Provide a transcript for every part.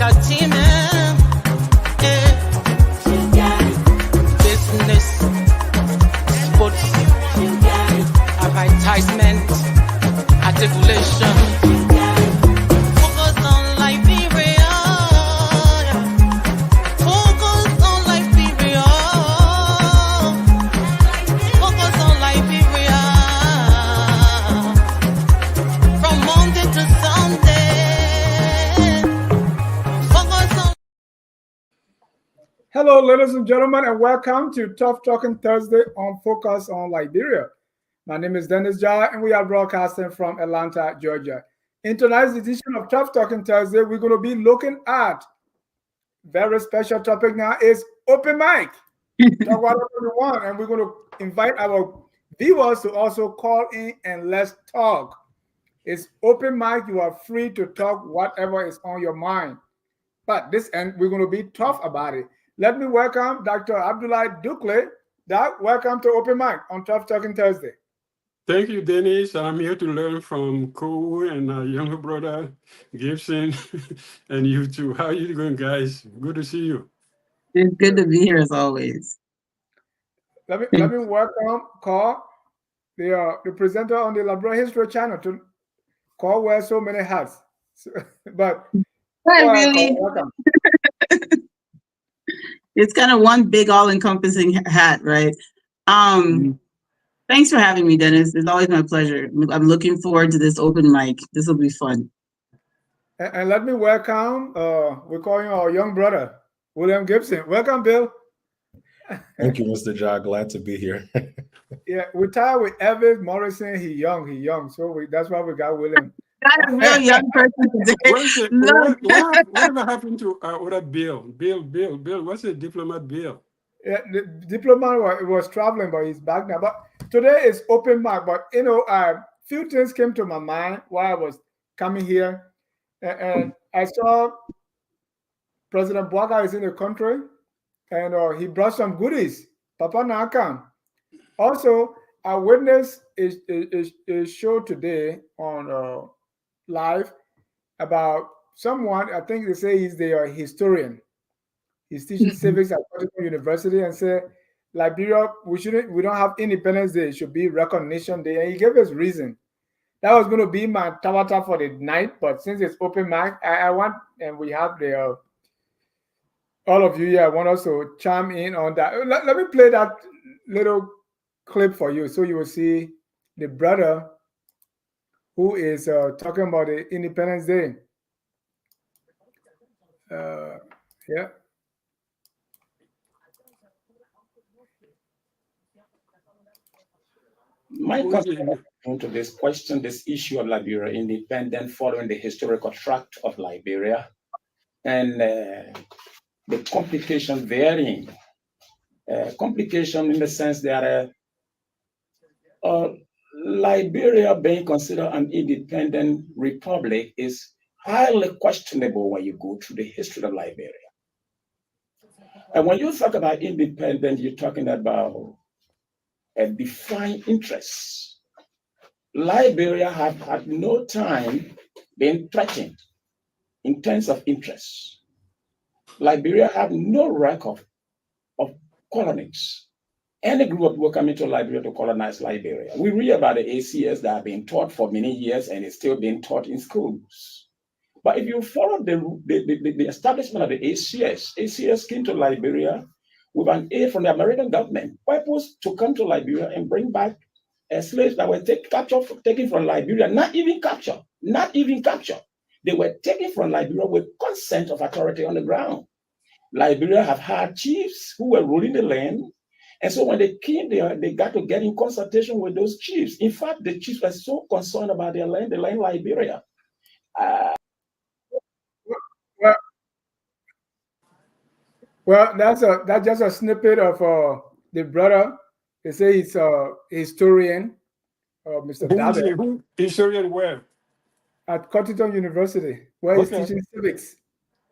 entertainment, business, sports, advertisement, articulation. Focus on Liberia. Focus on Liberia. Focus on Liberia. From Monday to Sunday. Focus on. Hello, ladies and gentlemen, and welcome to Tough Talking Thursday on Focus on Liberia. My name is Dennis Jar, and we are broadcasting from Atlanta, Georgia. In tonight's edition of Tough Talking Thursday, we're going to be looking at very special topic now is open mic. Talk whatever you want, and we're going to invite our viewers to also call in and let's talk. It's open mic. You are free to talk whatever is on your mind. But this end, we're going to be tough about it. Let me welcome Dr. Abdullah Dukle. Doc, welcome to Open Mic on Tough Talking Thursday. Thank you, Dennis. I'm here to learn from Cole and our younger brother, Gibson, and you too. How are you doing, guys? Good to see you. It's good to be here as always. Let me welcome Carl, the presenter on the Liberia History Channel. To Carl wears so many hats, but Hi, really. Carl, welcome. It's kind of one big all-encompassing hat, right? Thanks for having me, Dennis. It's always my pleasure. I'm looking forward to this open mic. This will be fun. And let me welcome, we're calling our young brother, William Gibson. Welcome, Bill. Thank you, Mr. Jar. Glad to be here. Yeah, we tired with Evans Morrison. He young. So that's why we got William. Got a real young person today. Whatever happened to other Bill? Bill, what's the diplomat Bill? Yeah, the diplomat was traveling, but he's back now. But today is open mic. But few things came to my mind while I was coming here, and I saw President Bwaka is in the country, and he brought some goodies. Papa Nakam. Also, I witnessed a show today on live about someone. I think they say he's the historian. He's teaching civics at University and said, Liberia, we don't have Independence Day. It should be Recognition Day. And he gave us reason. That was going to be my tabata for the night, but since it's open mic, I want, and we have the all of you here, I want us to chime in on that. Let me play that little clip for you so you will see the brother who is talking about the Independence Day. Yeah. My contribution to this question, this issue of Liberia independent following the historical tract of Liberia and the complication varying. Complication in the sense that Liberia being considered an independent republic is highly questionable when you go to the history of Liberia. And when you talk about independence, you're talking about a defined interest. Liberia have had no time been threatened in terms of interest. Liberia have no record of colonies. Any group of people coming to Liberia to colonize Liberia. We read about the ACS that have been taught for many years and it's still being taught in schools. But if you follow the establishment of the ACS came to Liberia with an aid from the American government, purpose to come to Liberia and bring back slaves that were taken from Liberia, not even captured. They were taken from Liberia with consent of authority on the ground. Liberia have had chiefs who were ruling the land. And so when they came there, they got to get in consultation with those chiefs. In fact, the chiefs were so concerned about their land, the land Liberia. Well, that's just a snippet of the brother. They say he's a historian, Mr. Dabe. Who historian where? At Cottington University, where he's teaching civics.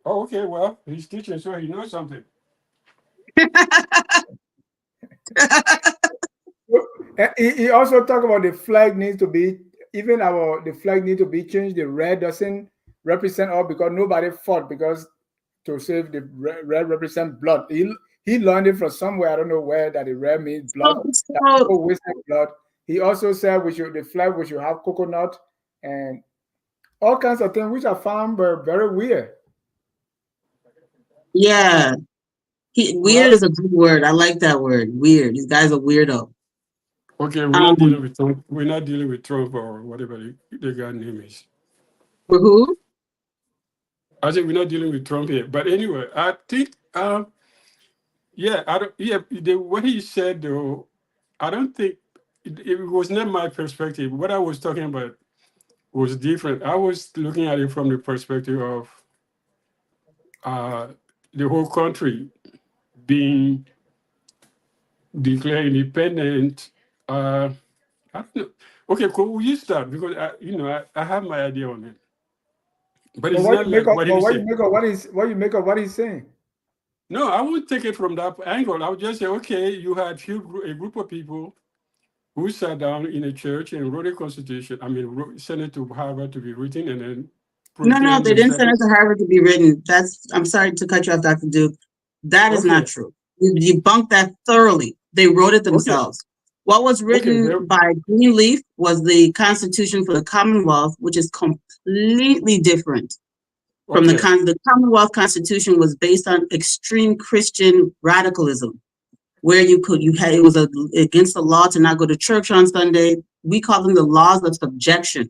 Oh, okay. Well, he's teaching, so he knows something. He also talked about the flag needs to be, the flag needs to be changed. The red doesn't represent all because nobody fought because to save the red represent blood. He learned it from somewhere. I don't know where that the red means blood. That people wasted blood. He also said the flag we should have coconut and all kinds of things, which I found were very weird. Yeah. Weird is a good word. I like that word. Weird. These guys are weirdo. Okay, we're not dealing with Trump. We're not dealing with Trump or whatever the guy name is. For who? I said we're not dealing with Trump here. But anyway, I think yeah, I don't what he said though, I don't think it was not my perspective. What I was talking about was different. I was looking at it from the perspective of the whole country being declared independent. I don't know. Okay, cool. Will you start? Because I have my idea on it. But it's not like what he said. What you make of what he's saying? No, I would take it from that angle. I would just say, okay, you had a group of people who sat down in a church and wrote a constitution. I mean, sent it to Harvard to be written, and then no, they didn't send it to Harvard to be written. I'm sorry to cut you off, Dr. Duke. That is not true. You debunked that thoroughly. They wrote it themselves. Okay. What was written by Greenleaf was the Constitution for the Commonwealth, which is completely different from the Commonwealth Constitution. Was based on extreme Christian radicalism, where it was against the law to not go to church on Sunday. We call them the laws of subjection.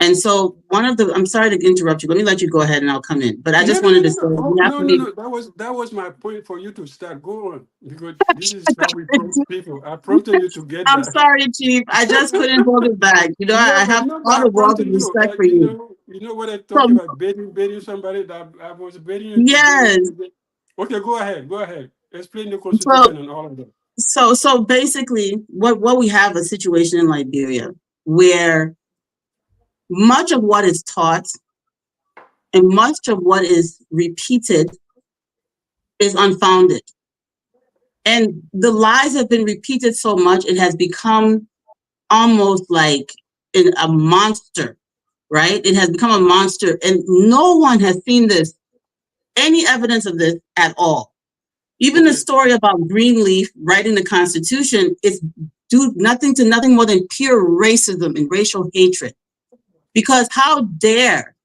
And so I'm sorry to interrupt you. Let me let you go ahead and I'll come in. But I just wanted to say that was my point for you to start. Go on. Because this is how we prompt people. I prompted you to get I'm sorry, Chief. I just couldn't hold it back. I have all the world of respect for you. You know what I talked about baiting somebody that I was baiting you? Yes. Okay, go ahead. Explain the Constitution and all of that. So basically what we have a situation in Liberia where much of what is taught and much of what is repeated is unfounded. And the lies have been repeated so much, it has become almost like a monster, right? It has become a monster, and no one has seen any evidence of this at all. Even the story about Greenleaf writing the Constitution is nothing more than pure racism and racial hatred. Because how dare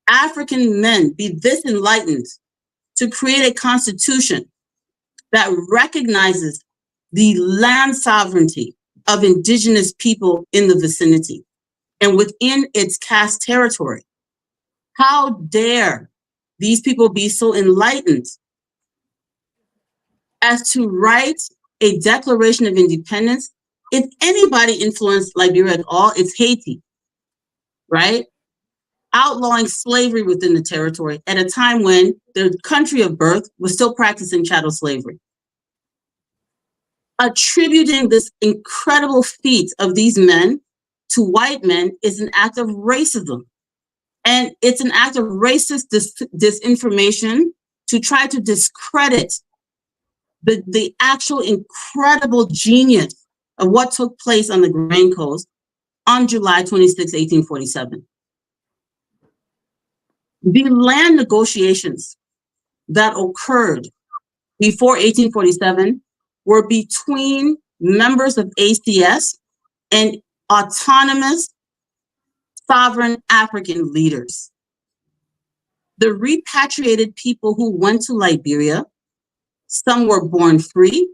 African men be this enlightened to create a constitution that recognizes the land sovereignty of indigenous people in the vicinity and within its caste territory? How dare these people be so enlightened as to write a Declaration of Independence? If anybody influenced Liberia at all, it's Haiti. Right? Outlawing slavery within the territory at a time when their country of birth was still practicing chattel slavery. Attributing this incredible feat of these men to white men is an act of racism. And it's an act of racist disinformation to try to discredit the actual incredible genius of what took place on the Grain Coast on July 26, 1847. The land negotiations that occurred before 1847 were between members of ACS and autonomous sovereign African leaders. The repatriated people who went to Liberia, some were born free,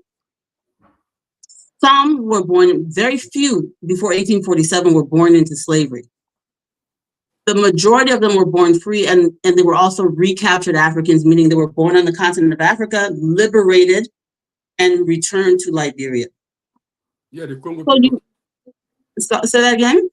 some were born, very few before 1847 were born into slavery. The majority of them were born free, and they were also recaptured Africans, meaning they were born on the continent of Africa, liberated, and returned to Liberia. Yeah, the Congo people. Say that again?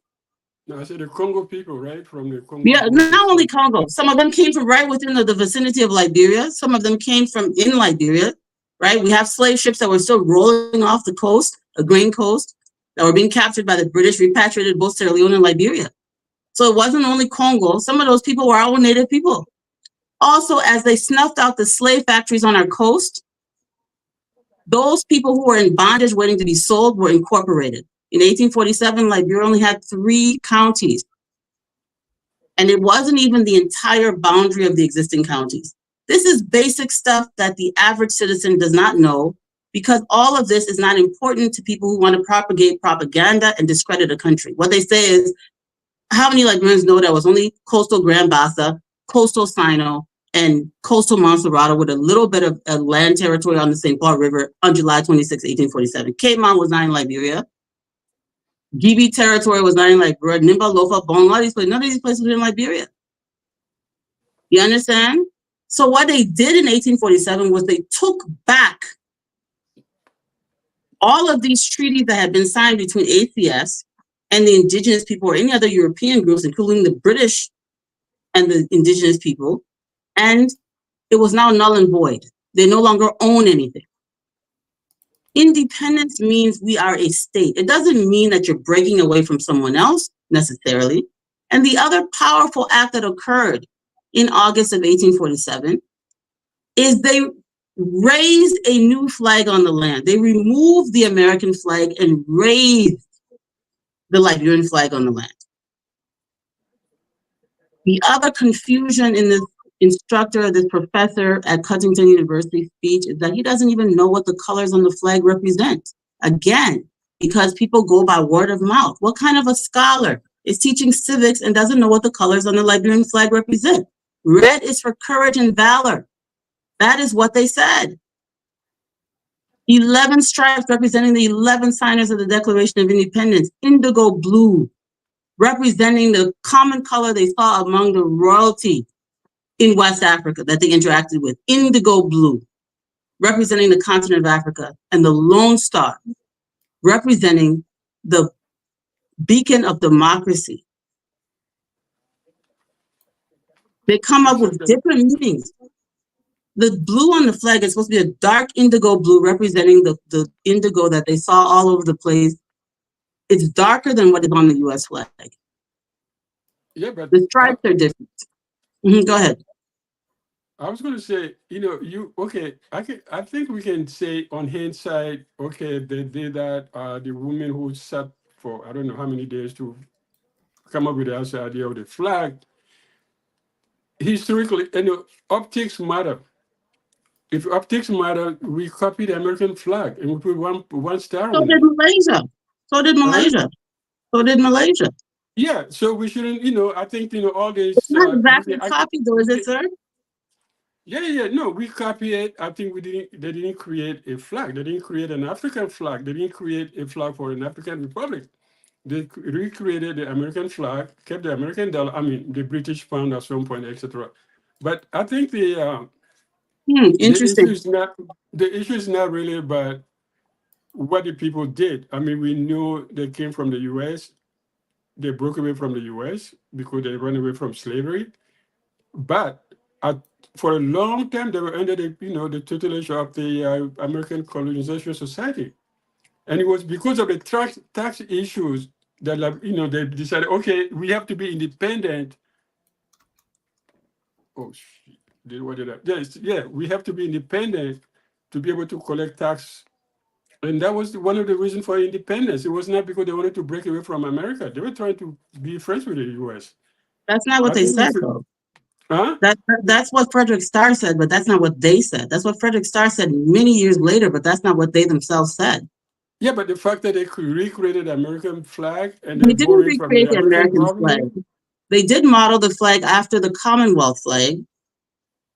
No, I said the Congo people, right? From the Congo. Yeah, not only Congo. Some of them came from right within the vicinity of Liberia. Some of them came from in Liberia, right? We have slave ships that were still rolling off the coast, the Grain Coast, that were being captured by the British, repatriated both Sierra Leone and Liberia. So it wasn't only Congo. Some of those people were our native people. Also, as they snuffed out the slave factories on our coast, those people who were in bondage waiting to be sold were incorporated. In 1847, Liberia only had 3 counties. And it wasn't even the entire boundary of the existing counties. This is basic stuff that the average citizen does not know, because all of this is not important to people who want to propagate propaganda and discredit a country. What they say is, how many Liberians know that was only coastal Grand Bassa, coastal Sino, and coastal Montserrado with a little bit of land territory on the St. Paul River on July 26, 1847. Cape Mount was not in Liberia. Gibi territory was not in Liberia. Nimba, Lofa, Bon, none of these places were in Liberia. You understand? So what they did in 1847 was they took back all of these treaties that had been signed between ACS and the indigenous people or any other European groups, including the British and the indigenous people, and it was now null and void. They no longer own anything. Independence means we are a state. It doesn't mean that you're breaking away from someone else necessarily. And the other powerful act that occurred in August of 1847 is they raised a new flag on the land. They removed the American flag and raised the Liberian flag on the land. The other confusion in this instructor, this professor at Cuttington University speech is that he doesn't even know what the colors on the flag represent. Again, because people go by word of mouth. What kind of a scholar is teaching civics and doesn't know what the colors on the Liberian flag represent? Red is for courage and valor. That is what they said. 11 stripes representing the 11 signers of the Declaration of Independence. Indigo blue, representing the common color they saw among the royalty in West Africa that they interacted with. Indigo blue, representing the continent of Africa. And the Lone Star, representing the beacon of democracy. They come up with different meanings. The blue on the flag is supposed to be a dark indigo blue, representing the indigo that they saw all over the place. It's darker than what is on the US flag. Yeah, but the stripes are different. Go ahead. I was going to say, I think we can say on hindsight, okay, they did that. The woman who sat for I don't know how many days to come up with the idea of the flag. Historically, optics matter. If optics matter, we copy the American flag and we put one star So on did it. Malaysia. So did Malaysia. So did Malaysia. Yeah, so we shouldn't, I think, all these. It's not exactly copied though, is it, sir? Yeah, no, we copy it. I think they didn't create a flag. They didn't create an African flag. They didn't create a flag for an African republic. They recreated the American flag, kept the American dollar, the British pound at some point, etc. But I think interesting. The issue is not really about what the people did. We know they came from the US. They broke away from the US because they ran away from slavery. But for a long time, they were under the tutelage of the American Colonization Society. And it was because of the tax issues that, they decided, okay, we have to be independent. Oh, shit. What did I? Yes, yeah, we have to be independent to be able to collect tax. And that was one of the reasons for independence. It was not because they wanted to break away from America. They were trying to be friends with the US. That's not what they said, though. Huh? That's what Frederick Starr said, but that's not what they said. That's what Frederick Starr said many years later, but that's not what they themselves said. Yeah, but the fact that they recreated the American flag and they didn't recreate the American flag. They did model the flag after the Commonwealth flag.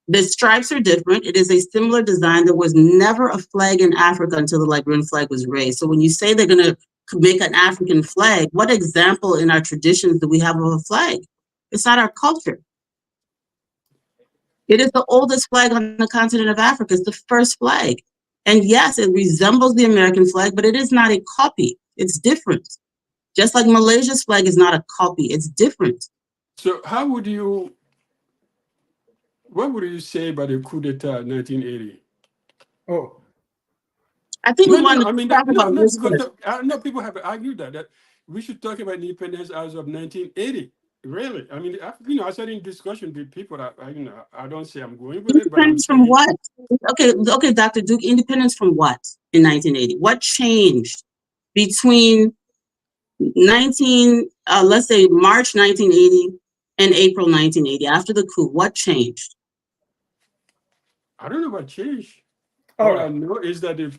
The stripes are different. It is a similar design. There was never a flag in Africa until the Liberian flag was raised. So when you say they're going to make an African flag, what example in our traditions do we have of a flag? It's not our culture. It is the oldest flag on the continent of Africa. It's the first flag. And yes, it resembles the American flag, but it is not a copy. It's different. Just like Malaysia's flag is not a copy. It's different. So what would you say about the coup d'etat in 1980? Oh. I think people have argued that we should talk about independence as of 1980. Really? I said in discussion with people that I don't say I'm going with it, but independence from what? Okay, Dr. Duke, independence from what in 1980? What changed between let's say March 1980 in April 1980, after the coup? What changed? I don't know what changed. All All I right. know is that if,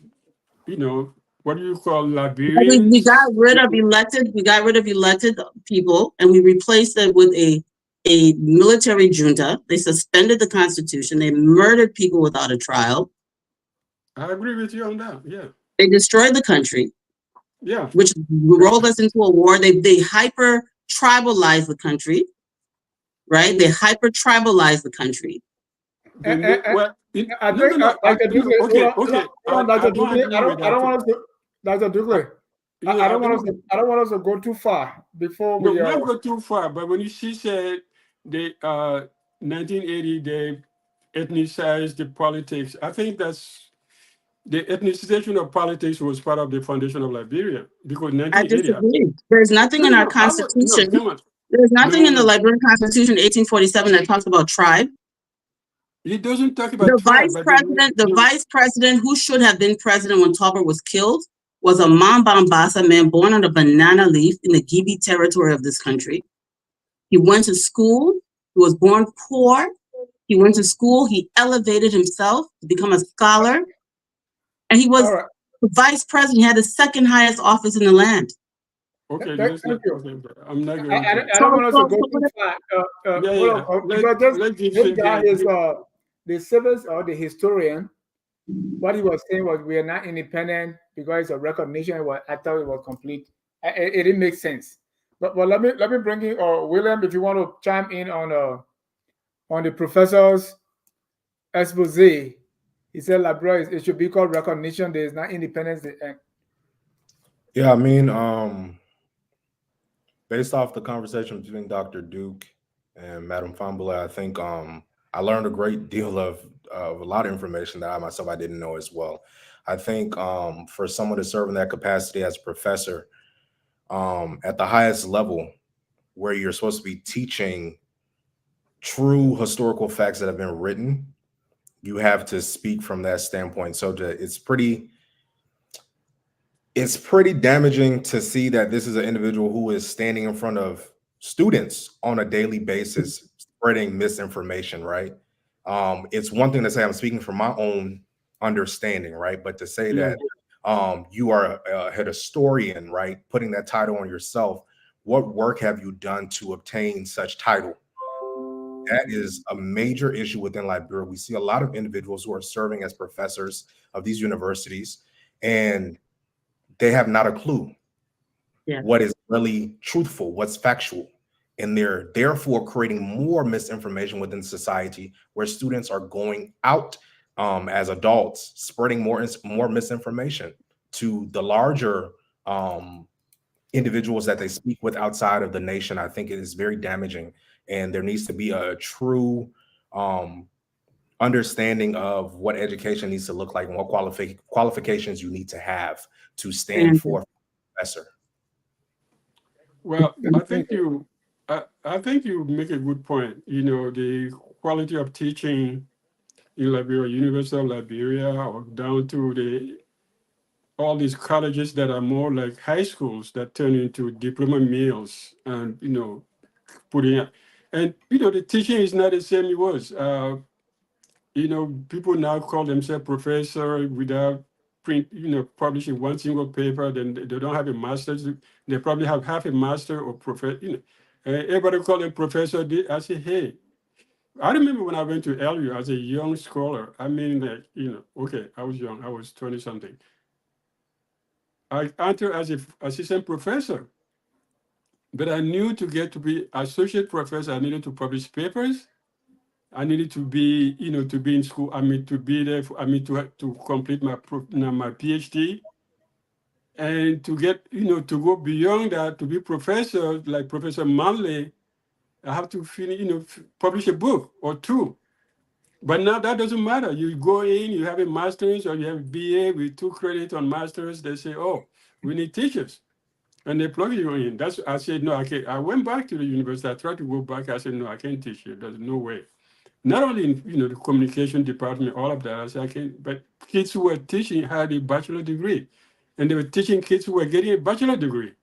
what do you call We Liberians? got rid of elected people, and we replaced it with a military junta. They suspended the constitution. They murdered people without a trial. I agree with you on that. Yeah. They destroyed the country, Yeah. which rolled us into a war. They hyper tribalized the country, right? They hyper tribalized the country. Well, I no, think, no, no. Dr. Dugley, Okay, hold okay. on, I Dr. don't Dugley. agree with I that don't too. want us to, Dr. Dugley. I don't want us to go too far before No, we. not go too far. But when she said they 1980 they ethnicized the politics, I think that's the ethnicization of politics was part of the foundation of Liberia because I 1980. disagree. There's nothing in our No, constitution. come on. There's nothing in the No. Liberian Constitution, 1847, that talks about tribe. It doesn't talk about tribe, but The vice president who should have been president when Tauber was killed was a Mambambasa man born on a banana leaf in the Gibi territory of this country. He went to school. He was born poor. He went to school. He elevated himself to become a scholar. And he was the vice president. He had the second highest office in the land. Okay, Thank you. I'm not going I to. don't want us to go too far. Because this guy is the civil or the historian. What he was saying was we are not independent because it's a recognition. I thought it was complete. It didn't make sense. But let me bring in William, if you want to chime in on the professor's expose. He said Liberia it should be called recognition. There is not independence. Yeah, I mean, based off the conversation between Dr. Duke and Madam Fambula, I think I learned a great deal of a lot of information that I didn't know as well. I think for someone to serve in that capacity as a professor at the highest level, where you're supposed to be teaching true historical facts that have been written, you have to speak from that standpoint. So it's pretty damaging to see that this is an individual who is standing in front of students on a daily basis, spreading misinformation, right? It's one thing to say I'm speaking from my own understanding, right? But to say that you are a historian, right? Putting that title on yourself, what work have you done to obtain such title? That is a major issue within Liberia. We see a lot of individuals who are serving as professors of these universities, and they have not a clue what is really truthful, what's factual. And they're therefore creating more misinformation within society, where students are going out as adults, spreading more misinformation to the larger individuals that they speak with outside of the nation. I think it is very damaging, and there needs to be a true understanding of what education needs to look like and what qualifications you need to have to stand for professor. Well, I think you make a good point. The quality of teaching in Liberia, University of Liberia, or down to all these colleges that are more like high schools that turn into diploma mills, and putting, and the teaching is not the same it was. People now call themselves professor without publishing one single paper. Then they don't have a master's. They probably have half a master or professor. Everybody call them professor. I say, hey, I remember when I went to LU as a young scholar. I mean, okay, I was young. I was 20 something. I entered as an assistant professor, but I knew to get to be associate professor, I needed to publish papers. I needed to be, to be in school. To be there. To complete my PhD, and to get, to go beyond that, to be professor like Professor Manley. I have to finish, publish a book or two. But now that doesn't matter. You go in, you have a master's or you have a BA with 2 credits on masters. They say, oh, we need teachers. And they plug you in. I said, no, I went back to the university. I tried to go back. I said, no, I can't teach you. There's no way. Not only in the communication department, all of that, I said, I can't, but kids who were teaching had a bachelor degree. And they were teaching kids who were getting a bachelor degree.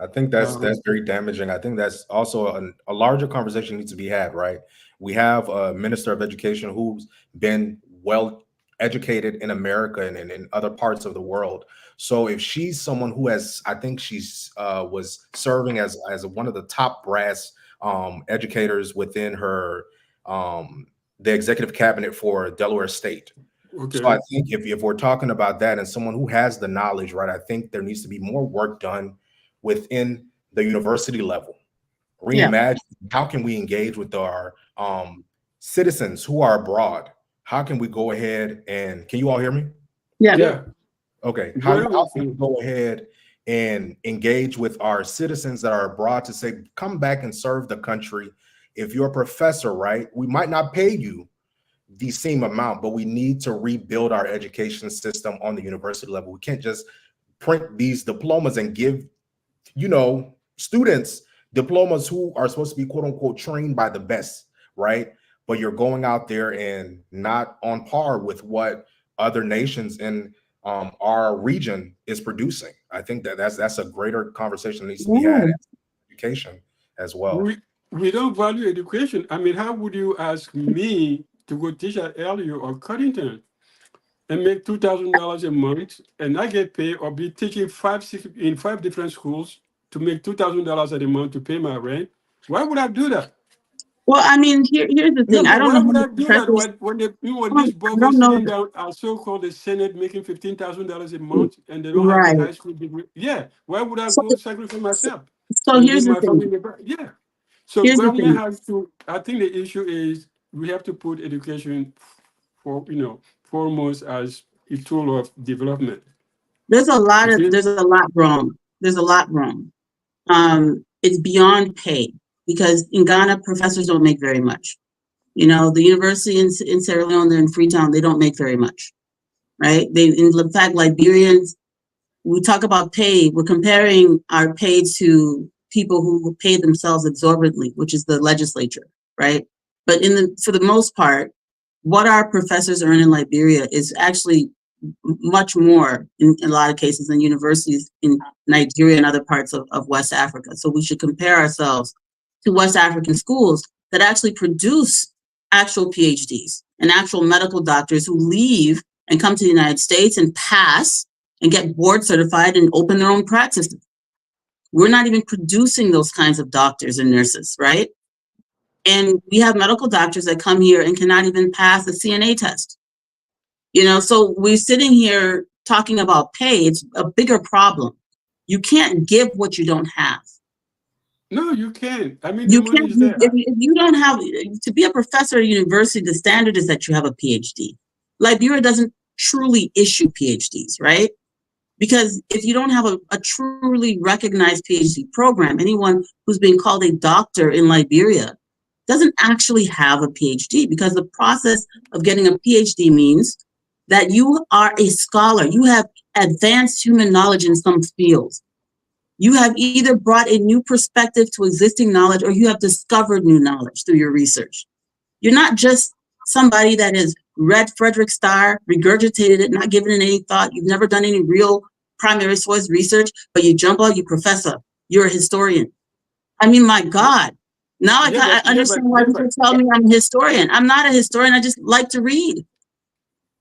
I think that's very damaging. I think that's also a larger conversation needs to be had, right? We have a minister of education who's been well educated in America and in other parts of the world. So if she's someone who has, I think she's was serving as one of the top brass educators within her the executive cabinet for Delaware State. Okay. So I think if we're talking about that and someone who has the knowledge, right, I think there needs to be more work done within the university level. Reimagine how can we engage with our citizens who are abroad? How can we go ahead and can you all hear me? Yeah. Okay. How can we go ahead and engage with our citizens that are abroad to say, come back and serve the country? If you're a professor, right, we might not pay you the same amount, but we need to rebuild our education system on the university level. We can't just print these diplomas and give, students diplomas who are supposed to be quote unquote trained by the best, right? But you're going out there and not on par with what other nations in our region is producing. I think that's a greater conversation that needs to be had in education as well. We don't value education. I mean, how would you ask me to go teach at LU or Cuttington and make $2,000 a month, and I get paid or be teaching in 5 different schools to make $2,000 a month to pay my rent? Why would I do that? Well, I mean, here's the thing. No, I don't why know. would I do that when this boy was sitting down at so-called the Senate making $15,000 a month and they don't have a high school degree? Yeah, why would I go sacrifice myself? So here's the thing. Yeah. So government has to. I think the issue is we have to put education foremost as a tool of development. There's a lot wrong. There's a lot wrong. It's beyond pay, because in Ghana, professors don't make very much. The university in Sierra Leone, they're in Freetown, they don't make very much, right? In fact, Liberians, we talk about pay, we're comparing our pay to people who pay themselves exorbitantly, which is the legislature, right? But for the most part, what our professors earn in Liberia is actually much more in a lot of cases than universities in Nigeria and other parts of West Africa. So we should compare ourselves to West African schools that actually produce actual PhDs and actual medical doctors who leave and come to the United States and pass and get board certified and open their own practices. We're not even producing those kinds of doctors and nurses, right? And we have medical doctors that come here and cannot even pass the CNA test. So we're sitting here talking about pay. It's a bigger problem. You can't give what you don't have. No, you can't. I mean, the money is there. If you don't have, to be a professor at a university, the standard is that you have a PhD. Liberia doesn't truly issue PhDs, right? Because if you don't have a truly recognized PhD program, anyone who's being called a doctor in Liberia doesn't actually have a PhD, because the process of getting a PhD means that you are a scholar. You have advanced human knowledge in some fields. You have either brought a new perspective to existing knowledge, or you have discovered new knowledge through your research. You're not just somebody that has read Frederick Starr, regurgitated it, not given it any thought. You've never done any real primary source research, but you jump out, you professor, you're a historian. I mean, my God. Now I understand why people tell me I'm a historian. I'm not a historian. I just like to read.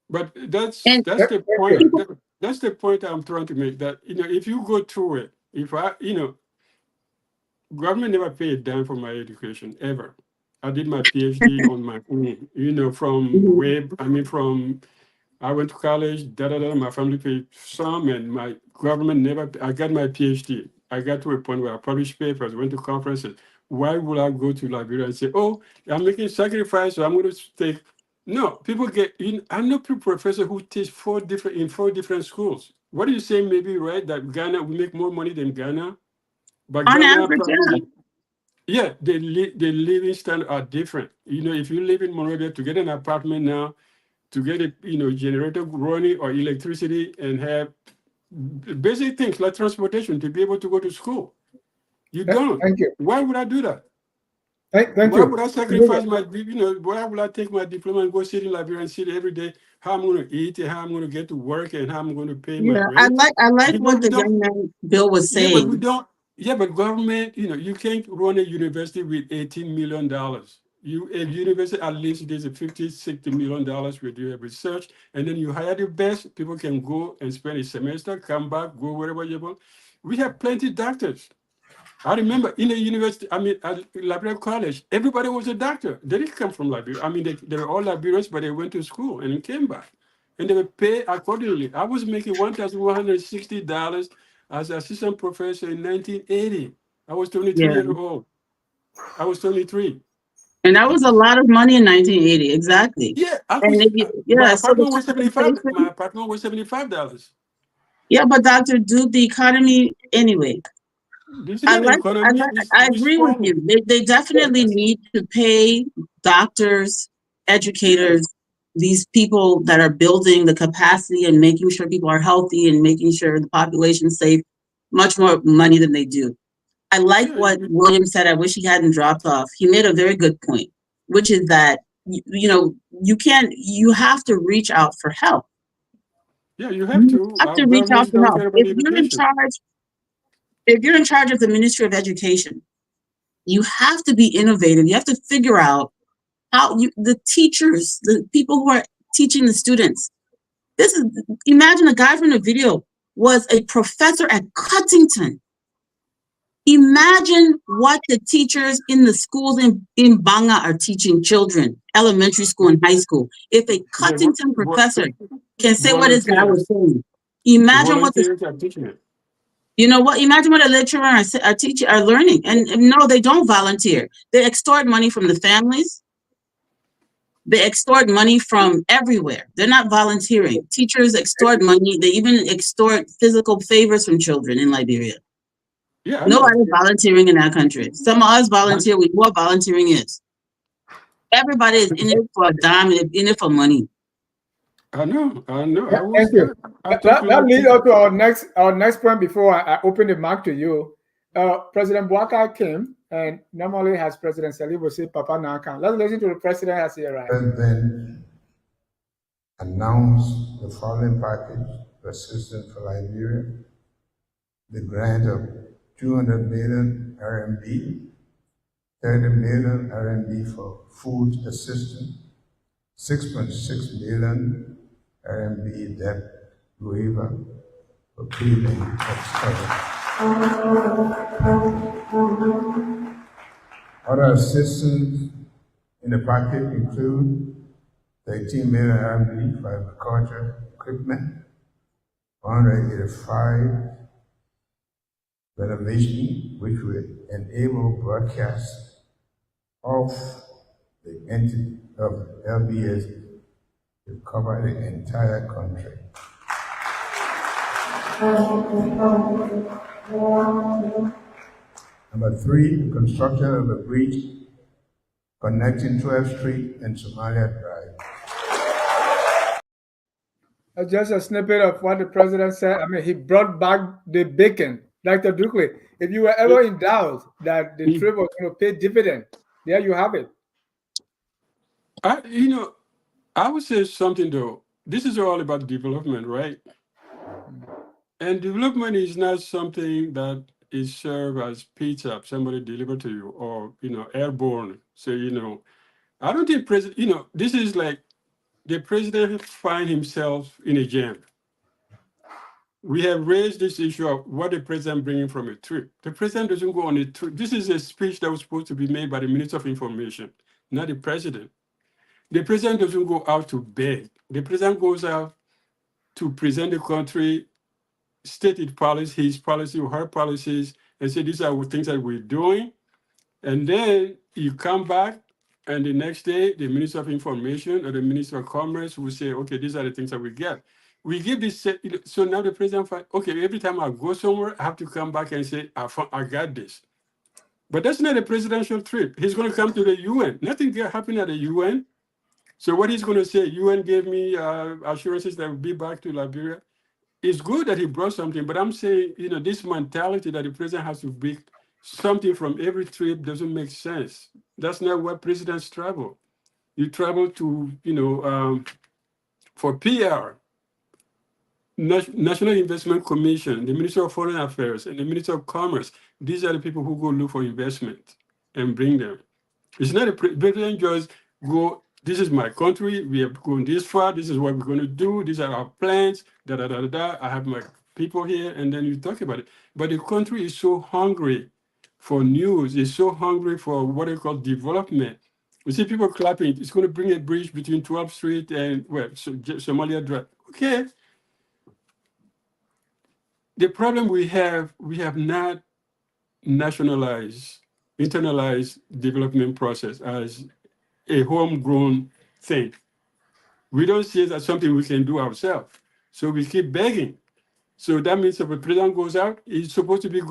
But that's the point. That's the point I'm trying to make. That if you go through it, government never paid a dime for my education ever. I did my PhD on my own. From web. I went to college. My family paid some, and my government never. I got my PhD. I got to a point where I published papers, went to conferences. Why would I go to Liberia and say, "Oh, I'm making sacrifice, so I'm going to take"? No, people get in. I know professors who teach in 4 different schools. What are you saying? Maybe right that Ghana we make more money than Ghana, but on Ghana average, the living standards are different. If you live in Monrovia, to get an apartment now, to get a generator running or electricity and have basic things like transportation to be able to go to school, you don't. Thank you. Why would I do that? Thank Why you. would I sacrifice why would I take my diploma and go sit in Liberia and sit every day, how I'm going to eat and how I'm going to get to work and how I'm going to pay my rent? I like what the young man Bill was saying. Yeah, Yeah, but government, you can't run a university with $18 million. A university, at least there's a $50-60 million with your research, and then you hire the best. People can go and spend a semester, come back, go wherever you want. We have plenty of doctors. I remember in the university, at Liberia College, everybody was a doctor. They didn't come from Liberia. They were all Liberians, but they went to school and came back. And they were paid accordingly. I was making $1,160 as assistant professor in 1980. I was 23 Yeah. years old. I was 23. And that was a lot of money in 1980, exactly. Yeah, And my so the apartment was 75. compensation- My apartment was $75. Yeah, but Dr. Duke, the economy anyway. This is not the economy. I agree with you. They definitely need to pay doctors, educators, these people that are building the capacity and making sure people are healthy and making sure the population's safe, much more money than they do. I like what William said. I wish he hadn't dropped off. He made a very good point, which is that, you have to reach out for help. Yeah, you have to. You have to reach out for help. If you're in charge of the Ministry of Education, you have to be innovative. You have to figure out how the teachers, the people who are teaching the students. Imagine a guy from the video was a professor at Cuttington. Imagine what the teachers in the schools in Banga are teaching children, elementary school and high school. If a Cuttington professor can say what this guy was saying, imagine what you know what? Imagine what a lecturer a teacher are learning. And no, they don't volunteer. They extort money from the families. They extort money from everywhere. They're not volunteering. Teachers extort money. They even extort physical favors from children in Liberia. Yeah, nobody's volunteering in that country. Some of us volunteer. We know what volunteering is. Everybody is in it for a dime, in it for money. I know. Yeah, thank you. That leads us to our next point before I open the mic to you. President Bouaka came and normally has President Salibu say Papa Nakan. Let's listen to the president as he arrived. President announced the following package for assistance for Liberia: the grant of 200 million RMB, 30 million RMB for food assistance, 6.6 million RMB debt waiver for payment of Other assistance in the package include 13 million RMB for agriculture equipment, 185 renovation, which will enable broadcast of the entity of LBS to cover the entire country. Number 3, the construction of a bridge connecting 12th Street and Somalia Drive. Just a snippet of what the president said. He brought back the bacon. Dr. Dukley, if you were ever in doubt that the trip was going to pay dividend, there you have it. I would say something though. This is all about development, right? And development is not something that is served as pizza, somebody delivered to you, or airborne. So I don't think president. This is like the president find himself in a jam. We have raised this issue of what the president bringing from a trip. The president doesn't go on a trip. This is a speech that was supposed to be made by the Minister of Information, not the president. The president doesn't go out to beg. The president goes out to present the country, state his policy or her policies, and say these are the things that we're doing. And then you come back, and the next day, the Minister of Information or the Minister of Commerce will say, okay, these are the things that we get. We give this, so now the president, okay, every time I go somewhere, I have to come back and say, I got this. But that's not a presidential trip. He's going to come to the UN. Nothing happened at the UN. So what he's going to say, UN gave me assurances that I will be back to Liberia. It's good that he brought something, but I'm saying, this mentality that the president has to bring something from every trip doesn't make sense. That's not where presidents travel. You travel to, for PR, National Investment Commission, the Minister of Foreign Affairs, and the Minister of Commerce. These are the people who go look for investment and bring them. It's not a president just go, this is my country, we are going this far, this is what we're going to do, these are our plans, da da da da da. I have my people here, and then you talk about it. But the country is so hungry for news, it's so hungry for what they call development. You see people clapping, it's going to bring a bridge between 12th Street and Somalia Drive. Okay. The problem we have not nationalized, internalized development process as a homegrown thing. We don't see it as something we can do ourselves. So we keep begging. So that means if a president goes out, he's supposed to be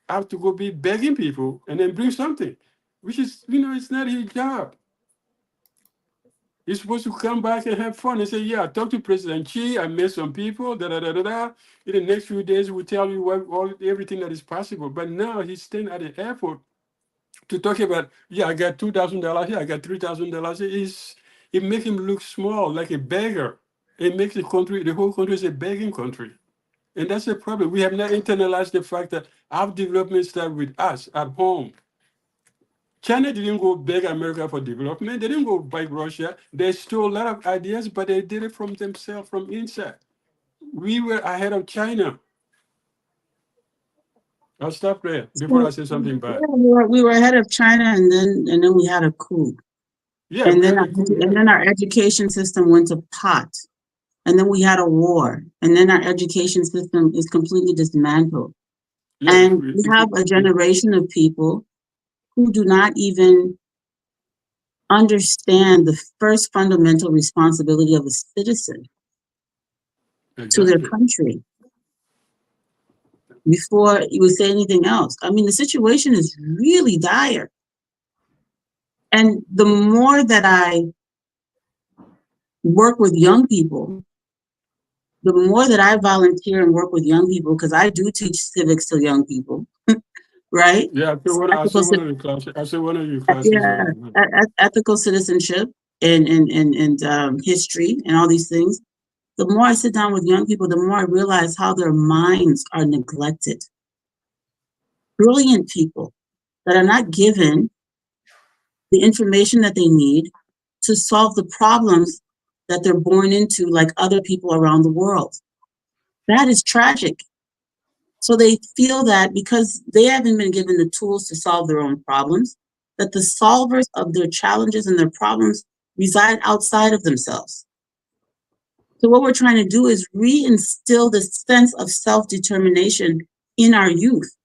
out to go be begging people and then bring something, which is, it's not his job. He's supposed to come back and have fun and say, yeah, I talked to President Xi, I met some people, da da da da da. In the next few days, we'll tell you everything that is possible. But now he's staying at the airport to talk about, yeah, I got $2,000 here, I got $3,000. It makes him look small, like a beggar. It makes the whole country is a begging country. And that's the problem. We have not internalized the fact that our development starts with us at home. China didn't go beg America for development. They didn't go beg Russia. They stole a lot of ideas, but they did it from themselves, from inside. We were ahead of China. I'll stop there before I say something bad. Yeah, we were ahead of China, and then we had a coup. Yeah, and then our education system went to pot, and then we had a war, and then our education system is completely dismantled. Yeah, and we have a generation of people who do not even understand the first fundamental responsibility of a citizen to their country before you would say anything else. I mean, the situation is really dire. And the more that I work with young people, the more that I volunteer and work with young people, because I do teach civics to young people, right? Yeah, I saw one of your classes. Yeah, ethical citizenship and history and all these things. The more I sit down with young people, the more I realize how their minds are neglected. Brilliant people that are not given the information that they need to solve the problems that they're born into, like other people around the world. That is tragic. So they feel that because they haven't been given the tools to solve their own problems, that the solvers of their challenges and their problems reside outside of themselves. So what we're trying to do is reinstill the sense of self-determination in our youth.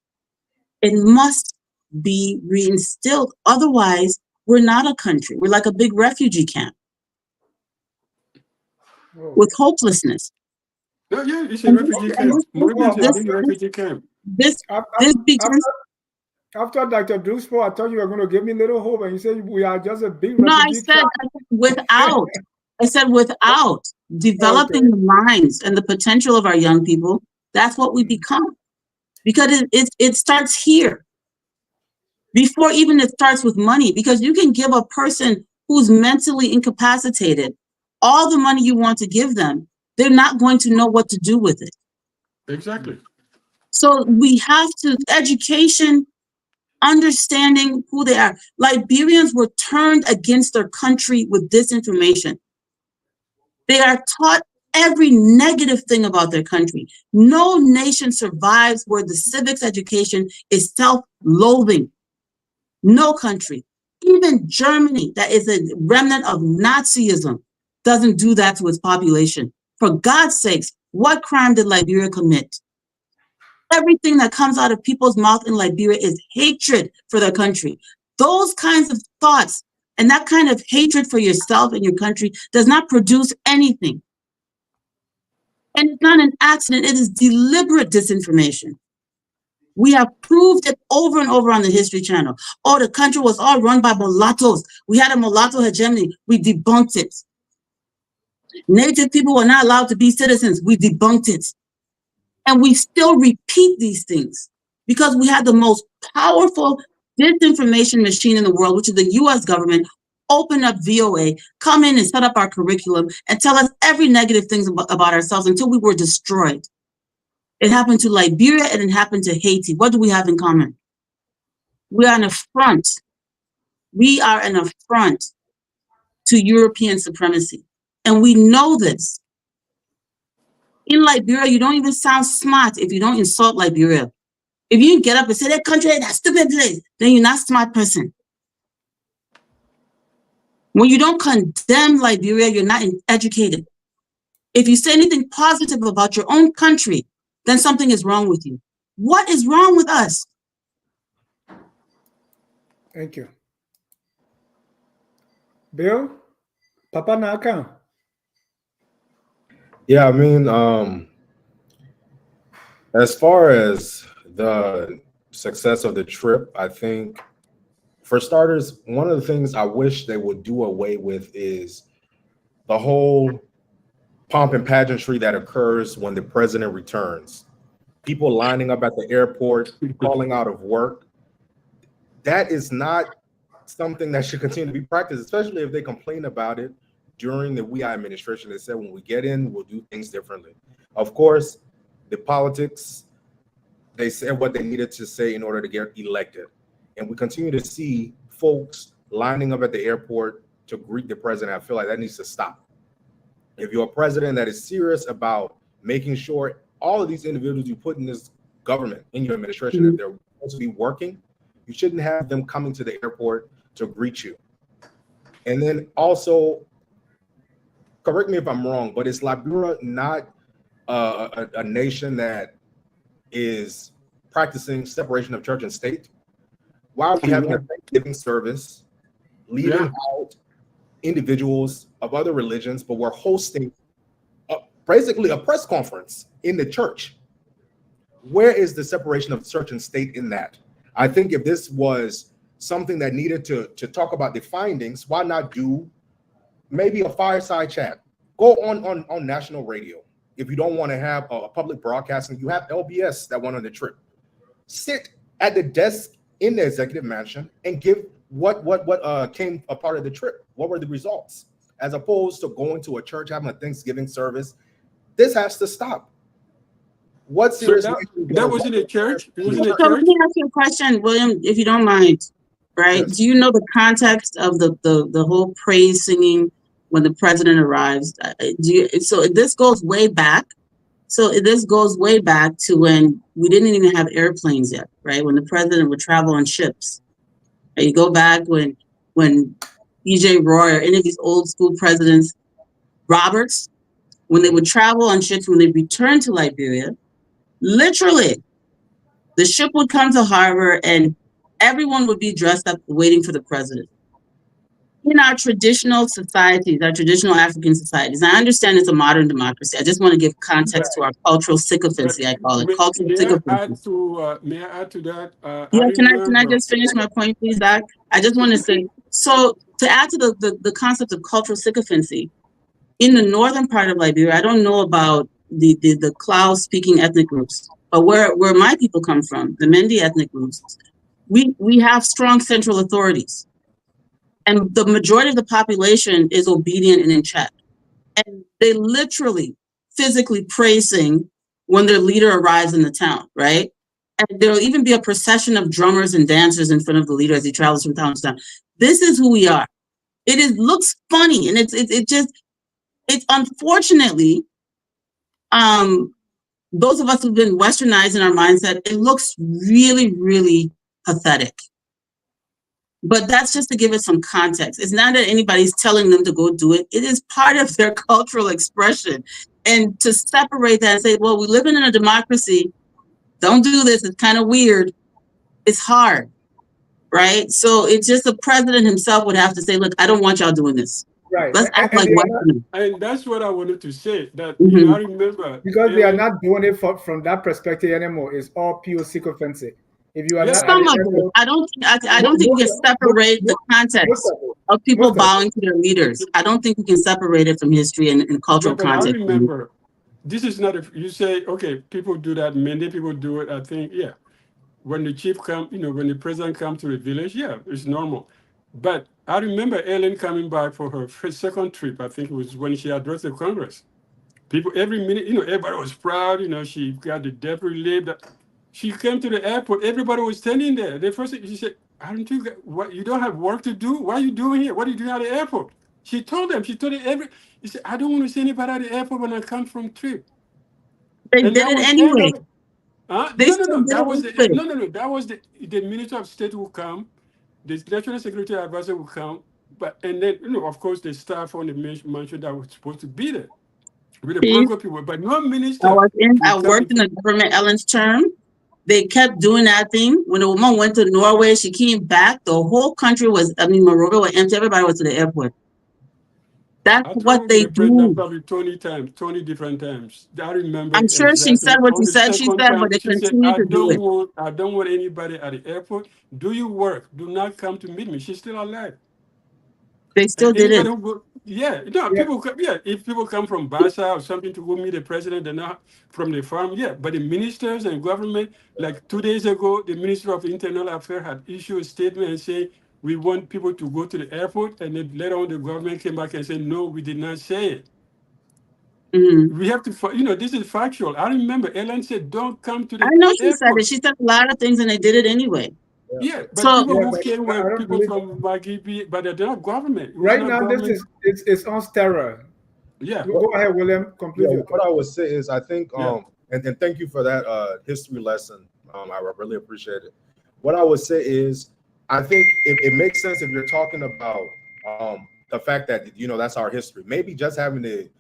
It must be reinstilled. Otherwise, we're not a country. We're like a big refugee camp with hopelessness. No, yeah, it's a refugee camp. Refugee camp. This becomes. After Dr. Duxpo, I thought you were going to give me a little hope, and you said we are just a big refugee camp. I said without developing the minds and the potential of our young people, that's what we become. Because it starts here. Before even it starts with money, because you can give a person who's mentally incapacitated all the money you want to give them, they're not going to know what to do with it. Exactly. So we have to, education, understanding who they are. Liberians were turned against their country with disinformation. They are taught every negative thing about their country. No nation survives where the civics education is self-loathing. No country, even Germany, that is a remnant of Nazism, doesn't do that to its population. For God's sakes, what crime did Liberia commit? Everything that comes out of people's mouth in Liberia is hatred for their country. Those kinds of thoughts and that kind of hatred for yourself and your country does not produce anything. And it's not an accident, it is deliberate disinformation. We have proved it over and over on the History Channel. Oh, the country was all run by mulattoes. We had a mulatto hegemony. We debunked it. Native people were not allowed to be citizens. We debunked it. And we still repeat these things because we had the most powerful disinformation machine in the world, which is the US government, open up VOA, come in and set up our curriculum and tell us every negative thing about ourselves until we were destroyed. It happened to Liberia and it happened to Haiti. What do we have in common? We are an affront. We are an affront to European supremacy. And we know this. In Liberia, you don't even sound smart if you don't insult Liberia. If you get up and say that country is a stupid place, then you're not a smart person. When you don't condemn Liberia, you're not educated. If you say anything positive about your own country, then something is wrong with you. What is wrong with us? Thank you. Bill? Papa Naka? Yeah, I mean, as far as the success of the trip, I think, for starters, one of the things I wish they would do away with is the whole pomp and pageantry that occurs when the president returns. People lining up at the airport, calling out of work. That is not something that should continue to be practiced, especially if they complain about it during the WEI administration. They said, when we get in, we'll do things differently. Of course, the politics, they said what they needed to say in order to get elected. And we continue to see folks lining up at the airport to greet the president. I feel like that needs to stop. If you're a president that is serious about making sure all of these individuals you put in this government, in your administration, if they're supposed to be working, you shouldn't have them coming to the airport to greet you. And then also, correct me if I'm wrong, but is Liberia not a nation that is practicing separation of church and state? Why are we having a Thanksgiving service, leaving out individuals of other religions, but we're hosting basically a press conference in the church? Where is the separation of church and state in that? I think if this was something that needed to talk about the findings, why not do maybe a fireside chat? Go on national radio. If you don't want to have a public broadcasting, you have LBS that went on the trip. Sit at the desk in the executive mansion and give what came a part of the trip. What were the results? As opposed to going to a church, having a Thanksgiving service. This has to stop. What serious? So that was in a church? It was in a So church? let me ask you a question, William, if you don't mind, right? Yes. Do you know the context of the whole praise singing when the president arrives? So this goes way back. So this goes way back to when we didn't even have airplanes yet, right? When the president would travel on ships. You go back when E.J. Roy or any of these old school presidents, Roberts, when they would travel on ships, when they returned to Liberia, literally, the ship would come to harbor and everyone would be dressed up waiting for the president. In our traditional societies, our traditional African societies, I understand it's a modern democracy. I just want to give context to our cultural sycophancy, I call it. Cultural sycophancy. May I add to that? Yeah, can I just finish my point, please, Doc? I just want to say, so to add to the concept of cultural sycophancy, in the northern part of Liberia, I don't know about the Klao speaking ethnic groups, but where my people come from, the Mendi ethnic groups, we have strong central authorities. And the majority of the population is obedient and in check. And they literally, physically praising when their leader arrives in the town, right? And there'll even be a procession of drummers and dancers in front of the leader as he travels from town to town. This is who we are. It looks funny, and it's unfortunately, those of us who've been westernized in our mindset, it looks really, really pathetic. But that's just to give it some context. It's not that anybody's telling them to go do it. It is part of their cultural expression. And to separate that and say, well, we live in a democracy. Don't do this. It's kind of weird. It's hard, right? So it's just the president himself would have to say, look, I don't want y'all doing this. Right. Let's act like Westerners. And that's what I wanted to say. That Mhm. I remember Because they are not doing it from that perspective anymore. It's all pure sycophancy. If you are not at Some the of it. airport, I don't think we can separate the context of people most of it. bowing to their leaders. I don't think we can separate it from history and cultural but I context. remember, this is not, you say, okay, people do that, many people do it, I think, yeah. When the chief come, when the president comes to the village, yeah, it's normal. But I remember Ellen coming back for her second trip. I think it was when she addressed the Congress. People every minute, everybody was proud. She got the debt relief. She came to the airport. Everybody was standing there. The first thing she said, "Aren't you? What you don't have work to do? What are you doing here? What are you doing at the airport?" She told them. She told it. He said, "I don't want to see anybody at the airport when I come from trip." They And did that it was end anyway. of it. Huh? They No, no, still no. did That was it the anyway. no, no, no. That was the Minister of State will come, the National Security Advisor will come, but and then of course the staff on the mansion that was supposed to be there with the Chief, protocol people, but no I minister will come worked in the government Ellen's term. They kept doing that thing. When the woman went to Norway, she came back. The whole country Monrovia was empty. Everybody was to the airport. That's I what told they the president do. probably 20 times, 20 different times. I remember I'm sure she said exactly. what On you the said, she second said, but time, they she said, continue I to do don't it. want I don't want anybody at the airport. Do your work. Do not come to meet me. She's still alive. They still And did it. anybody who go, Yeah. people come, if people come from Basa or something to go meet the president, they're not from the farm, but the ministers and government, like 2 days ago, the Minister of Internal Affairs had issued a statement and say, we want people to go to the airport, and then later on the government came back and said, no, we did not say it. Mhm. We have to, this is factual. I remember Ellen said, don't come to I the know she said it. airport. She said a lot of things and they did it anyway. Yeah, but So people Yeah, who but came I were don't people believe from Magibi, but they're not government. It was right not now this government. is it's on steroid. Yeah. Go ahead, William. Complete your What thought. I would say is, I think, Yeah. and thank you for that history lesson. I really appreciate it. What I would say is, I think it makes sense if you're talking about the fact that that's our history. Maybe just having the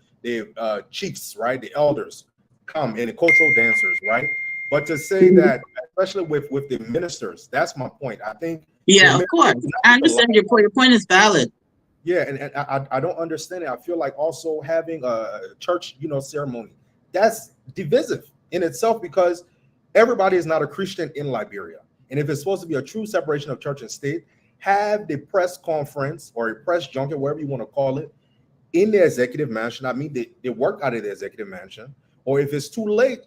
chiefs, right, the elders come and the cultural dancers, right. But to say that, especially with the ministers, that's my point. I think the yeah, of course. ministers, I understand your point. Your point is valid. yeah, and I don't understand it. I feel like also having a church, ceremony, that's divisive in itself because everybody is not a Christian in Liberia. And if it's supposed to be a true separation of church and state, have the press conference or a press junket, whatever you want to call it, in the executive mansion. I mean, they work out of the executive mansion. Or if it's too late,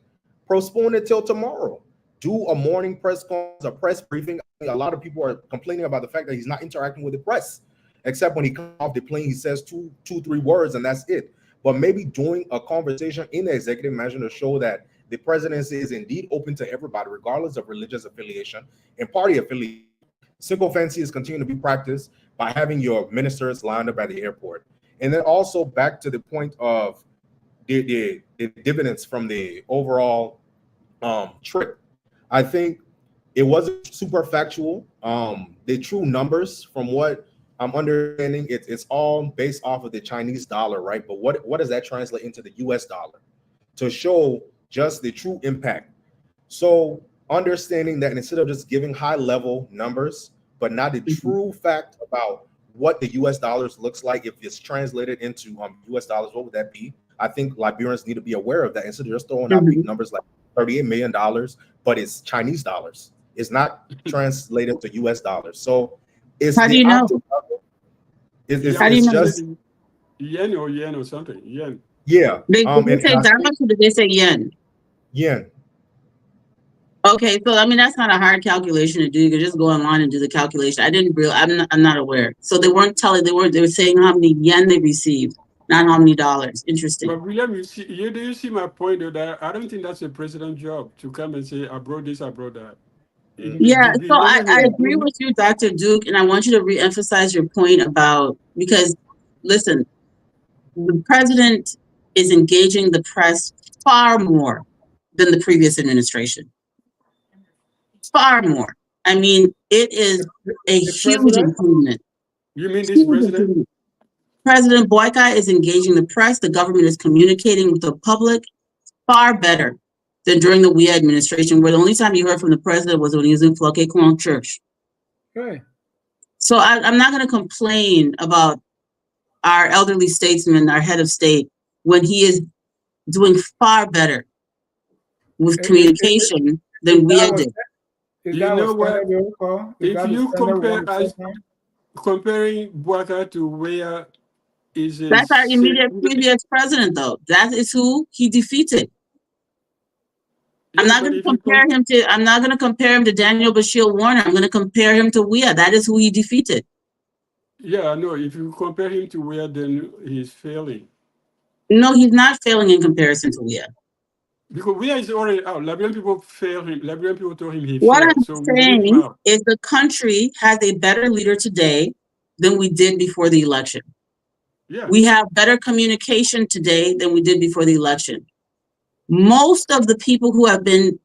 postpone it till tomorrow. Do a morning press conference, a press briefing. A lot of people are complaining about the fact that he's not interacting with the press, except when he comes off the plane, he says two, 3 words, and that's it. But maybe doing a conversation in the executive mansion to show that the presidency is indeed open to everybody, regardless of religious affiliation and party affiliation. Sycophancy is continuing to be practiced by having your ministers lined up at the airport. And then also back to the point of the dividends from the overall trip. I think it wasn't super factual. The true numbers, from what I'm understanding, it's all based off of the Chinese dollar, right? But what does that translate into the US dollar to show just the true impact? So understanding that instead of just giving high level numbers, but not the true fact about what the US dollars looks like, if it's translated into US dollars, what would that be? I think Liberians need to be aware of that instead of just throwing out big numbers like $38 million, but it's Chinese dollars. It's not translated to US dollars. So it's How do the you know? optic of it. How do you It's know? just Yen or something. Yen. yeah. They And say I think dollars or did they say yen? yen. Okay, so I mean that's not a hard calculation to do. You can just go online and do the calculation. I'm not aware. So they weren't telling. They were saying how many yen they received, not how many dollars. Interesting. But William, do you see my point though, that I don't think that's a president job to come and say I brought this, I brought that. Yeah, The so leaders I in the agree group, with you, Dr. Duke, and I want you to re-emphasize your point about, because listen, the president is engaging the press far more than the previous administration. Far more. I mean, it is a The huge president? improvement. you mean this Huge president? improvement. President Boyka is engaging the press. The government is communicating with the public far better than during the WIA administration, where the only time you heard from the president was when he was in Floquet Clon Church. Okay. So I'm not going to complain about our elderly statesman, our head of state, when he is doing far better with communication than we That was did. is You that know what what? standard will call? Is If that the you standard we compare want to us set now? comparing Bwaka to where is a That's our immediate previous president, though. That is who he defeated. I'm not going to compare him to. I'm not going to compare him to Daniel Bashir Warner. I'm going to compare him to WIA. That is who he defeated. Yeah, no. If you compare him to where, then he's failing. No, he's not failing in comparison to Leah. Because where is already out. Liberian people fail him. Liberian people told him he What failed. I'm So we leave him saying out. is the country has a better leader today than we did before the election. Yeah. We have better communication today than we did before the election. Most of the people who have been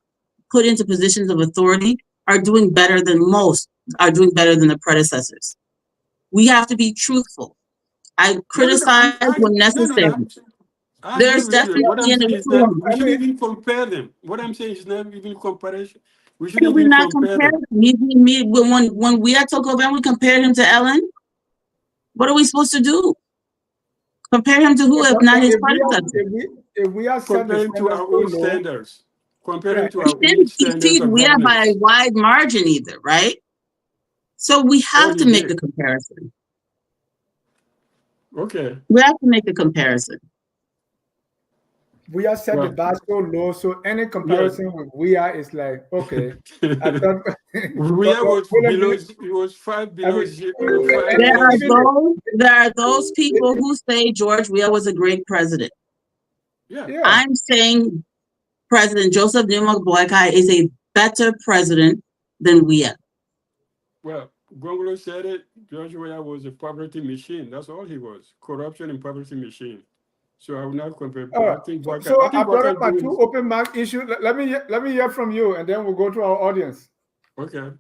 put into positions of authority are doing better than the predecessors. We have to be truthful. I criticize when necessary. I agree There's with you. What definitely I'm an saying is that improvement. we shouldn't even compare them. What I'm saying is not even comparison. We Why shouldn't do we even not compare compare them. him? When we had took over and we compared him to Ellen, what are we supposed to do? Compare him to who if But, not his if predecessor? we are set the Compare him to standard our so own low, standards. Compare yeah, him to He our own didn't standards defeat of Weah by a governance. wide margin either, right? So we Oh, have he to make the did. comparison. Okay. We have to make the comparison. we are set the Well, bar so low. So any yeah. comparison with we are is like, okay, I thought, Where was William, below? It was five I below. mean, Five below zero. There are those people who say George Weah was a great president. Yeah. yeah. I'm saying President Joseph Numa Boakai is a better president than Weah. Well, Gongolo said it. George Weah was a poverty machine. That's all he was. Corruption and poverty machine. So I will not compare. I think Boakai. So I I think brought up Boakai my doing two this. open mic issues. Let me hear from you, and then we'll go to our audience. Okay.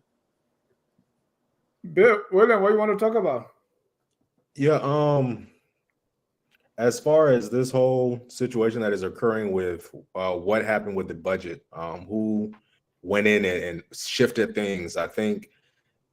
Bill, William, what do you want to talk about? Yeah, as far as this whole situation that is occurring with what happened with the budget, who went in and shifted things, I think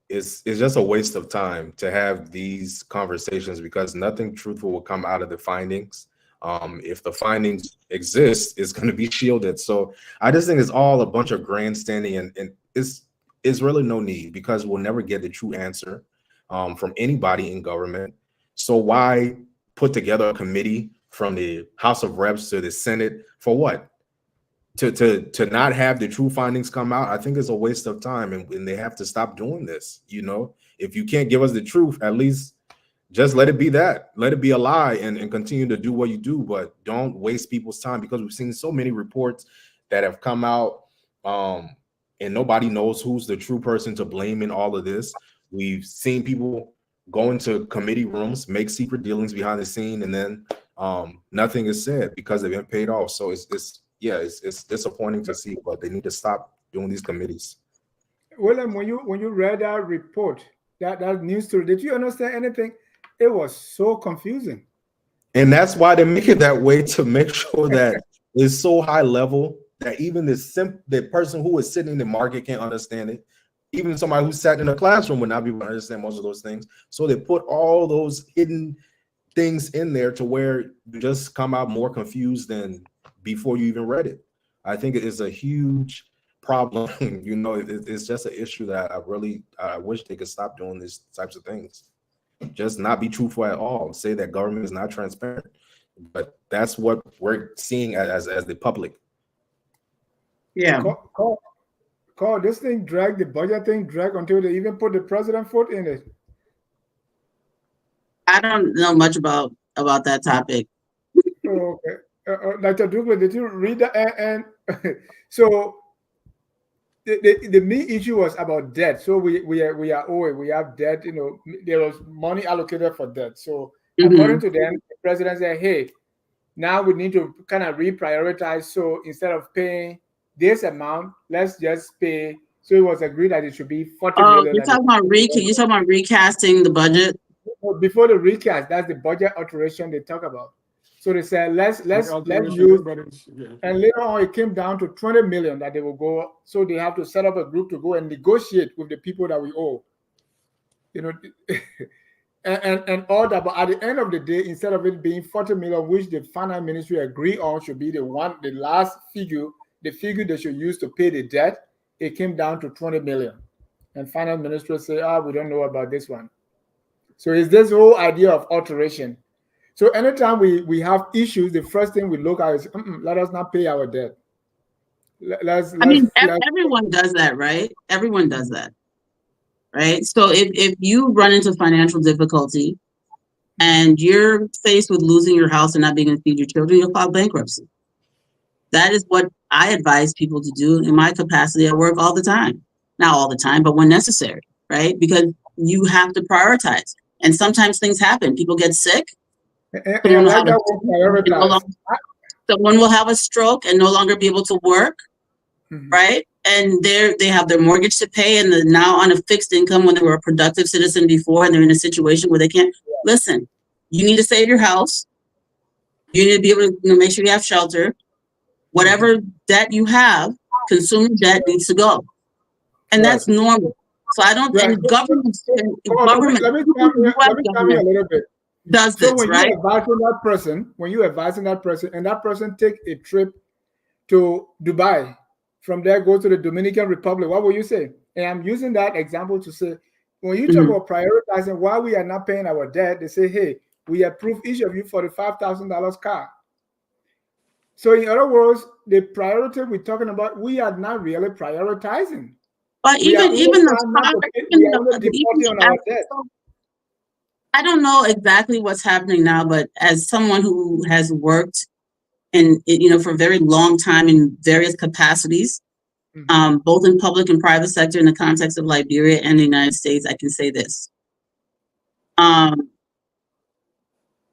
it's just a waste of time to have these conversations because nothing truthful will come out of the findings. If the findings exist, it's going to be shielded. So I just think it's all a bunch of grandstanding, and it's really no need because we'll never get the true answer from anybody in government. So why put together a committee from the House of Reps to the Senate for what? To not have the true findings come out, I think it's a waste of time, and they have to stop doing this. You know, if you can't give us the truth, at least just let it be that. Let it be a lie and continue to do what you do, but don't waste people's time because we've seen so many reports that have come out and nobody knows who's the true person to blame in all of this. We've seen people go into committee rooms, make secret dealings behind the scene, and then nothing is said because they've been paid off. So it's disappointing to see, but they need to stop doing these committees. William, when you read that report, that news story, did you understand anything? It was so confusing. And that's why they make it that way, to make sure that it's so high level that even the person who is sitting in the market can't understand it. Even somebody who sat in a classroom would not be able to understand most of those things. So they put all those hidden things in there to where you just come out more confused than before you even read it. I think it is a huge problem. You know, it's just an issue that I wish they could stop doing these types of things. Just not be truthful at all. Say that government is not transparent, but that's what we're seeing as the public. Yeah. Call this thing the budget thing dragged until they even put the president foot in it. I don't know much about that topic. Oh, okay. Dr. Douglas, did you read that? And so the main issue was about debt. So we are owing. We have debt. You know, there was money allocated for debt. So according to them, the president said, "Hey, now we need to kind of reprioritize. So instead of paying this amount, let's just pay." So it was agreed that it should be 40 million. You're talking about recasting the budget? Before the recast, that's the budget alteration they talk about. So they said let's use, and later on it came down to 20 million that they will go. So they have to set up a group to go and negotiate with the people that we owe. You know, and all that. But at the end of the day, instead of it being 40 million, which the finance ministry agree on should be the last figure, the figure they should use to pay the debt, it came down to 20 million. And finance ministry say, we don't know about this one. So it's this whole idea of alteration. So anytime we have issues, the first thing we look at is, let us not pay our debt. Everyone does that, right? Everyone does that. right? So if you run into financial difficulty and you're faced with losing your house and not being able to feed your children, you'll file bankruptcy. That is what I advise people to do in my capacity at work all the time. Not all the time, but when necessary, right? Because you have to prioritize. And sometimes things happen. People get sick. And I like that word prioritize. Someone will have a stroke and no longer be able to work, right? And they have their mortgage to pay and they're now on a fixed income when they were a productive citizen before, and they're in a situation where they can't. Listen, you need to save your house. You need to be able to make sure you have shelter. Whatever debt you have, consumer debt needs to go. And that's normal. So I don't, and government let me come here a little bit. Does so this, when right? You're advising that person, and that person take a trip to Dubai, from there go to the Dominican Republic, what will you say? And I'm using that example to say, when you talk about prioritizing why we are not paying our debt, they say, hey, we approve each of you for the $5,000 car. So in other words, the priority we're talking about, we are not really prioritizing. But even I don't know exactly what's happening now, but as someone who has worked in, for a very long time in various capacities, both in public and private sector in the context of Liberia and the United States, I can say this.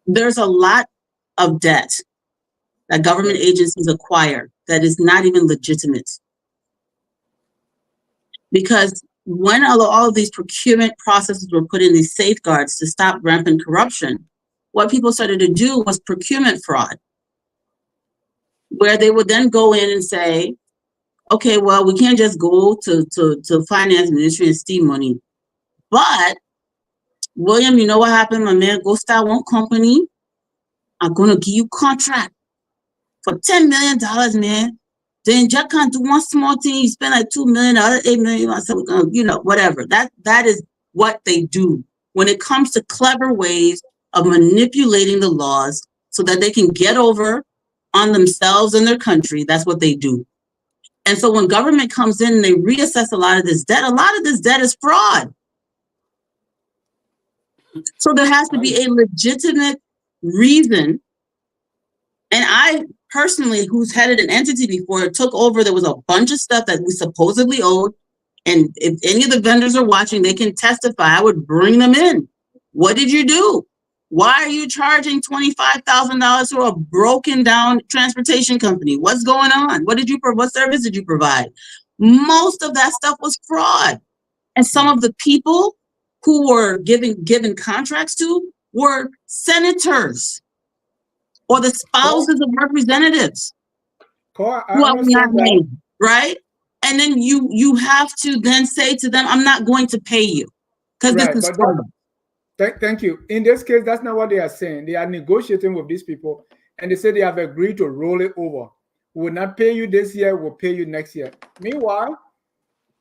There's a lot of debt that government agencies acquire that is not even legitimate. Because when all of these procurement processes were put in, these safeguards to stop rampant corruption, what people started to do was procurement fraud, where they would then go in and say, okay, well, we can't just go to finance ministry and steal money. But William, you know what happened, my man? Go start one company. I'm gonna give you contract for $10 million, man. Then Jack can't do one small thing. You spend like $2 million, $8 million, whatever. That is what they do when it comes to clever ways of manipulating the laws so that they can get over on themselves and their country. That's what they do. And so when government comes in and they reassess a lot of this debt is fraud. So there has to be a legitimate reason. And I personally, who's headed an entity before, took over, there was a bunch of stuff that we supposedly owed. And if any of the vendors are watching, they can testify. I would bring them in. What did you do? Why are you charging $25,000 to a broken down transportation company? What's going on? What service did you provide? Most of that stuff was fraud. And some of the people who were given contracts to were senators or the spouses of representatives who are not named, right? And then you have to then say to them, I'm not going to pay you because this is fraud. Thank you. In this case, that's not what they are saying. They are negotiating with these people, and they say they have agreed to roll it over. We will not pay you this year, we'll pay you next year. Meanwhile,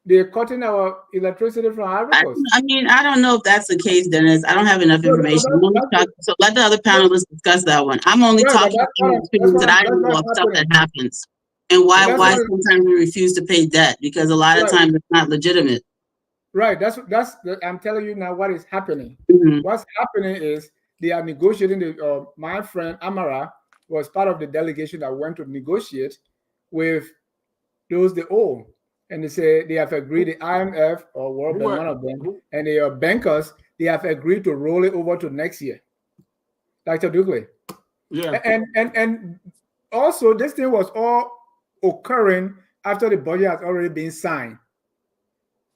they're cutting our electricity from Ivory Coast. I mean, I don't know if that's the case, Dennis. I don't have enough information. So let the other panelists discuss that one. I'm only talking about experience that I know of stuff that happens and why sometimes we refuse to pay debt, because a lot of times it's not legitimate. Right. I'm telling you now what is happening. What's happening is they are negotiating. My friend Amara was part of the delegation that went to negotiate with those they owe. And they say they have agreed, the IMF or World Bank, one of them, and the bankers, they have agreed to roll it over to next year. Dr. Dugley. Yeah. And also this thing was all occurring after the budget has already been signed.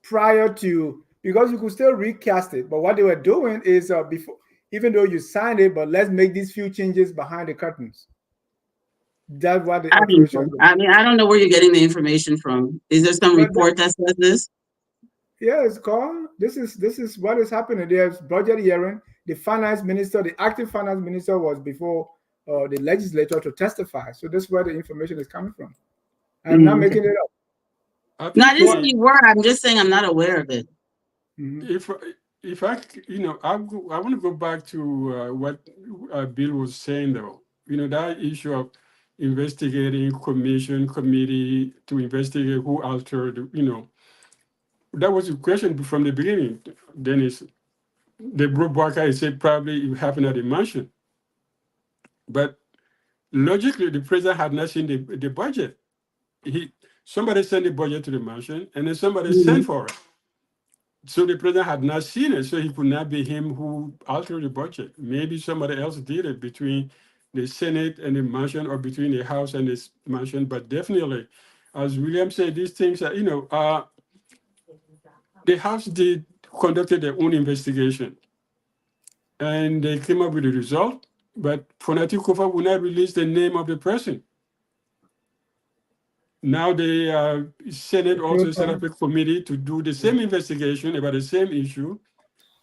Prior to, because you could still recast it, but what they were doing is before, even though you signed it, but let's make these few changes behind the curtains. That's what the I don't know where you're getting the information from. Is there some report that says this? Yeah, it's called. This is what is happening. There's budget hearing. The finance minister, the active finance minister, was before the legislature to testify. So this is where the information is coming from. I'm not making it up. No, I didn't say you were. I'm just saying I'm not aware of it. If I want to go back to what Bill was saying, though. That issue of investigating committee to investigate who altered, that was the question from the beginning. Dennis, they brought back, I said probably it happened at the mansion. But logically, the president had not seen the budget. Somebody sent the budget to the mansion, and then somebody sent for it. So the president had not seen it, so he could not be him who altered the budget. Maybe somebody else did it between the Senate and the mansion, or between the House and the mansion. But definitely, as William said, these things are, the House conducted their own investigation, and they came up with a result. But Fonati Kofa will not release the name of the person. Now the Senate also set up a committee to do the same investigation about the same issue,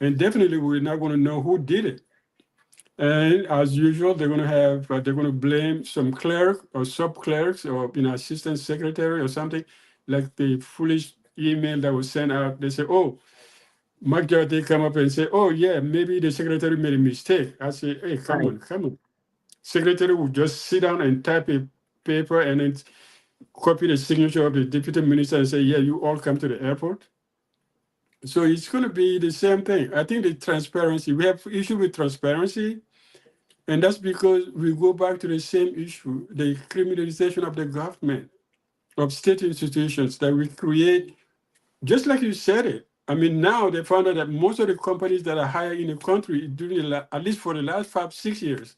and definitely we're not going to know who did it. And as usual, they're going to blame some clerk or sub clerks or assistant secretary or something, like the foolish email that was sent out. They say, "Oh, Mark Jarate come up and say, oh yeah, maybe the secretary made a mistake." I say, "Hey, come on." Secretary would just sit down and type a paper and then copy the signature of the deputy minister and say, "Yeah, you all come to the airport." So it's going to be the same thing. I think the transparency, we have issue with transparency, and that's because we go back to the same issue, the criminalization of the government, of state institutions that we create, just like you said it. I mean, now they found out that most of the companies that are hired in the country, at least for the last 5-6 years,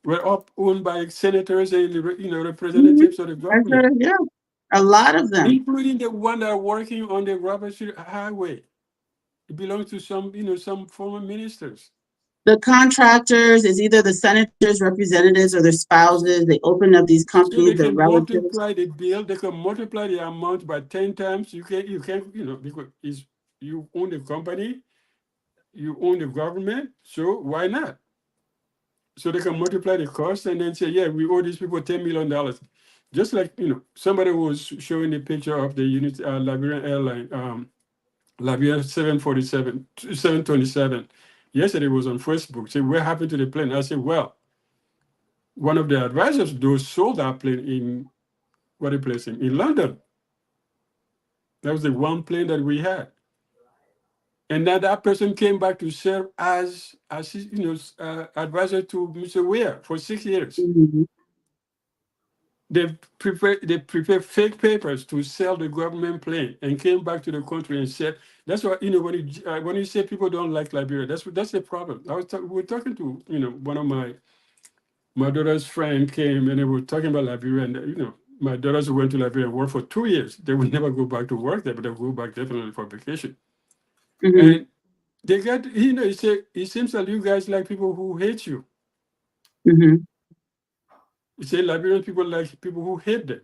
were owned by senators and representatives of the government. Yeah, a lot of them, Including the one that are working on the Robert Street Highway. It belongs to some former ministers. The contractors is either the senators, representatives, or their spouses. They open up these So companies, they their can relatives. multiply the bill. They can multiply the amount by 10 times. You can because you own the company, you own the government. So why not? So they can multiply the cost and then say, "Yeah, we owe these people $10 million." Just like somebody was showing the picture of the Liberian airline, Liberia 727. Yesterday was on Facebook. Say, "What happened to the plane?" I said, "Well, one of the advisors those sold that plane in in London. That was the one plane that we had." And then that person came back to serve as advisor to Mr. Weir for 6 years. Mhm. They prepared fake papers to sell the government plane and came back to the country and said, that's why, when you say people don't like Liberia, that's the problem. We were talking to, one of my daughter's friend came and they were talking about Liberia, and, my daughters went to Liberia and worked for 2 years. They would never go back to work there, but they'll go back definitely for vacation. And they got, he said, "It seems that you guys like people who hate you." He said Liberian people like people who hate them.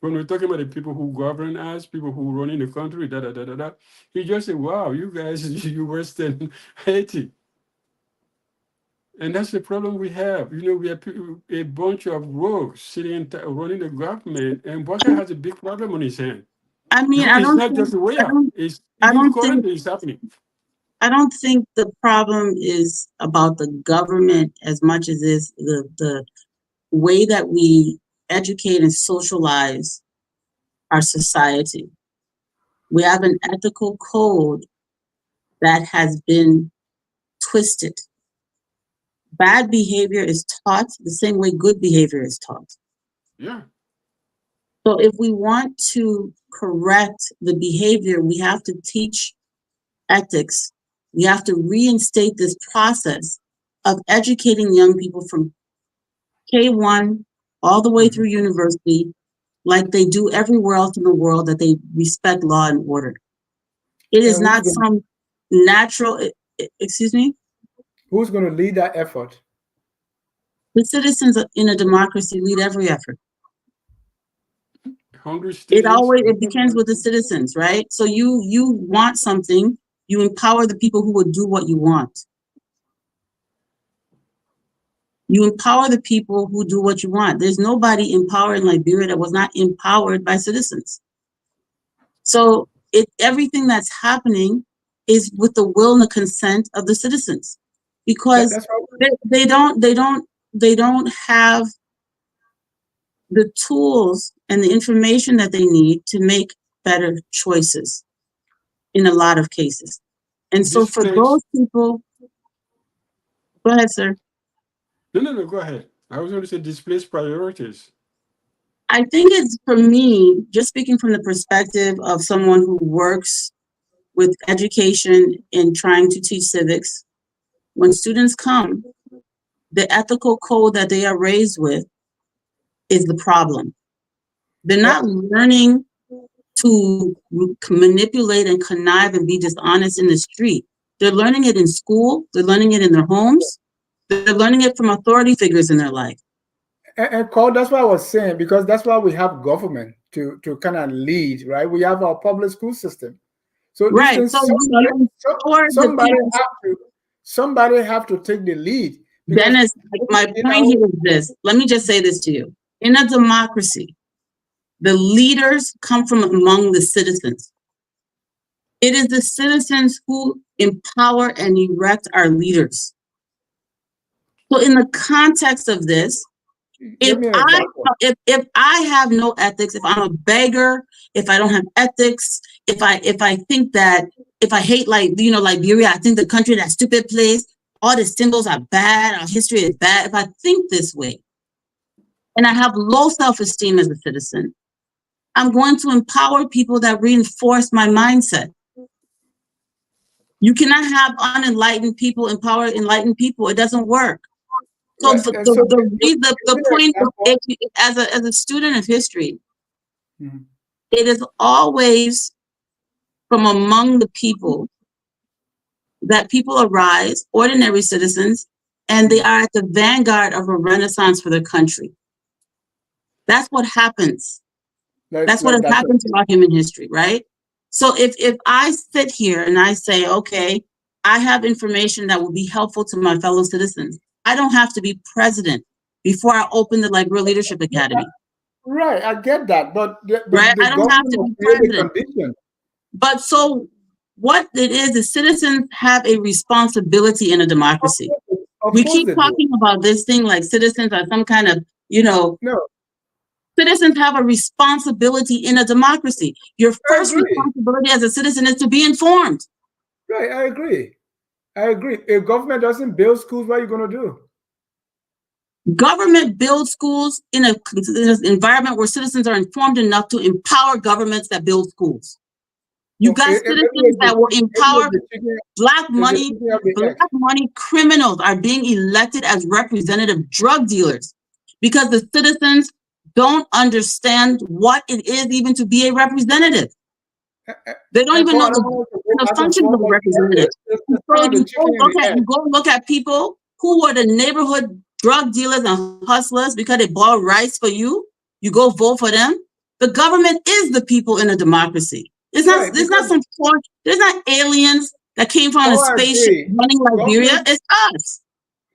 When we're talking about the people who govern us, people who run in the country, he just said, "Wow, you guys, you worse than Haiti." And that's the problem we have. We have a bunch of rogues sitting running the government, and Walker has a big problem on his hand. I mean, It's not just the way out. It's even currently it's happening. I don't think the problem is about the government as much as is the way that we educate and socialize our society. We have an ethical code that has been twisted. Bad behavior is taught the same way good behavior is taught. Yeah. So if we want to correct the behavior, we have to teach ethics. We have to reinstate this process of educating young people from K1 all the way through university, like they do everywhere else in the world, that they respect law and order. It is not some natural, excuse me? Who's going to lead that effort? The citizens in a democracy lead every effort. It begins with the citizens, right? So you want something, you empower the people who will do what you want. You empower the people who do what you want. There's nobody empowered in Liberia that was not empowered by citizens. So everything that's happening is with the will and the consent of the citizens, because they don't have the tools and the information that they need to make better choices. in a lot of cases. And so for Displays- those people, go ahead, sir. No, go ahead. I was going to say displace priorities. I think it's, for me, just speaking from the perspective of someone who works with education and trying to teach civics, when students come, the ethical code that they are raised with is the problem. They're not learning to manipulate and connive and be dishonest in the street. They're learning it in school. They're learning it in their homes. They're learning it from authority figures in their life. And Cole, that's what I was saying, because that's why we have government to kind of lead, right? We have our public school system. So Right. these things, somebody have to take the lead. Dennis, my point here is this. Let me just say this to you. In a democracy, the leaders come from among the citizens. It is the citizens who empower and erect our leaders. So in the context of this, if I have no ethics, if I'm a beggar, if I don't have ethics, if I think that, if I hate, like, Liberia, I think the country, that stupid place, all the symbols are bad, our history is bad. If I think this way, and I have low self-esteem as a citizen, I'm going to empower people that reinforce my mindset. You cannot have unenlightened people empower enlightened people. It doesn't work. So the point, as a student of history, it is always from among the people that people arise, ordinary citizens, and they are at the vanguard of a renaissance for their country. That's what happens. That's what has happened throughout human history, right? So if I sit here and I say, okay, I have information that will be helpful to my fellow citizens, I don't have to be president before I open the Liberia Leadership Academy. Right, I get that, but I don't have to be president. But so what it is citizens have a responsibility in a democracy. We keep talking about this thing like citizens are some kind of, no. Citizens have a responsibility in a democracy. Your first responsibility as a citizen is to be informed. Right, I agree. If government doesn't build schools, what are you going to do? Government builds schools in an environment where citizens are informed enough to empower governments that build schools. You got citizens that will empower black money criminals are being elected as representative drug dealers because the citizens don't understand what it is even to be a representative. They don't even know the functions of a representative. So you go look at people who were the neighborhood drug dealers and hustlers because they bought rice for you. You go vote for them. The government is the people in a democracy. It's not. There's not some. There's not aliens that came from a spaceship running Liberia. It's us.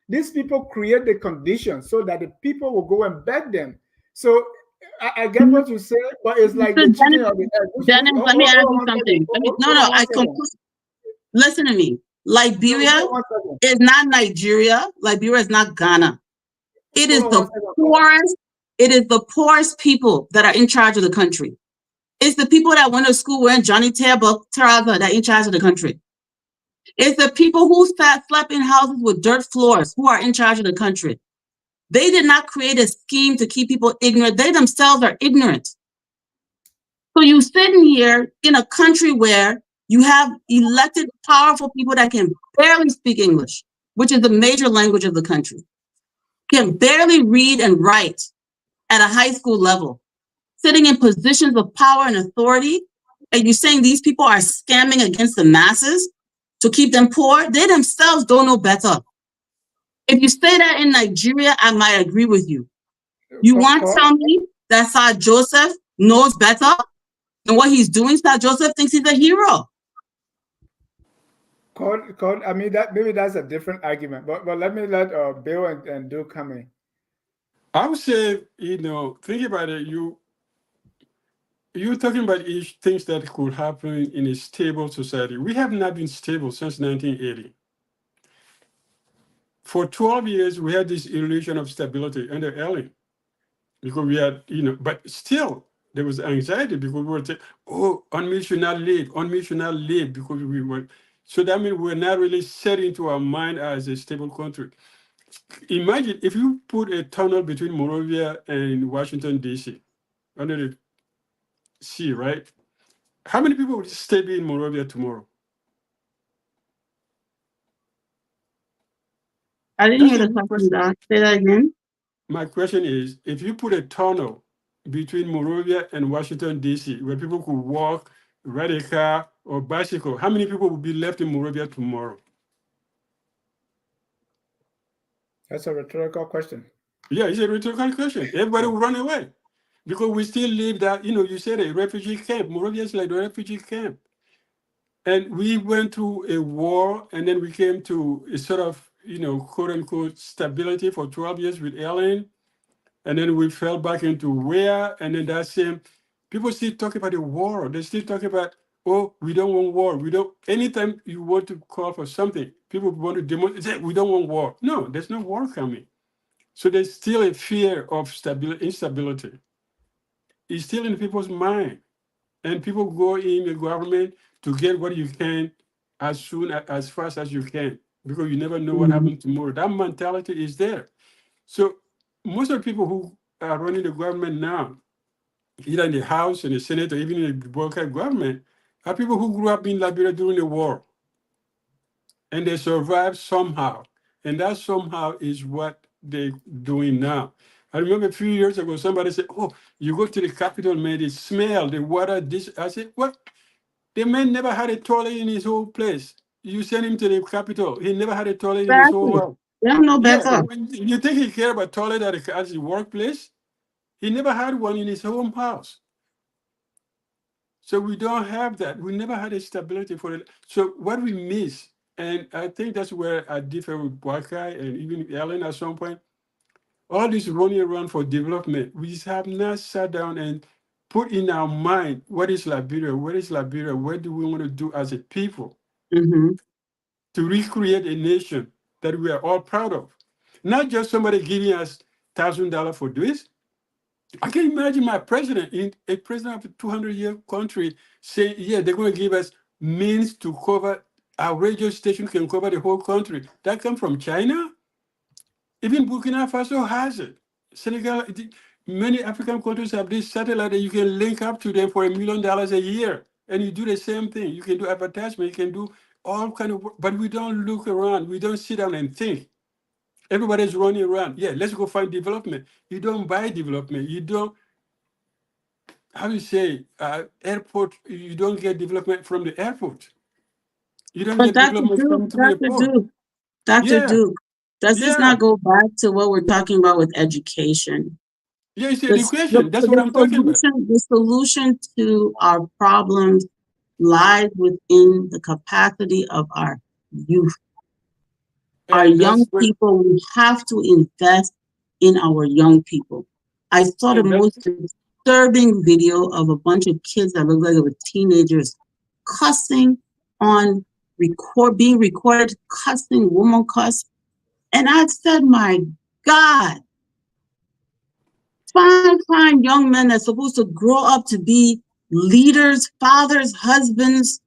These people create the conditions so that the people will go and beg them. So I get what you say, but it's like the chicken of the egg. Dennis, let me ask you something. Listen to me. Liberia is not Nigeria. Liberia is not Ghana. It is the poorest. It is the poorest people that are in charge of the country. It's the people that went to school wearing Johnny Taraga that are in charge of the country. It's the people who slept in houses with dirt floors who are in charge of the country. They did not create a scheme to keep people ignorant. They themselves are ignorant. So you sitting here in a country where you have elected powerful people that can barely speak English, which is the major language of the country, can barely read and write at a high school level, sitting in positions of power and authority, and you're saying these people are scamming against the masses to keep them poor? They themselves don't know better. If you say that in Nigeria, I might agree with you. You want to tell me that Sir Joseph knows better than what he's doing? Sir Joseph thinks he's a hero. I mean, that maybe that's a different argument, but let me let Bill and Do come in. I would say, think about it. You're talking about things that could happen in a stable society. We have not been stable since 1980. For 12 years, we had this illusion of stability under Ellie, because we had, but still, There was anxiety because we were saying, oh, UNMISS should not leave, UNMISS should not leave, because we were. So that means we're not really set into our mind as a stable country. Imagine if you put a tunnel between Monrovia and Washington, D.C., under the sea, right? How many people would stay in Monrovia tomorrow? I didn't That's hear a the good question, question. Doc. Say that again. My question is, if you put a tunnel between Monrovia and Washington, D.C., where people could walk, ride a car, or bicycle, how many people would be left in Monrovia tomorrow? That's a rhetorical question. Yeah, it's a rhetorical question. Everybody will run away because we still live that, you said a refugee camp. Monrovia is like a refugee camp. And we went through a war, and then we came to a sort of, quote unquote, stability for 12 years with Ellen. And then we fell back into where, and then that same, people still talk about the war. They still talk about, oh, we don't want war. We don't, anytime you want to call for something, people want to demonstrate, we don't want war. No, there's no war coming. So there's still a fear of instability. It's still in people's mind. And people go in the government to get what you can as fast as you can, because you never know what Mhm. happens tomorrow. That mentality is there. So most of the people who are running the government now, either in the House and the Senate or even in the local government, are people who grew up in Liberia during the war. And they survived somehow. And that somehow is what they're doing now. I remember a few years ago, somebody said, oh, you go to the Capitol, man, the smell, the water, this. I said, what? The man never had a toilet in his whole place. You send him to the Capitol. He never had a toilet in his whole Exactly. house. They don't know Yeah, better. when you think he cared about toilet at his workplace? He never had one in his home house. So we don't have that. We never had a stability for it. So what we miss, and I think that's where I differ with Wakai and even Ellen at some point, all this running around for development, we have not sat down and put in our mind, what is Liberia? What is Liberia? What do we want to do as a people Mhm. to recreate a nation that we are all proud of? Not just somebody giving us $1,000 for this. I can imagine my president, a president of a 200-year country, saying, yeah, they're going to give us means to cover, our radio station can cover the whole country. That comes from China? Even Burkina Faso has it. Senegal, many African countries have this satellite that you can link up to them for $1 million a year. And you do the same thing. You can do advertisement, you can do all kind of work, but we don't look around. We don't sit down and think. Everybody's running around. Yeah, let's go find development. You don't buy development. You don't, how do you say, airport, you don't get development from the airport. You don't But get development coming through the port. Dr. Yeah, Duke, does this yeah. not go back to what we're talking about with education? Yeah, it's The, education. That's what I'm talking about. the solution to our problems lies within the capacity of our youth. Our And young that's what, people, we have to invest in our young people. I saw the and that's, most disturbing video of a bunch of kids that look like they were teenagers cussing on being recorded, cussing, woman cuss. And I said, my God, fine young men that's supposed to grow up to be leaders, fathers, husbands,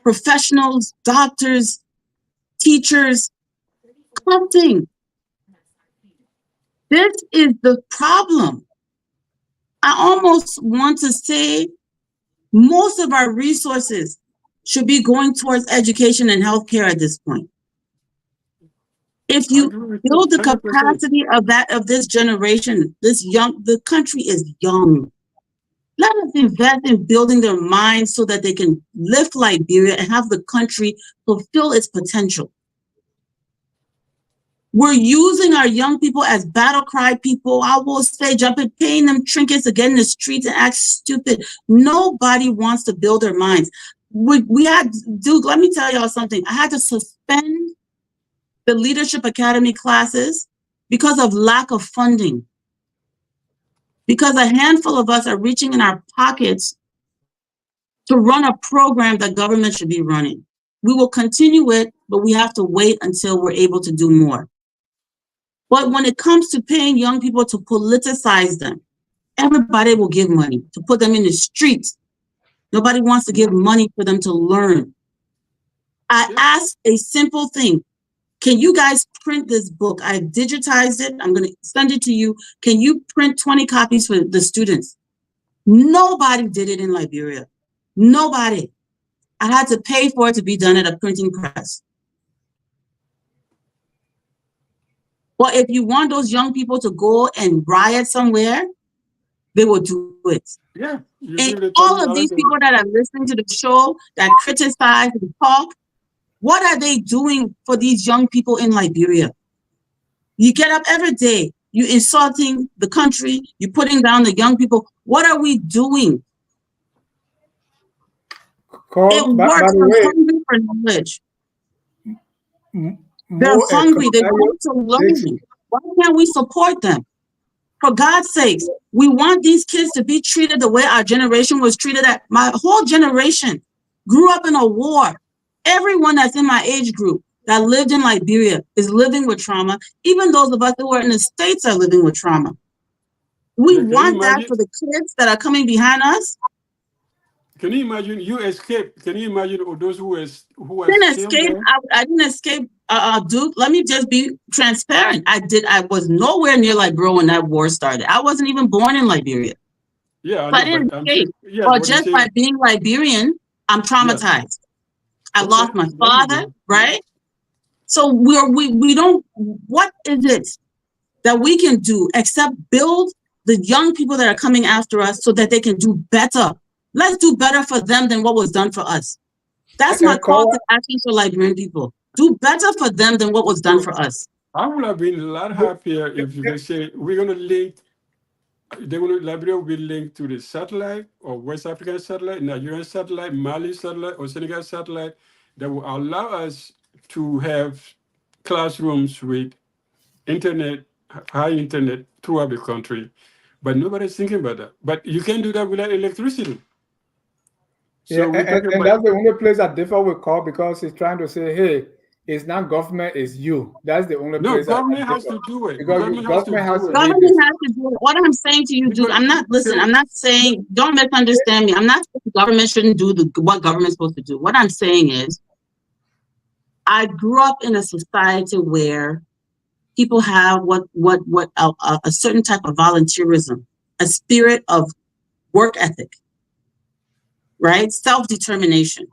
professionals, doctors, teachers, cussing. This is the problem. I almost want to say most of our resources should be going towards education and healthcare at this point. If I you agree with you, build the 100%. capacity of this generation, the country is young. Let us invest in building their minds so that they can lift Liberia and have the country fulfill its potential. We're using our young people as battle cry people. I will say, jumping, paying them trinkets to get in the streets and act stupid. Nobody wants to build their minds. We had, Duke, let me tell y'all something. I had to suspend the Leadership Academy classes because of lack of funding. Because a handful of us are reaching in our pockets to run a program that government should be running. We will continue it, but we have to wait until we're able to do more. But when it comes to paying young people to politicize them, everybody will give money to put them in the streets. Nobody wants to give money for them to learn. I asked a simple thing. Can you guys print this book? I digitized it. I'm going to send it to you. Can you print 20 copies for the students? Nobody did it in Liberia. Nobody. I had to pay for it to be done at a printing press. Well, if you want those young people to go and riot somewhere, they will do it. Yeah. And all of these people that are listening to the show, that criticize and talk, what are they doing for these young people in Liberia? You get up every day, you're insulting the country, you're putting down the young people. What are we doing? It works. They're hungry for knowledge. They're hungry. They want to learn. Why can't we support them? For God's sakes, we want these kids to be treated the way our generation was treated. My whole generation grew up in a war. Everyone that's in my age group that lived in Liberia is living with trauma. Even those of us who are in the States are living with trauma. We want that for the kids that are coming behind us. Can you imagine you escape? Can you imagine those who I didn't escape, Duke. Let me just be transparent. I was nowhere near Liberia when that war started. I wasn't even born in Liberia. Yeah, I didn't escape. Or just by being Liberian, I'm traumatized. I lost my father, right? So we don't. What is it that we can do except build the young people that are coming after us so that they can do better? Let's do better for them than what was done for us. That's my call to action for Liberian people. Do better for them than what was done for us. I would have been a lot happier if you could say we're going to link. Liberia will be linked to the satellite or West African satellite, Nigerian satellite, Mali satellite, or Senegal satellite that will allow us to have classrooms with internet, high internet throughout the country. But nobody's thinking about that. But you can do that without electricity. So and that's the only place that differ with call, because he's trying to say, hey, it's not government, it's you. That's the only place. No, government has to do it. Because government has to do it. What I'm saying to you, Duke, I'm not saying, don't misunderstand me. I'm not saying the government shouldn't do what government's supposed to do. What I'm saying is, I grew up in a society where people have a certain type of volunteerism, a spirit of work ethic, right? Self-determination.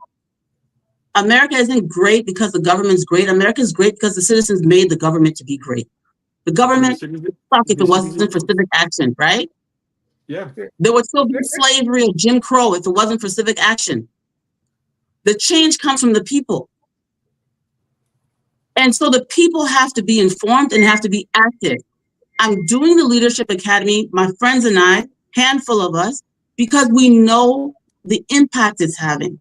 America isn't great because the government's great. America is great because the citizens made the government to be great. The government sucked if it wasn't for civic action, right? Yeah. There would still be slavery or Jim Crow if it wasn't for civic action. The change comes from the people. And so the people have to be informed and have to be active. I'm doing the Leadership Academy, my friends and I, handful of us, because we know the impact it's having.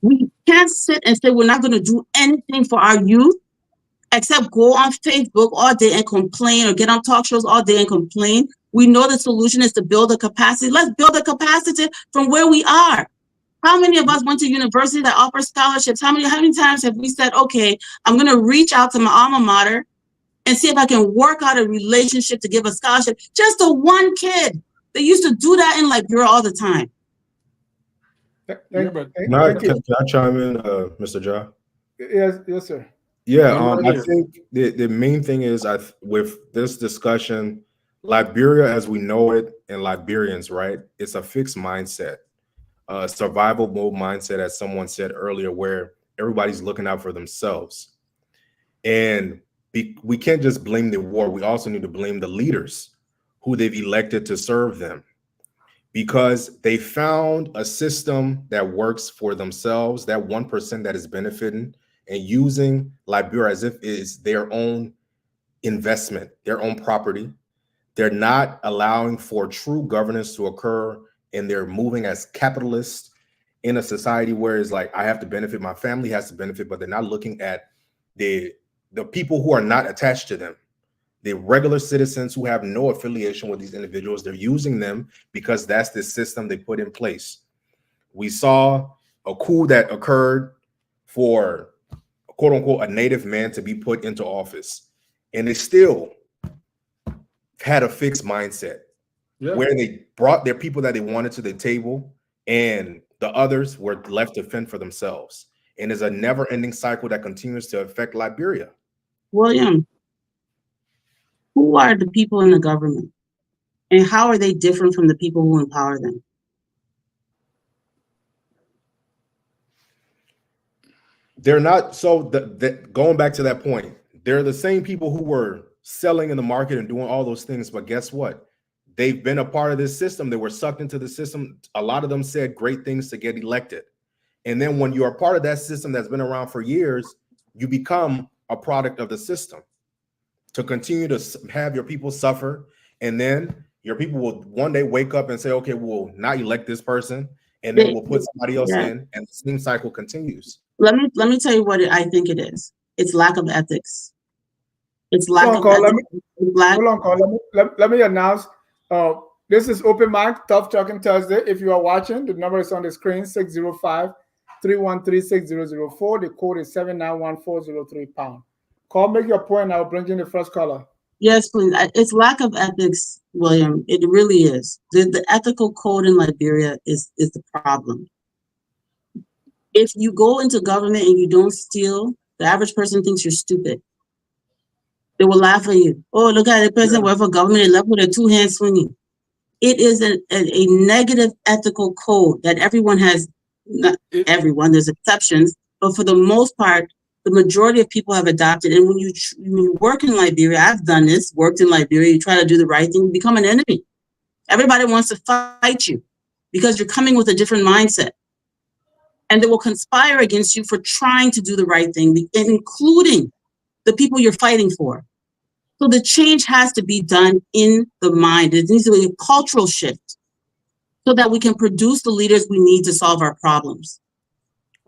We can't sit and say we're not going to do anything for our youth except go on Facebook all day and complain, or get on talk shows all day and complain. We know the solution is to build a capacity. Let's build a capacity from where we are. How many of us went to university that offer scholarships? How many times have we said, okay, I'm going to reach out to my alma mater and see if I can work out a relationship to give a scholarship just to one kid? They used to do that in Liberia all the time. Can I chime in, Mr. Ja? Yes, sir. Yeah, I think the main thing is, with this discussion, Liberia as we know it, and Liberians, right? It's a fixed mindset, survival mode mindset, as someone said earlier, where everybody's looking out for themselves. And we can't just blame the war. We also need to blame the leaders who they've elected to serve them, because they found a system that works for themselves, that 1% that is benefiting and using Liberia as if it is their own investment, their own property. They're not allowing for true governance to occur, and they're moving as capitalists in a society where it's like, I have to benefit, my family has to benefit, but they're not looking at the people who are not attached to them, the regular citizens who have no affiliation with these individuals. They're using them because that's the system they put in place. We saw a coup that occurred for, quote unquote, a native man to be put into office, and they still had a fixed mindset. Yeah. where they brought their people that they wanted to the table, and the others were left to fend for themselves. And it's a never-ending cycle that continues to affect Liberia. William, who are the people in the government? And how are they different from the people who empower them? They're not, so going back to that point, they're the same people who were selling in the market and doing all those things, but guess what? They've been a part of this system. They were sucked into the system. A lot of them said great things to get elected. And then when you're a part of that system that's been around for years, you become a product of the system to continue to have your people suffer. And then your people will one day wake up and say, okay, we'll not elect this person, and then we'll put somebody else in, and the same cycle continues. Let me tell you what I think it is. It's lack of ethics. It's lack Hold of on, ethics. hold on, Cole. Let me announce. This is Open Mic, Tough Talking Thursday. If you are watching, the number is on the screen, 605-313-6004. The code is 791-403#. Call, make your point. I'll bring in the first caller. Yes, please. It's lack of ethics, William. It really is. The ethical code in Liberia is the problem. If you go into government and you don't steal, the average person thinks you're stupid. They will laugh at you. Oh, look at the person work for government and left with a two-hand swinging. It is a negative ethical code that everyone has. Not everyone, there's exceptions, but for the most part, the majority of people have adopted. And when you work in Liberia, I've done this, worked in Liberia, you try to do the right thing, you become an enemy. Everybody wants to fight you because you're coming with a different mindset. And they will conspire against you for trying to do the right thing, including the people you're fighting for. So the change has to be done in the mind. It needs to be a cultural shift so that we can produce the leaders we need to solve our problems.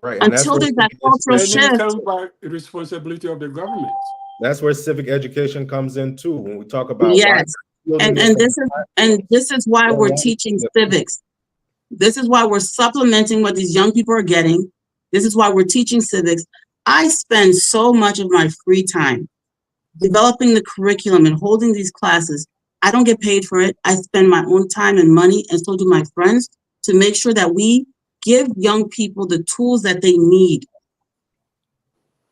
Right. Until there's that cultural shift. And it comes by the responsibility of the government. That's where civic education comes in too. When we talk about yes, and this is why we're teaching civics. This is why we're supplementing what these young people are getting. This is why we're teaching civics. I spend so much of my free time developing the curriculum and holding these classes. I don't get paid for it. I spend my own time and money, and so do my friends, to make sure that we give young people the tools that they need.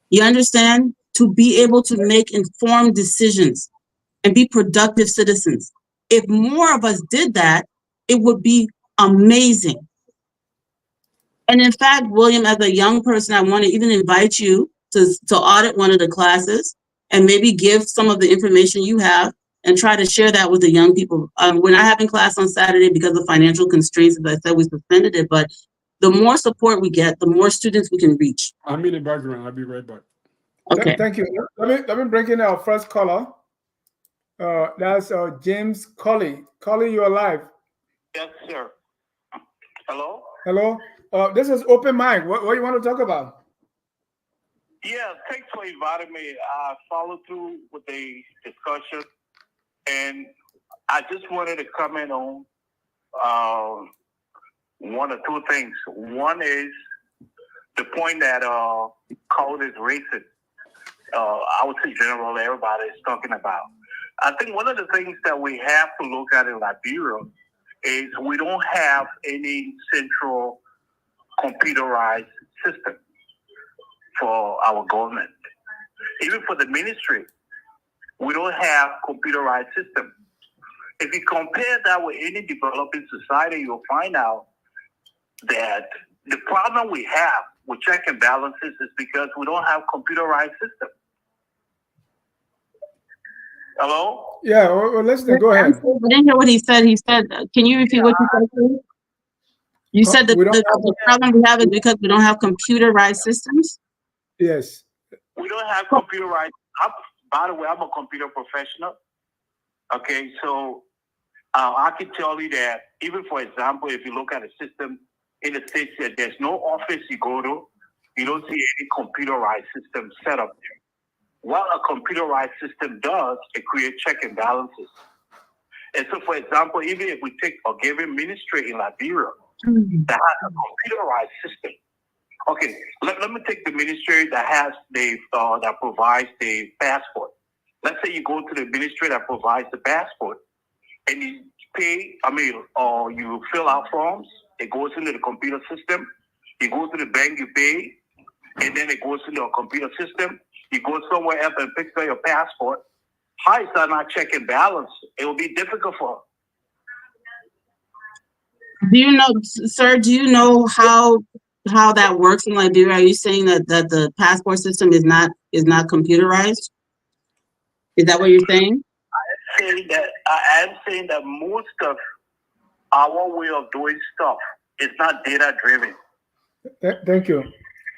You understand? To be able to make informed decisions and be productive citizens. If more of us did that, it would be amazing. And in fact, William, as a young person, I want to even invite you to audit one of the classes and maybe give some of the information you have and try to share that with the young people. We're not having class on Saturday because of financial constraints. As I said, we suspended it, but the more support we get, the more students we can reach. I'm in the background. I'll be right back. Okay. Thank you. Let me bring in our first caller. That's James Colley. Colley, you're live. Yes, sir. Hello? Hello. This is Open Mic. What do you want to talk about? Yeah, thanks for inviting me. I followed through with the discussion, and I just wanted to comment on one or two things. One is the point that code is racist. I would say generally everybody is talking about. I think one of the things that we have to look at in Liberia is we don't have any central computerized system for our government. Even for the ministry, we don't have computerized system. If you compare that with any developing society, you'll find out that the problem we have with check and balances is because we don't have computerized system. Hello? Yeah, well, listen, go ahead. I didn't hear what he said. He said, can you repeat what you said, please? You said the problem we have is because we don't have computerized systems? Yes. We don't have computerized. By the way, I'm a computer professional. Okay, so I can tell you that even, for example, if you look at a system in the States, that there's no office you go to, you don't see any computerized system set up there. What a computerized system does, it creates check and balances. And so, for example, even if we take a given ministry in Liberia that has a computerized system, okay, let me take the ministry that has that provides the passport. Let's say you go to the ministry that provides the passport, and you pay, or you fill out forms, it goes into the computer system. You go to the bank, you pay, and then it goes into a computer system. You go somewhere else and pick up your passport. How is that not check and balance? It will be difficult for her. Do you know, sir, do you know how that works in Liberia? Are you saying that the passport system is not computerized? Is that what you're saying? I am saying that most of our way of doing stuff is not data driven. Thank you.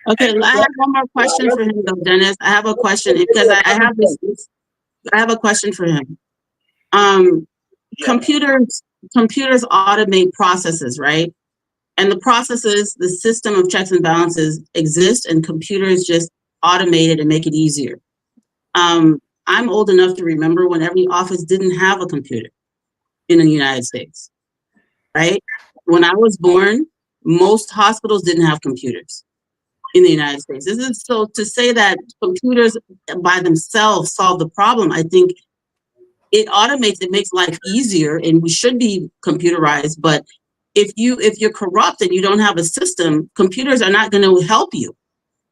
Okay, I have one more question for him, though, Dennis. I have a question because I have this. I have a question for him. Computers automate processes, right? And the processes, the system of checks and balances exist, and computers just automate it and make it easier. I'm old enough to remember when every office didn't have a computer in the United States, right? When I was born, most hospitals didn't have computers in the United States. This is so to say that computers by themselves solve the problem. I think it automates, it makes life easier, and we should be computerized. But if you're corrupt and you don't have a system, computers are not going to help you.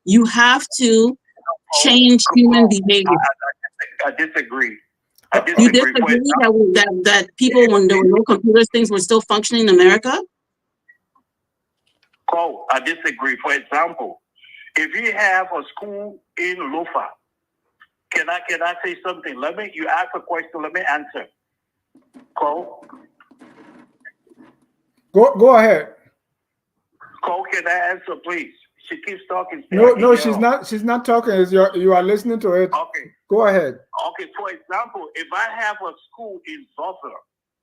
You have to change human behavior. I disagree. You disagree that people, when there were no computers, things were still functioning in America? Oh, I disagree. For example, if you have a school in Lofa, can I say something? You ask a question, let me answer. Cole? Go ahead. Cole, can I answer, please? She keeps talking. No, she's not. She's not talking. You are listening to it. Okay. Go ahead. Okay. For example, if I have a school in Zosa,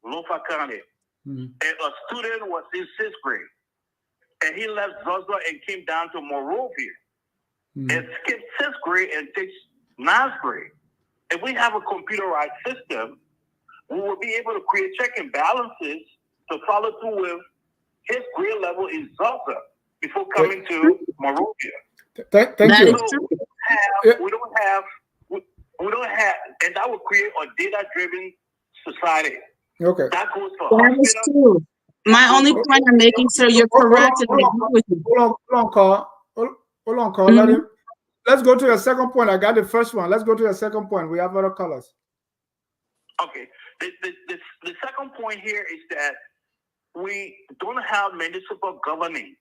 Lofa County, and a student was in 6th grade, and he left Zosa and came down to Monrovia, and skipped 6th grade and takes 9th grade. If we have a computerized system, we will be able to create check and balances to follow through with his grade level in Zosa before coming to Monrovia. Thank you. So we don't have, and that will create a data-driven society. Okay. That goes for That is true. My only point I'm making, sir, you're correct. Hold on, Carl. Let's go to your second point. I got the first one. Let's go to your second point. We have other colors. Okay. The second point here is that we don't have municipal governing.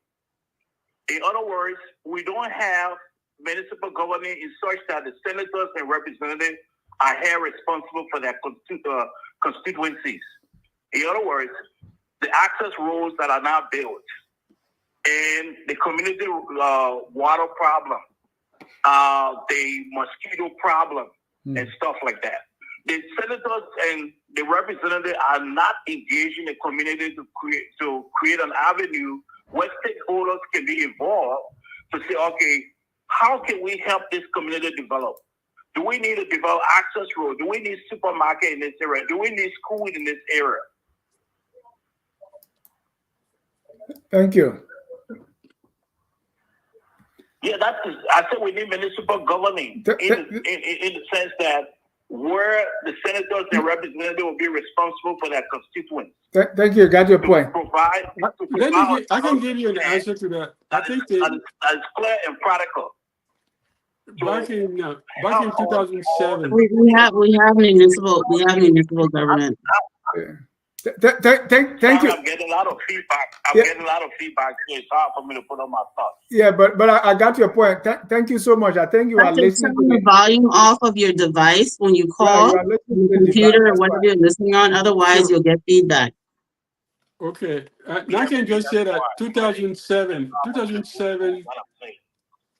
In other words, we don't have municipal governing in such that the senators and representatives are here responsible for their constituencies. In other words, the access roads that are now built and the community water problem, the mosquito problem, and stuff like that. The senators and the representatives are not engaging the community to create an avenue where stakeholders can be involved to say, okay, how can we help this community develop? Do we need to develop access road? Do we need supermarket in this area? Do we need school in this area? Thank you. Yeah, I said we need municipal governing in the sense that where the senators and representatives will be responsible for their constituents. Thank you. Got your point. I can give you an answer to that. I think that is clear and practical. Back in 2007, we have municipal government. Thank you. I'm getting a lot of feedback. Getting a lot of feedback, so it's hard for me to put on my thoughts. Yeah, but I got your point. Thank you so much. I think you are listening to the volume off of your device when you call the computer or whatever you're listening on. Otherwise, you'll get feedback. Okay, I can just say that 2007.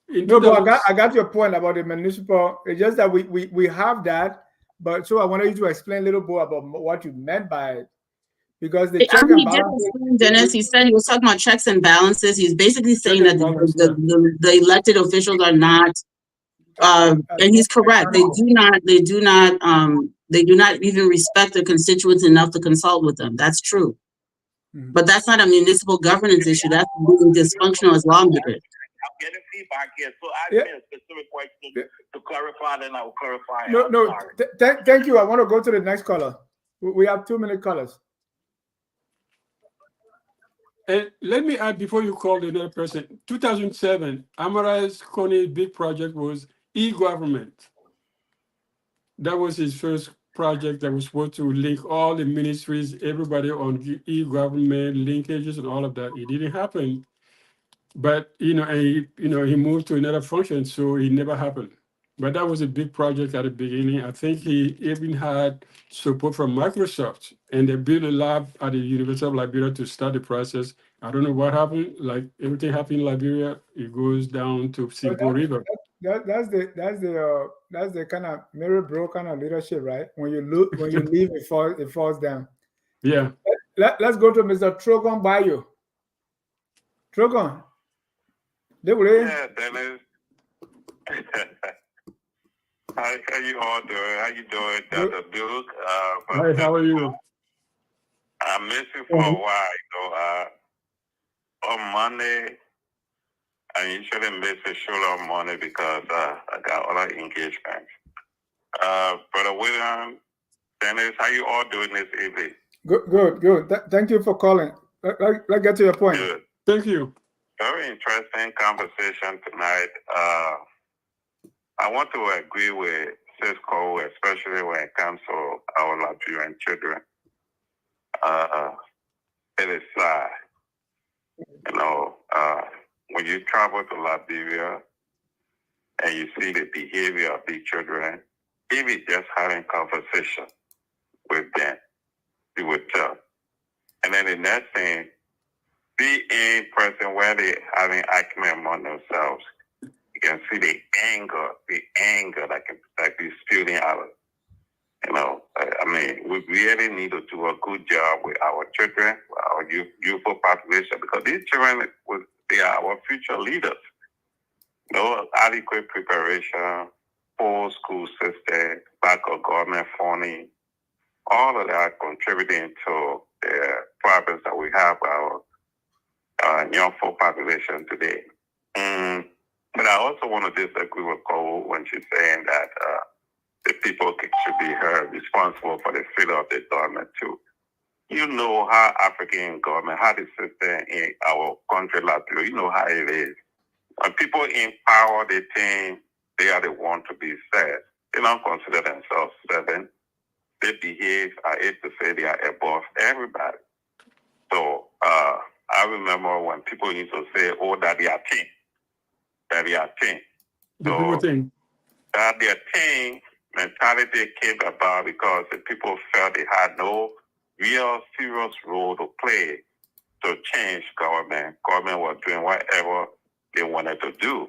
No, but I got your point about the municipal. It's just that we have that, but so I wanted you to explain a little bit about what you meant by it. Because the check and balance, Dennis, he said he was talking about checks and balances. He's basically saying that the elected officials are not, and he's correct. They do not even respect their constituents enough to consult with them. That's true, but that's not a municipal governance issue. That's being dysfunctional as lawmakers. I'm getting feedback here, so I ask me a specific question to clarify, then I will clarify. No, thank you. I want to go to the next caller. We have 2 minute callers. And let me add before you call another person. 2007, Amara's Kone big project was e-government. That was his first project that was supposed to link all the ministries, everybody on e-government linkages and all of that. It didn't happen, but he moved to another function, so it never happened. But that was a big project at the beginning. I think he even had support from Microsoft, and they built a lab at the University of Liberia to start the process. I don't know what happened. Like everything happened in Liberia, it goes down to But Simple River. that's the kind of mirror bro kind of leadership, right? When you leave, it falls down. Yeah. Let's go to Mr. Trogon Bayo. Trogon. Yeah, Dennis. How you all doing? How you doing, Dr. Duke? Hi, how are you? I missed you for a while. On Monday, I usually miss the show on Monday because I got other engagements. Brother William, Dennis, how you all doing this evening? Good. Thank you for calling. Let's get to your point. Good. Thank you. Very interesting conversation tonight. I want to agree with Cisco, especially when it comes to our Liberian children. It is sad. When you travel to Liberia and you see the behavior of these children, even just having conversation with them, you would tell. And then the next thing, be in person where they having argument among themselves. You can see the anger that be spewing out. We really need to do a good job with our children, our youthful population, because these children, they are our future leaders. Adequate preparation, full school system, lack of government funding, all of that contributing to the problems that we have with our young folk population today. But I also want to disagree with Cole when she's saying that the people should be held responsible for the failure of the government too. You know how African government, how the system in our country, Liberia, you know how it is. When people in power, they think they are the one to be said. They don't consider themselves servant. They behave, I hate to say, they are above everybody. So I remember when people used to say, oh, that they are king. That they are king. The people think. That their king mentality came about because the people felt they had no real serious role to play to change government. Government was doing whatever they wanted to do.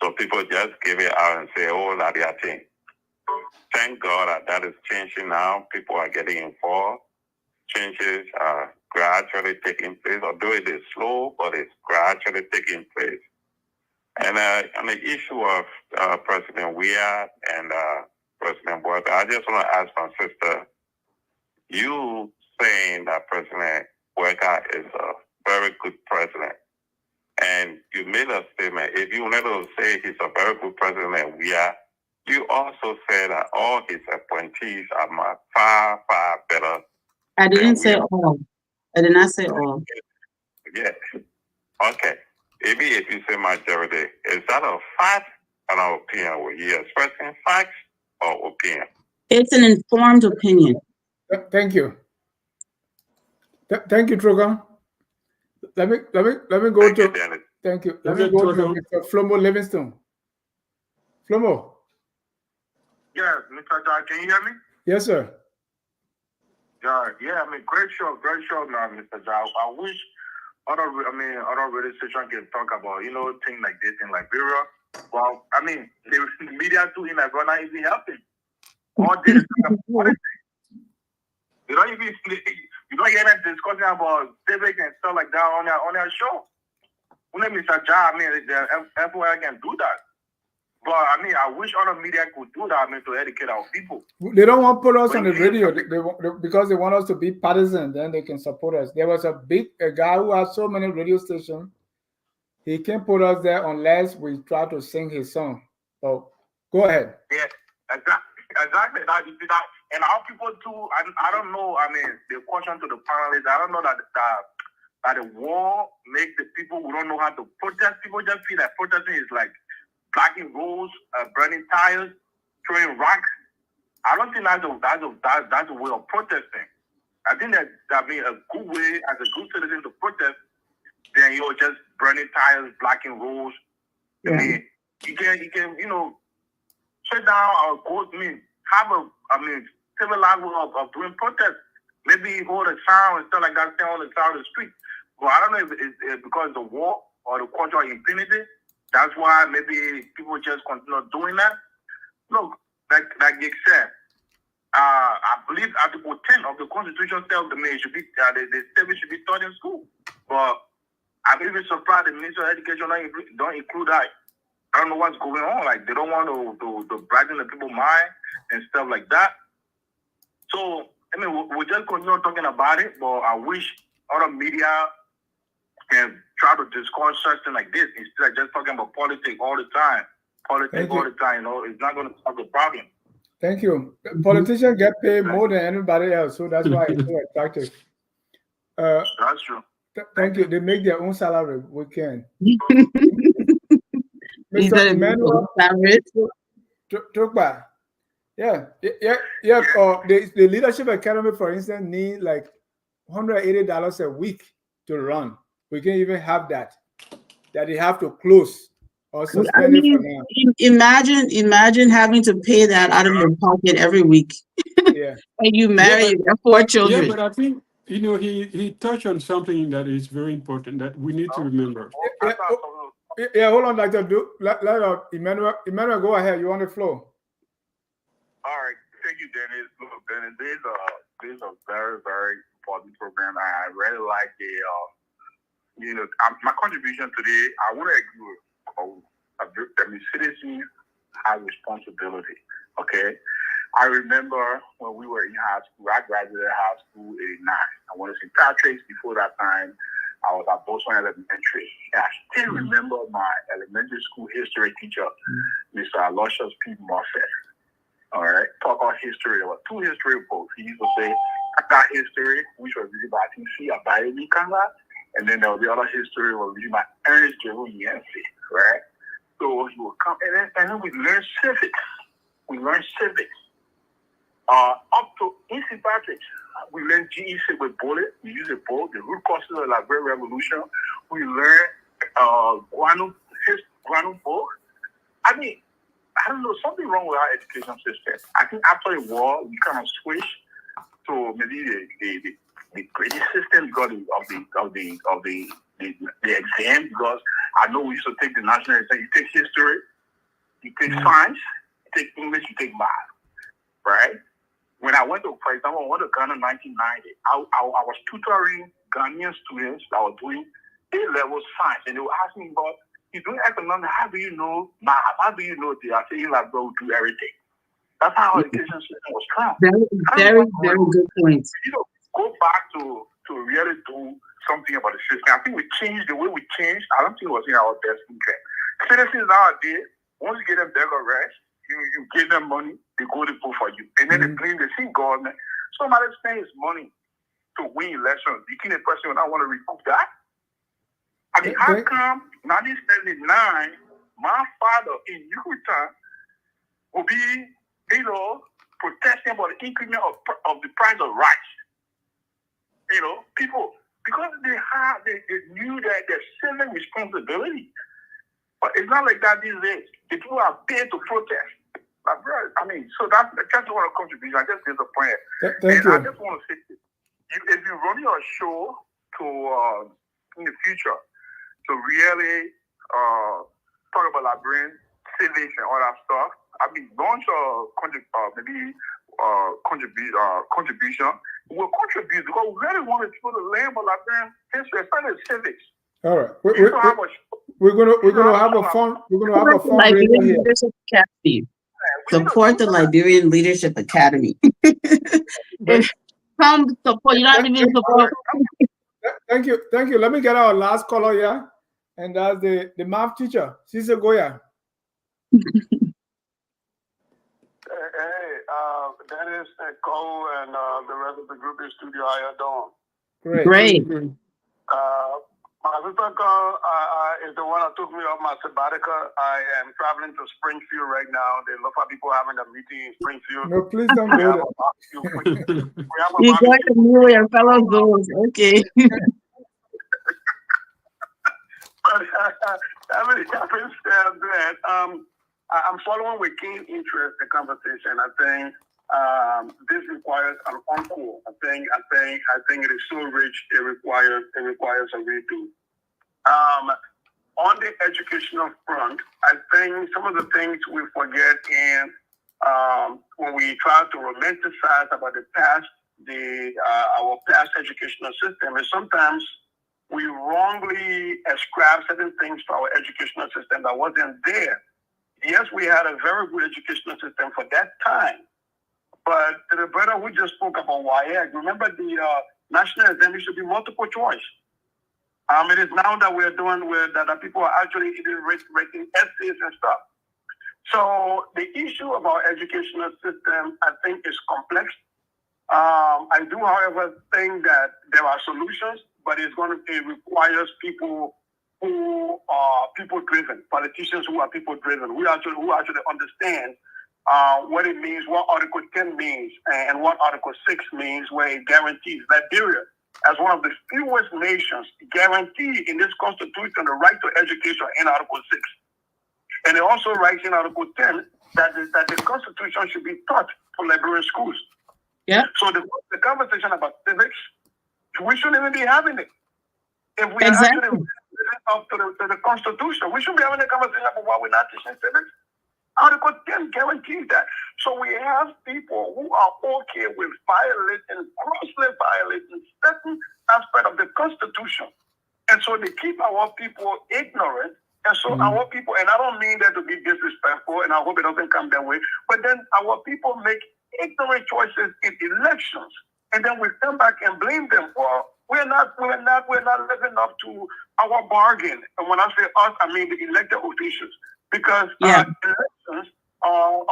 So people just give it out and say, oh, that's their thing. Thank God that is changing now. People are getting involved. Changes are gradually taking place, although it is slow, but it's gradually taking place. And on the issue of President Weah and President Boyka, I just want to ask my sister, you saying that President Boyka is a very good president, and you made a statement, if you wanted to say he's a very good president, you also said that all his appointees are far, far better. I didn't say all. I did not say all. Yeah. Okay. Maybe if you say majority, is that a fact or an opinion? Were you expressing facts or opinion? It's an informed opinion. Thank you. Thank you, Trogan. Let me go to. Dennis. Thank you. Let me go to Mr. Flomo Livingston. Flomo. Yes, Mr. John, can you hear me? Yes, sir. Yeah, great show now, Mr. John. I wish other radio stations can talk about, things like this in Liberia. Well, the media too in Liberia not even helping. All this politics. You don't hear them discussing about Civic and stuff like that on their show. When Mr. John, the FOI can do that. But I wish other media could do that. To educate our people. They don't want to put us on the radio because they want us to be partisan. Then they can support us. There was a guy who has so many radio stations. He can't put us there unless we try to sing his song. So go ahead. Yeah, exactly. That you see that, and our people too. I don't know. The question to the panelists. I don't know that that the war make the people who don't know how to protest. People just feel that protesting is like blocking roads, burning tires, throwing rocks. I don't think that's a way of protesting. I think that be a good way as a good citizen to protest. Then you're just burning tires, blocking roads. Yeah. I mean, you can shut down or go. Have a civilized way of doing protest. Maybe hold a sound and stuff like that, stand on the side of the street. But I don't know if it's because of the war or the culture of impunity. That's why maybe people just continue doing that. Look, like Dick said, I believe Article 10 of the Constitution tells the service should be taught in school. But I'm even surprised the Ministry of Education don't include that. I don't know what's going on. Like, they don't want to brighten the people's mind and stuff like that. So, I mean, we'll just continue talking about it, but I wish other media can try to discuss something like this instead of just talking about politics all the time. It's not going to solve the problem. Thank you. Politicians get paid more than anybody else, so that's why it's so attractive. That's true. Thank you. They make their own salary. We can. These Mr. are Emmanuel Tokba. Yeah. The Leadership Academy, for instance, need like $180 a week to run. We can't even have that they have to close or suspend it for now. Imagine having to pay that out of your pocket every week. Yeah. And you marry, you have 4 children. Yeah, but I think, he touched on something that is very important that we need to remember. Yeah, hold on, Dr. Duke. Let Emmanuel, go ahead. You on the floor. All right. Thank you, Dennis. Look, Dennis, this is a very, very important program. I really like my contribution today. I want to agree with citizens have responsibility. Okay. I remember when we were in high school, I graduated high school in 89. I went to St. Patrick's. Before that time, I was at Boston Elementary. And I still remember my elementary school history teacher, Mr. Aloysius P. Moffett. All right, talk about history. There were 2 history books. He used to say, that history, which was written by T.C. Abayomi Kanga, and then there was the other history was written by Ernest Jerome Yancey, right? So he would come, and then we learned civics. Up to in St. Patrick's, we learned GEC with bullet. We use a boat, the root causes of the Liberian Revolution. We learned Guano book. I mean, I don't know, something wrong with our education system. I think after the war, we kind of switched to maybe the British system because of the exam. Because I know we used to take the national exam. You take history, you take science, you take English, you take math, right? When I went to, for example, I went to Ghana in 1990. I was tutoring Ghanaian students that were doing A-level science, and they were asking me about, you're doing economics, how do you know math? How do you know this? I say, like, bro, do everything. That's how our education system was strong. Very good point. Go back to really do something about the system. I think we changed the way we changed. I don't think it was in our best interest. Citizens nowadays, once you get them beg or rest, you give them money, they go to vote for you. And then they blame the same government. Somebody spends money to win elections. You think a person will not want to recoup that? I mean, how come 1979, my father in Utah will be, protesting about the increment of the price of rice? People, because they knew that there's civic responsibility. But it's not like that these days. The people are paid to protest. I mean, so that's just one contribution. I just disappointed. Thank you. I just want to say, if you're running a show in the future, to really talk about Liberian civics and all that stuff, I mean, launch a contribution. We'll contribute because we really want people to learn about Liberian history, especially civics. All right, we're gonna have a fun. We're gonna have a fun Liberian Leadership Academy. Support the Liberian Leadership Academy. Come support. You don't even support. Thank you. Let me get our last caller here, and that's the math teacher, Cesar Goya. Dennis and Cole and the rest of the group in studio. How y'all doing? Great. My sister is the one that took me off my sabbatical. I am traveling to Springfield right now. There's a lot of people having a meeting in Springfield. No, please don't We go have there. a barbecue. We have a You got barbecue. to know your fellow goals. Okay. Having said that, I'm following with keen interest the conversation. I think this requires an encore. I think it is so rich. It requires a redo. On the educational front, I think some of the things we forget in when we try to romanticize about the past, our past educational system is sometimes we wrongly ascribe certain things to our educational system that wasn't there. Yes, we had a very good educational system for that time, but the brother who just spoke about YA, remember the national exam should be multiple choice. It is now that we're doing that people are actually even writing essays and stuff. So the issue of our educational system, I think, is complex. I do, however, think that there are solutions, but it requires people who are people-driven, politicians who are people-driven, who actually understand what it means, what Article 10 means, and what Article 6 means, where it guarantees Liberia, as one of the fewest nations, guaranteed in this Constitution the right to education in Article 6. And it also writes in Article 10 that the Constitution should be taught for Liberian schools. Yeah. So the conversation about civics, we shouldn't even be having it. If we Exactly. are actually living up to the Constitution, we should be having a conversation about why we're not teaching civics. Article 10 guarantees that. So we have people who are okay with grossly violating certain aspect of the Constitution. And so they keep our people ignorant. And so our people, and I don't mean that to be disrespectful, and I hope it doesn't come that way, but then our people make ignorant choices in elections. And then we come back and blame them. Well, we're not living up to our bargain. And when I say us, I mean the elected officials. Because elections are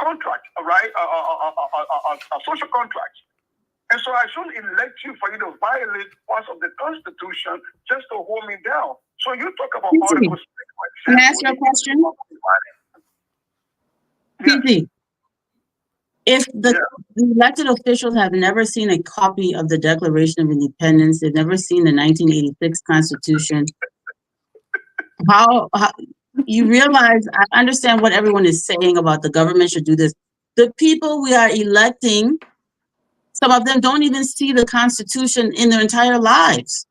contracts, right? Are social contracts. And so I shouldn't elect you for you to violate parts of the Constitution just to hold me down. So you talk about Article 6, Can I ask you a question? Yes. If the elected officials have never seen a copy of the Declaration of Independence, they've never seen the 1986 Constitution, how you realize, I understand what everyone is saying about the government should do this. The people we are electing, some of them don't even see the Constitution in their entire lives.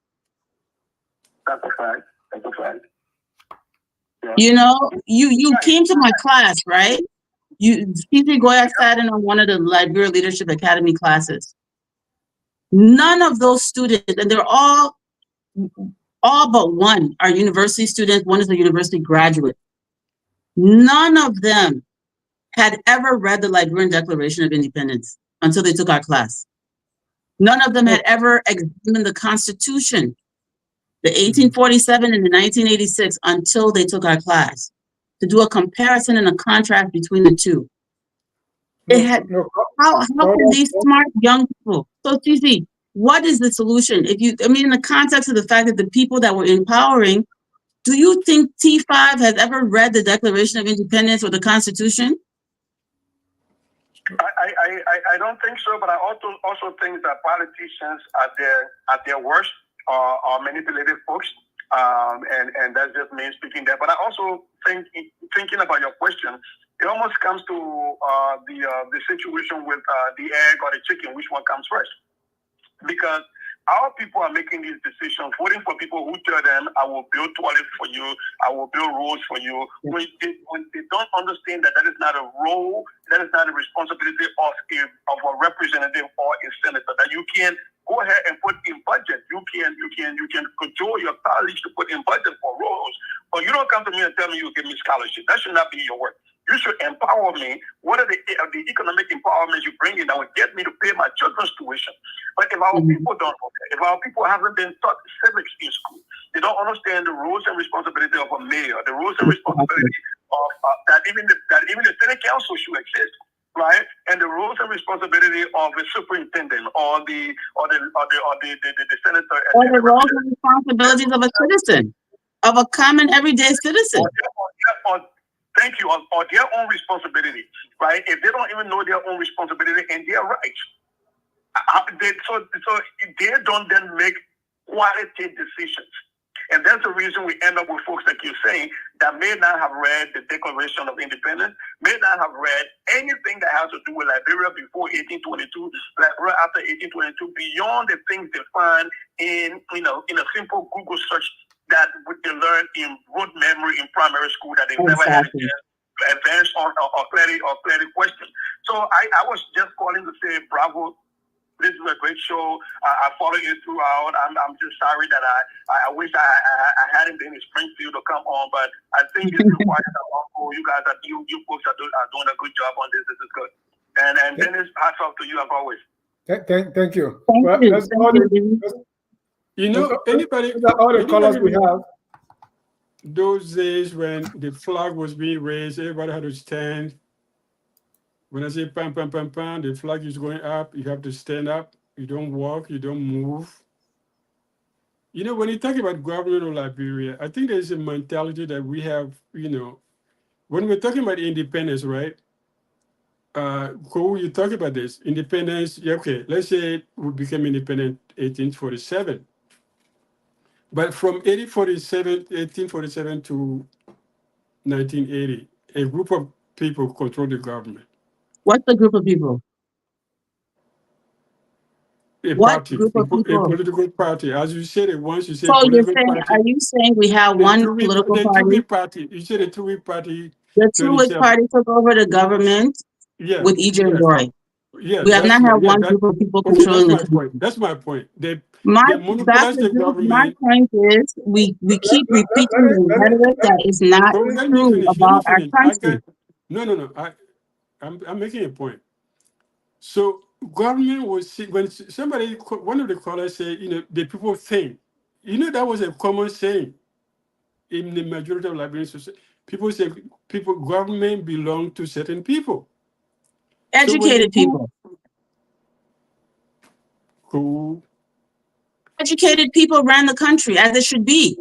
That's a fact. That's a fact. Yeah. You know, you came to my class, right? Civic Goya sat in on one of the Liberia Leadership Academy classes. None of those students, and they're all but one are university students, one is a university graduate. None of them had ever read the Liberian Declaration of Independence until they took our class. None of them had ever examined the Constitution, the 1847 and the 1986, until they took our class to do a comparison and a contrast between the two. How can these smart young people? So, Cici, what is the solution? In the context of the fact that the people that we're empowering, do you think T5 has ever read the Declaration of Independence or the Constitution? I don't think so, but I also think that politicians at their worst are manipulative folks, and that's just me speaking there. But I also think, thinking about your question, it almost comes to the situation with the egg or the chicken, which one comes first? Because our people are making these decisions, voting for people who tell them, I will build toilets for you, I will build roads for you. When they don't understand that is not a role, that is not a responsibility of a representative or a senator, that you can go ahead and put in budget. You can control your colleagues to put in budget for roads, but you don't come to me and tell me you give me scholarship. That should not be your work. You should empower me. What are the economic empowerments you bring in that would get me to pay my children's tuition? But if our people don't know that, if our people haven't been taught civics in school, they don't understand the roles and responsibility of a mayor, the roles and responsibility of that even the city council should exist. right? And the roles and responsibility of the superintendent or the senator Or and the the roles representative. and responsibilities of a citizen, of a common everyday citizen. Thank you, or their own responsibility, right? If they don't even know their own responsibility and their rights, so they don't then make quality decisions. And that's the reason we end up with folks like you're saying that may not have read the Declaration of Independence, may not have read anything that has to do with Liberia before 1822, Liberia after 1822, beyond the things they find in a simple Google search that they learn in rote memory in primary school that they never had a chance to advance on or clearly question. So I was just calling to say bravo. This is a great show. I follow you throughout. I'm just sorry that I wish I hadn't been in Springfield to come on, but I think this requires a lot for you guys. That you folks are doing a good job on this. This is good. And Dennis, hats off to you as always. Thank you. Thank you. You know, anybody? All the colors we have. Those days when the flag was being raised, everybody had to stand. When I say pam, pam, pam, pam, the flag is going up, you have to stand up. You don't walk, you don't move. You know, when you talk about government of Liberia, I think there's a mentality that we have, when we're talking about independence, right? You talk about this, independence, okay, let's say we became independent 1847. But from 1847 to 1980, a group of people controlled the government. What's the group of people? A what party, group of people? a political party. As you said it once, you said So you're political saying, party. are you saying we have one political party? Party. You said a two-week party. The two-week party took over the government with Ejim Roy. We have not had one group of people controlling the country. That's my point. My point is we keep repeating the rhetoric that is not true about our country. No. I'm making a point. So government was, when somebody, one of the callers said, the people think, that was a common saying in the majority of Liberian society. People say government belong to certain people. Educated people. Who? Educated people ran the country as it should be.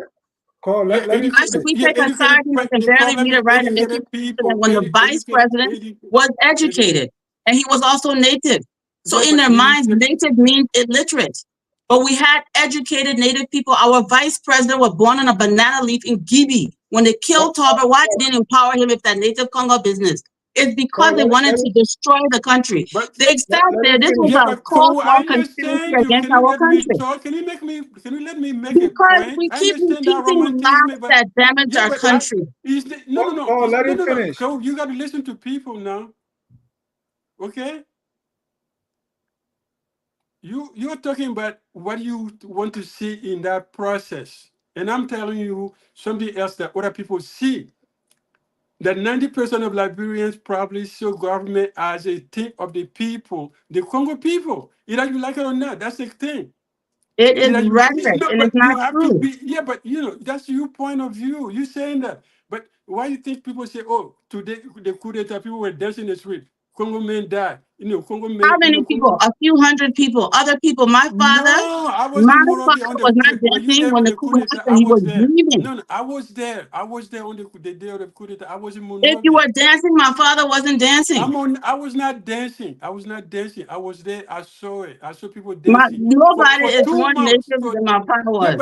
Why should we take authority that can barely read or write and make it when the vice president was educated and he was also native? So in their minds, native means illiterate. But we had educated native people. Our vice president was born on a banana leaf in Gibi. When they killed Tauber, why they didn't empower him with that native Congo business? It's because they wanted to destroy the country. They accepted this was a cold war conspiracy against our country. Can you let me make a point? Because we keep repeating lies that damage our country. No. Let him finish. So you got to listen to people now. Okay? You're talking about what you want to see in that process. And I'm telling you something else that other people see. That 90% of Liberians probably see government as a thing of the people, the Congo people. Either you like it or not, that's the thing. It is rhetoric, and it's not true. But that's your point of view. You're saying that. But why do you think people say, oh, today the coup d'etat, people were dancing in the street. Congo men died. Congo men. How many people? A few hundred people. Other people. My father was not dancing when the coup happened. He was grieving. No, I was there. I was there on the day of the coup d'etat. I was in Monrovia. If you were dancing, my father wasn't dancing. I was not dancing. I was there. I saw it. I saw people dancing. Nobody is more native than my father was.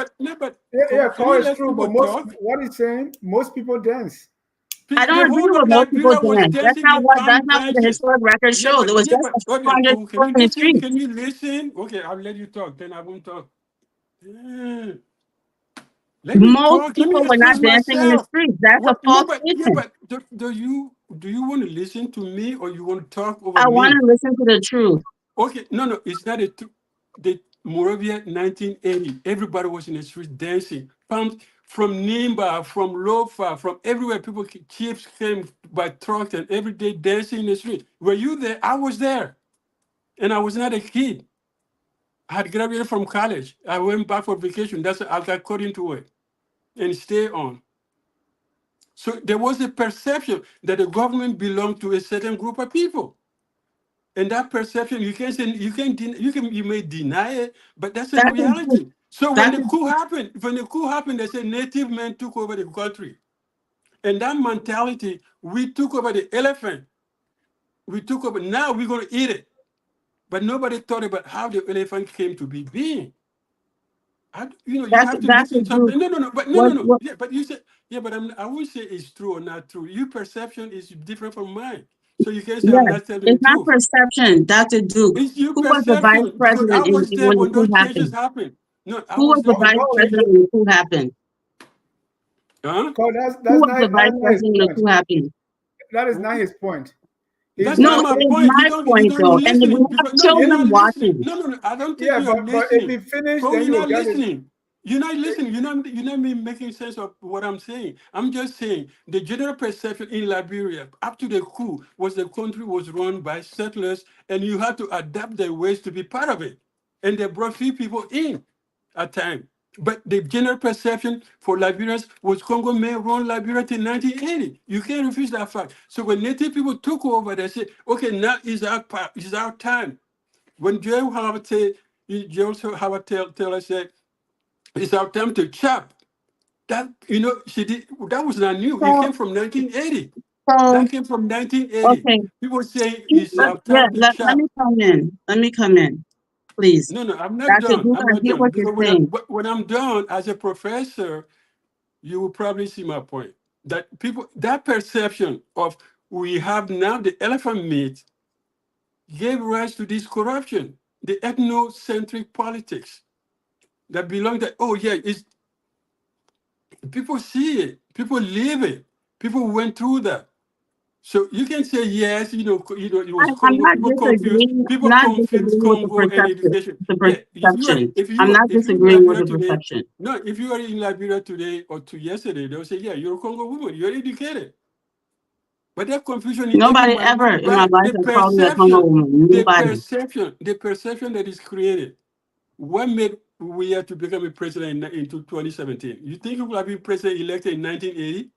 It's true. But what he's saying, most people dance. I don't agree with most people dance. That's not what the historic record shows. It was just a 200 people in the street. Can you listen? Okay, I'll let you talk. Then I won't talk. Most people were not dancing in the streets. That's a false statement. Do you want to listen to me or you want to talk over me? I want to listen to the truth. Okay, no, it's not a truth. The Monrovia 1980, everybody was in the streets dancing. From Nimba, from Lofa, from everywhere, chiefs came by trucks and every day dancing in the street. Were you there? I was there. And I was not a kid. I had graduated from college. I went back for vacation. I got caught into it and stay on. So there was a perception that the government belonged to a certain group of people. And that perception, you can't say you may deny it, but that's a Dr. reality. So when the Dr. coup happened, they said native men took over the country. And that mentality, we took over the elephant. We took over, now we're going to eat it. But nobody thought about how the elephant came to be being. You have to listen to something. No. Yeah, but you said, yeah, but I won't say it's true or not true. Your perception is different from mine. So you can't say I'm Yes, not telling the it's not truth. perception, Dr. Duke. It's your Who was the vice perception, because I president was there when the when coup those changes happened? happened. No, I Who was was the there when vice those changes. president when the coup happened? Huh? Cole, Who that's was the vice not his president when the point. coup happened? That is not his point. That's No, not it my is point. my You're point not though. And we listening. have Because no, you're children not listening. watching. No. I don't think Yeah, you're but if listening. he finished, Bro, then you're you'll not get it. listening. You're not listening. You're not making sense of what I'm saying. I'm just saying the general perception in Liberia up to the coup was the country was run by settlers, and you had to adapt their ways to be part of it. And they brought few people in at time. But the general perception for Liberians was Congo may run Liberia till 1980. You can't refuse that fact. So when native people took over, they said, okay, now is our time. When Joe Howard Taylor said, it's our time to chop. That she did. That was not new. It So, came from 1980. so That came from 1980. okay. People say it's our Yeah, time to let chop. me come in. Let me come in, please. No, I'm not Dr. done. Duke, I'm I not hear done what you're because saying. when I'm done as a professor, you will probably see my point. That perception of we have now the elephant meat gave rise to this corruption, the ethnocentric politics that belong that, oh yeah, it's people see it, people live it, people went through that. So you can say yes, it was I'm Congo. not disagreeing. I'm People not confuse disagreeing with the Congo and perception. education. The Yeah, perception. if I'm you not if you're in disagreeing with Liberia the today, perception. no, if you are in Liberia today or to yesterday, they'll say, yeah, you're a Congo woman, you're educated. But that confusion even Nobody might ever look in my bad. life has called me a Congo woman. Nobody. The perception that is created. What made we have to become a president in 2017? You think we would have been president elected in 1980?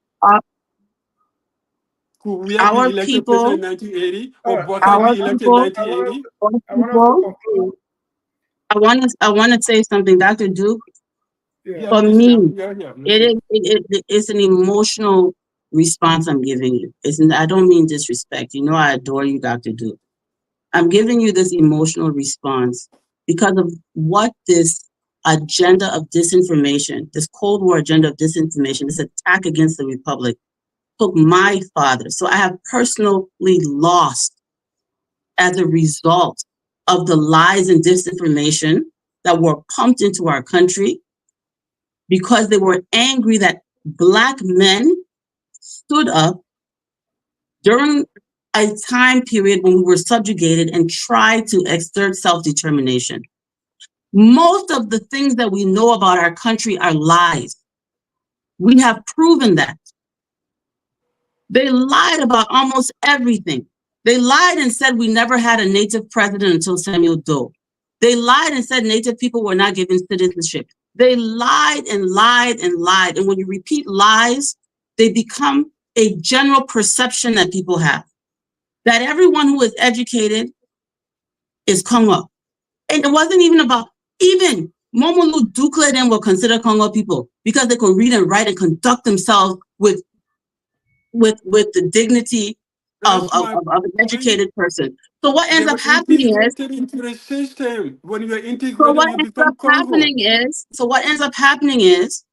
Could we have been Our elected people, president in 1980? All Or right, Bucky be elected in people, 1980? I want us to conclude. I want to say something, Dr. Duke. Yeah. Yeah, For I'm listening. me, it's an emotional response I'm giving you. I don't mean disrespect. You know I adore you, Dr. Duke. I'm giving you this emotional response because of what this agenda of disinformation, this Cold War agenda of disinformation, this attack against the Republic took my father. So I have personally lost as a result of the lies and disinformation that were pumped into our country because they were angry that Black men stood up during a time period when we were subjugated and tried to exert self-determination. Most of the things that we know about our country are lies. We have proven that. They lied about almost everything. They lied and said we never had a Native president until Samuel Doe. They lied and said Native people were not given citizenship. They lied and lied and lied. And when you repeat lies, they become a general perception that people have, that everyone who is educated is Congo. And it wasn't even about, even Momolu Dukla then were considered Congo people because they could read and write and conduct themselves with the dignity of an educated person. So what ends up happening is, into the system. When you're so integrated, what you ends become up Congo. happening is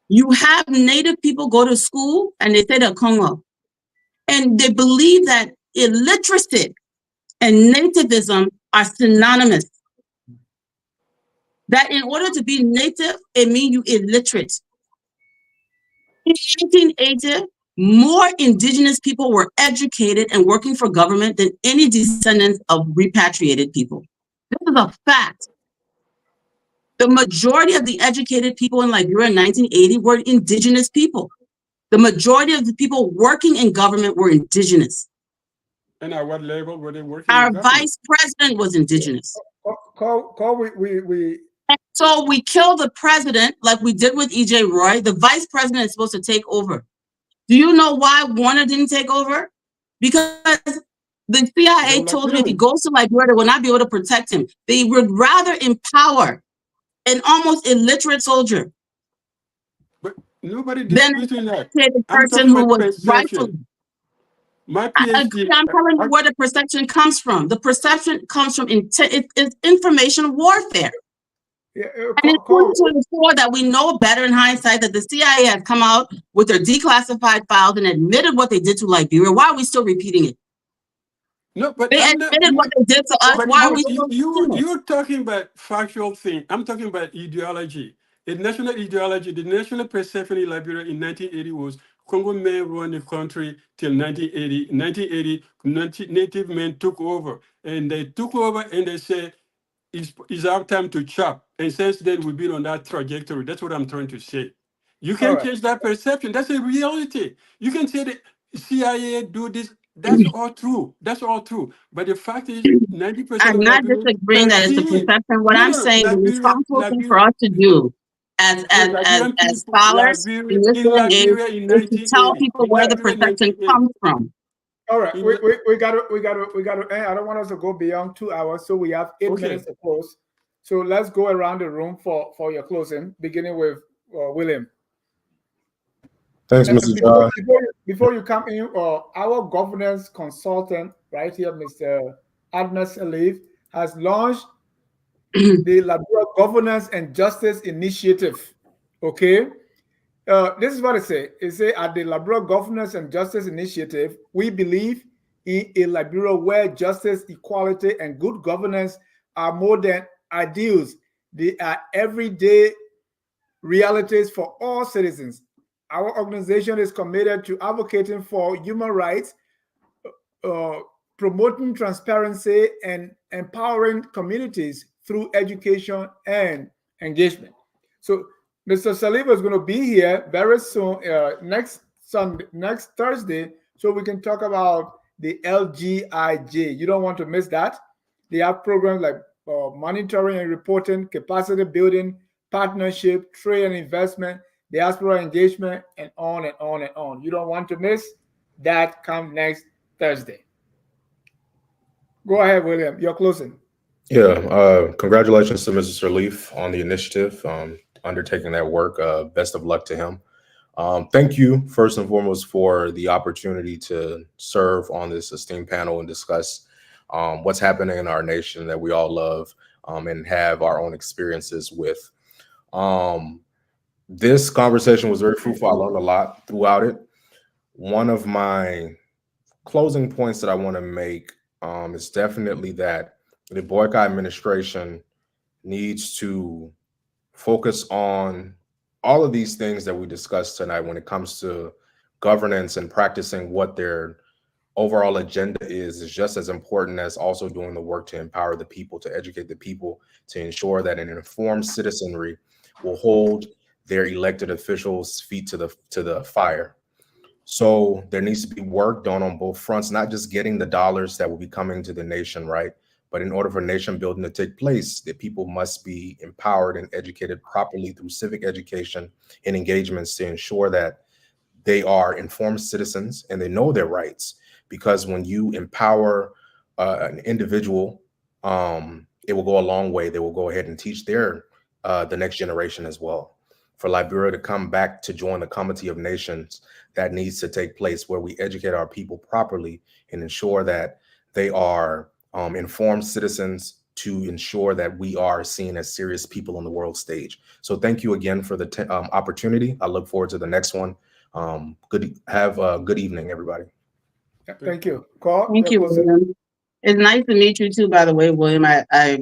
you have Native people go to school and they say they're Congo. And they believe that illiteracy and nativism are synonymous. That in order to be native, it means you illiterate. In 1980, more indigenous people were educated and working for government than any descendants of repatriated people. This is a fact. The majority of the educated people in Liberia in 1980 were indigenous people. The majority of the people working in government were indigenous. And at what level were they working? Our vice president was indigenous. So we kill the president like we did with E.J. Roy. The vice president is supposed to take over. Do you know why Warner didn't take over? Because The CIA told him if he goes to Liberia, they will not be able to protect him. They would rather empower an almost illiterate soldier But nobody than disputing that. the I'm person talking who about was perception. rightfully. My I PhD. agree. I'm telling you where the perception comes from. The perception comes from it's information warfare. Yeah, And in 2024, that we know better in hindsight that the CIA has come out with their declassified files and admitted what they did to Liberia. Why are we still repeating it? No, but They admitted what they did to us. Why are we still repeating it? you're talking about factual thing. I'm talking about ideology. The national ideology, the national perception in Liberia in 1980 was Congo men run the country till 1980. 1980, native men took over. And they took over and they said, it's our time to chop. And since then, we've been on that trajectory. That's what I'm trying to say. You can't change that perception. That's a reality. You can say the CIA do this. That's all true. That's all true. But the fact is, 90% I'm of not Liberians disagreeing that it's the perceive. perception. What I'm saying, the responsible thing for us to do as scholars in this day and age is to tell people where the perception comes from. All right, we got to. I don't want us to go beyond 2 hours, so we have 8 minutes to close. So let's go around the room for your closing, beginning with William. Thanks, Mr. John. Before you come in, our governance consultant right here, Mr. Admas Alif, has launched the Liberia Governance and Justice Initiative. Okay. This is what it says. It says at the Liberia Governance and Justice Initiative, we believe in a Liberia where justice, equality, and good governance are more than ideals. They are everyday realities for all citizens. Our organization is committed to advocating for human rights, promoting transparency, and empowering communities through education and engagement. So Mr. Saliba is going to be here very soon, next Thursday, so we can talk about the LGIJ. You don't want to miss that. They have programs like monitoring and reporting, capacity building, partnership, trade and investment, diaspora engagement, and on and on and on. You don't want to miss that. Come next Thursday. Go ahead, William. You're closing. Yeah. Congratulations to Mr. Sirleaf on the initiative, undertaking that work. Best of luck to him. Thank you, first and foremost, for the opportunity to serve on this esteemed panel and discuss what's happening in our nation that we all love and have our own experiences with. This conversation was very fruitful. I learned a lot throughout it. One of my closing points that I want to make is definitely that the boycott administration needs to focus on all of these things that we discussed tonight when it comes to governance and practicing what their overall agenda is just as important as also doing the work to empower the people, to educate the people, to ensure that an informed citizenry will hold their elected officials' feet to the fire. So there needs to be work done on both fronts, not just getting the dollars that will be coming to the nation, right? But in order for nation building to take place, the people must be empowered and educated properly through civic education and engagements to ensure that they are informed citizens and they know their rights. Because when you empower an individual, it will go a long way. They will go ahead and teach the next generation as well. For Liberia to come back to join the Committee of Nations, that needs to take place where we educate our people properly and ensure that they are informed citizens to ensure that we are seen as serious people on the world stage. So thank you again for the opportunity. I look forward to the next one. Have a good evening, everybody. Thank you. Carl, thank you, William. It's nice to meet you too, by the way, William. I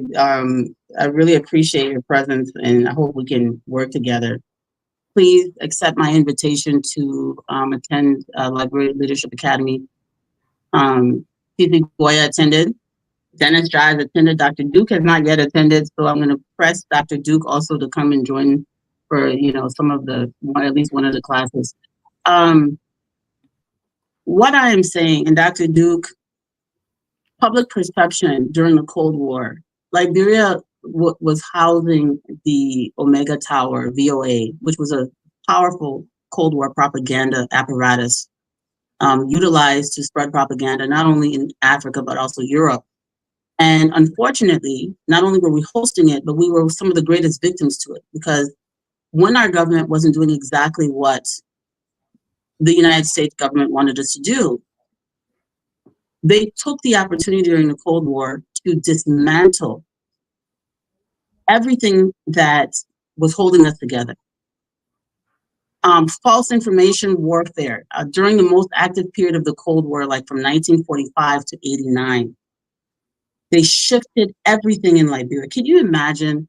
really appreciate your presence, and I hope we can work together. Please accept my invitation to attend Liberia Leadership Academy. Civic Goya attended. Dennis Drives attended. Dr. Duke has not yet attended, so I'm going to press Dr. Duke also to come and join for some of at least one of the classes. What I am saying, and Dr. Duke, public perception during the Cold War, Liberia was housing the Omega Tower, VOA, which was a powerful Cold War propaganda apparatus. utilized to spread propaganda, not only in Africa, but also Europe. And unfortunately, not only were we hosting it, but we were some of the greatest victims to it, because when our government wasn't doing exactly what the United States government wanted us to do, they took the opportunity during the Cold War to dismantle everything that was holding us together. False information warfare during the most active period of the Cold War, like from 1945 to 89, they shifted everything in Liberia. Can you imagine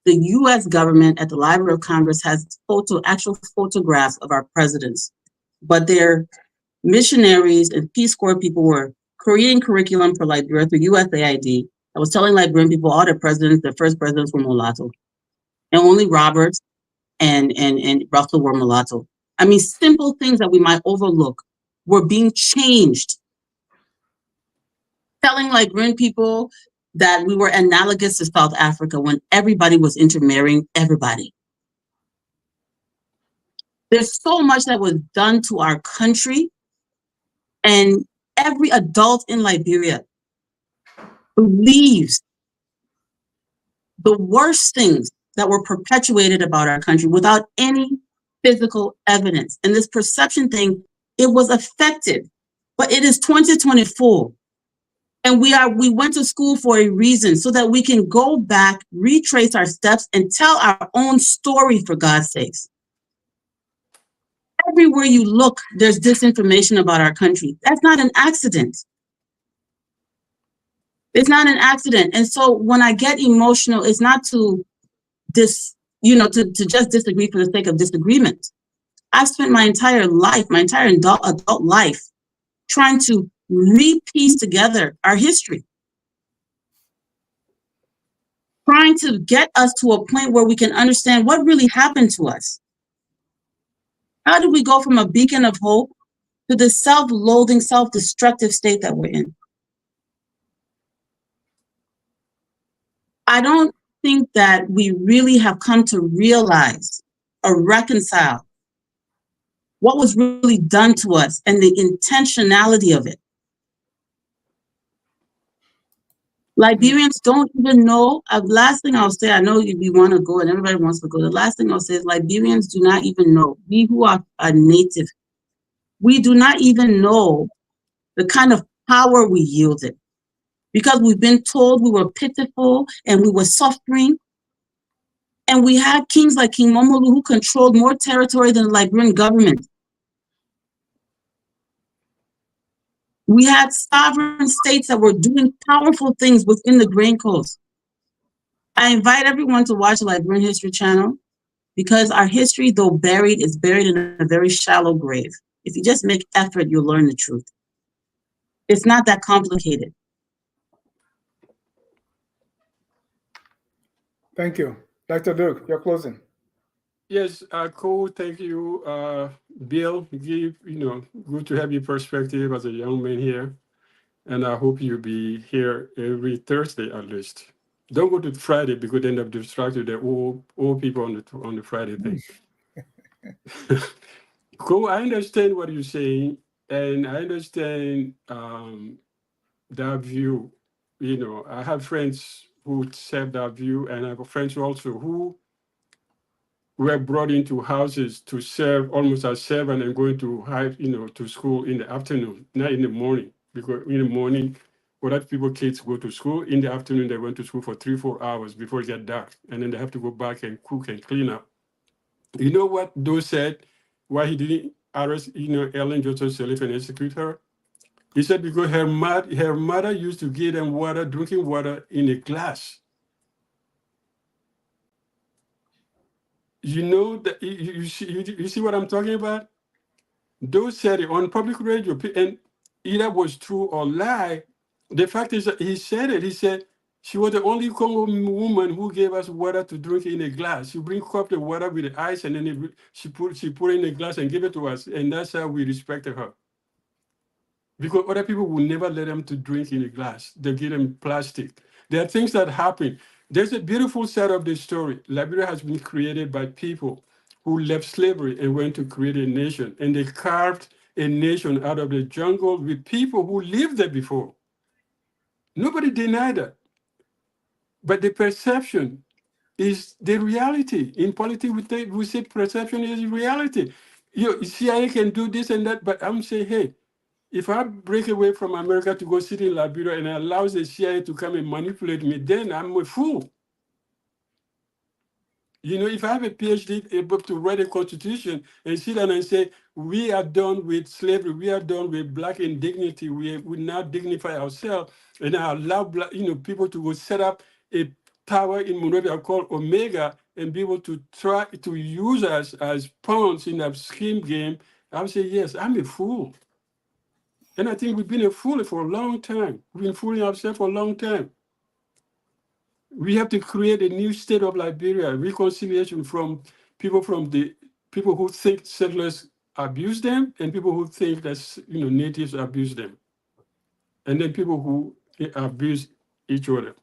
the US government at the Library of Congress has actual photographs of our presidents, but their missionaries and Peace Corps people were creating curriculum for Liberia through USAID. I was telling Liberian people all their presidents, their first presidents were mulatto, and only Roberts and Russell were mulatto. I mean, simple things that we might overlook were being changed. Telling Liberian people that we were analogous to South Africa when everybody was intermarrying everybody. There's so much that was done to our country, and every adult in Liberia believes the worst things that were perpetuated about our country without any physical evidence. And this perception thing, it was effective, but it is 2024. And we went to school for a reason, so that we can go back, retrace our steps, and tell our own story, for God's sakes. Everywhere you look, there's disinformation about our country. That's not an accident. It's not an accident. And so when I get emotional, it's not to just disagree for the sake of disagreement. I've spent my entire life, my entire adult life, trying to re-piece together our history. Trying to get us to a point where we can understand what really happened to us. How did we go from a beacon of hope to the self-loathing, self-destructive state that we're in? I don't think that we really have come to realize or reconcile what was really done to us and the intentionality of it. Liberians don't even know. Last thing I'll say, I know we want to go and everybody wants to go. The last thing I'll say is Liberians do not even know. We who are native, we do not even know the kind of power we yielded, because we've been told we were pitiful and we were suffering. And we had kings like King Momolu who controlled more territory than the Liberian government. We had sovereign states that were doing powerful things within the Grain Coast. I invite everyone to watch the Liberian History Channel, because our history, though buried, is buried in a very shallow grave. If you just make effort, you'll learn the truth. It's not that complicated. Thank you. Dr. Duke, you're closing. Yes, cool. Thank you, Bill. Good to have your perspective as a young man here, and I hope you'll be here every Thursday at least. Don't go to Friday, because they end up distracted. The old people on the Friday thing. Cool. I understand what you're saying, and I understand that view. I have friends who serve that view, and I have friends also who were brought into houses to serve almost as servant and going to school in the afternoon, not in the morning, because in the morning, other kids go to school. In the afternoon, they went to school for 3-4 hours before it get dark, and then they have to go back and cook and clean up. You know what Doe said? Why he didn't arrest Ellen Johnson Sirleaf and execute her? He said because her mother used to give them drinking water in a glass. You know that you see what I'm talking about? Those said it on public radio, and either was true or lie. The fact is that he said it. He said she was the only Congo woman who gave us water to drink in a glass. She bring cup of water with the ice, and then she put it in a glass and give it to us, and that's how we respected her. Because other people will never let them to drink in a glass. They give them plastic. There are things that happen. There's a beautiful side of the story. Liberia has been created by people who left slavery and went to create a nation. And they carved a nation out of the jungle with people who lived there before. Nobody denied that. But the perception is the reality. In politics, we say perception is reality. CIA can do this and that, but I'm saying, hey, if I break away from America to go sit in Liberia and allows the CIA to come and manipulate me, then I'm a fool. If I have a PhD able to write a constitution and sit down and say, we are done with slavery, we are done with Black indignity, we now dignify ourselves, and I allow people to go set up a tower in Monrovia called Omega and be able to try to use us as pawns in that scheme game, I would say, yes, I'm a fool. And I think we've been a fool for a long time. We've been fooling ourselves for a long time. We have to create a new state of Liberia, reconciliation from people who think settlers abuse them and people who think that natives abuse them, and then people who abuse each other.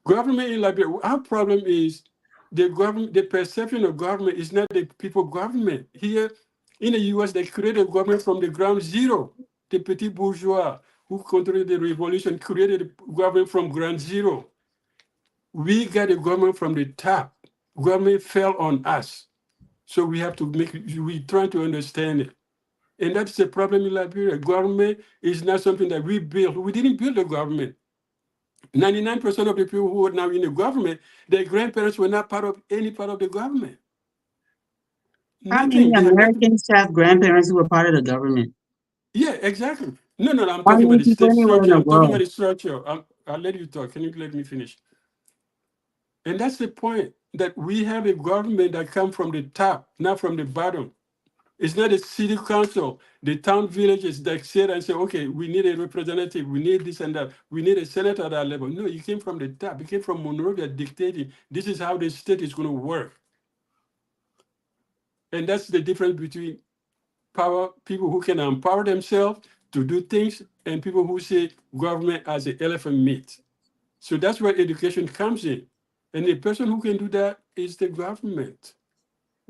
Government in Liberia, our problem is the perception of government is not the people government. Here in the US, they created a government from the ground zero. The petit bourgeois who controlled the revolution created a government from ground zero. We got a government from the top. Government fell on us. So we have to we try to understand it. And that's the problem in Liberia. Government is not something that we built. We didn't build the government. 99% of the people who are now in the government, their grandparents were not part of any part of the government. How many Americans have grandparents who were part of the government? Yeah, exactly. No, I'm How talking many about the people state anywhere in structure. the I'm talking world? about the structure. I'll let you talk. Can you let me finish? And that's the point, that we have a government that comes from the top, not from the bottom. It's not a city council, the town villages that sit and say, okay, we need a representative, we need this and that, we need a senator at that level. No, it came from the top. It came from Monrovia dictating, this is how the state is going to work. And that's the difference between people who can empower themselves to do things and people who say government as an elephant meat. So that's where education comes in. And the person who can do that is the government.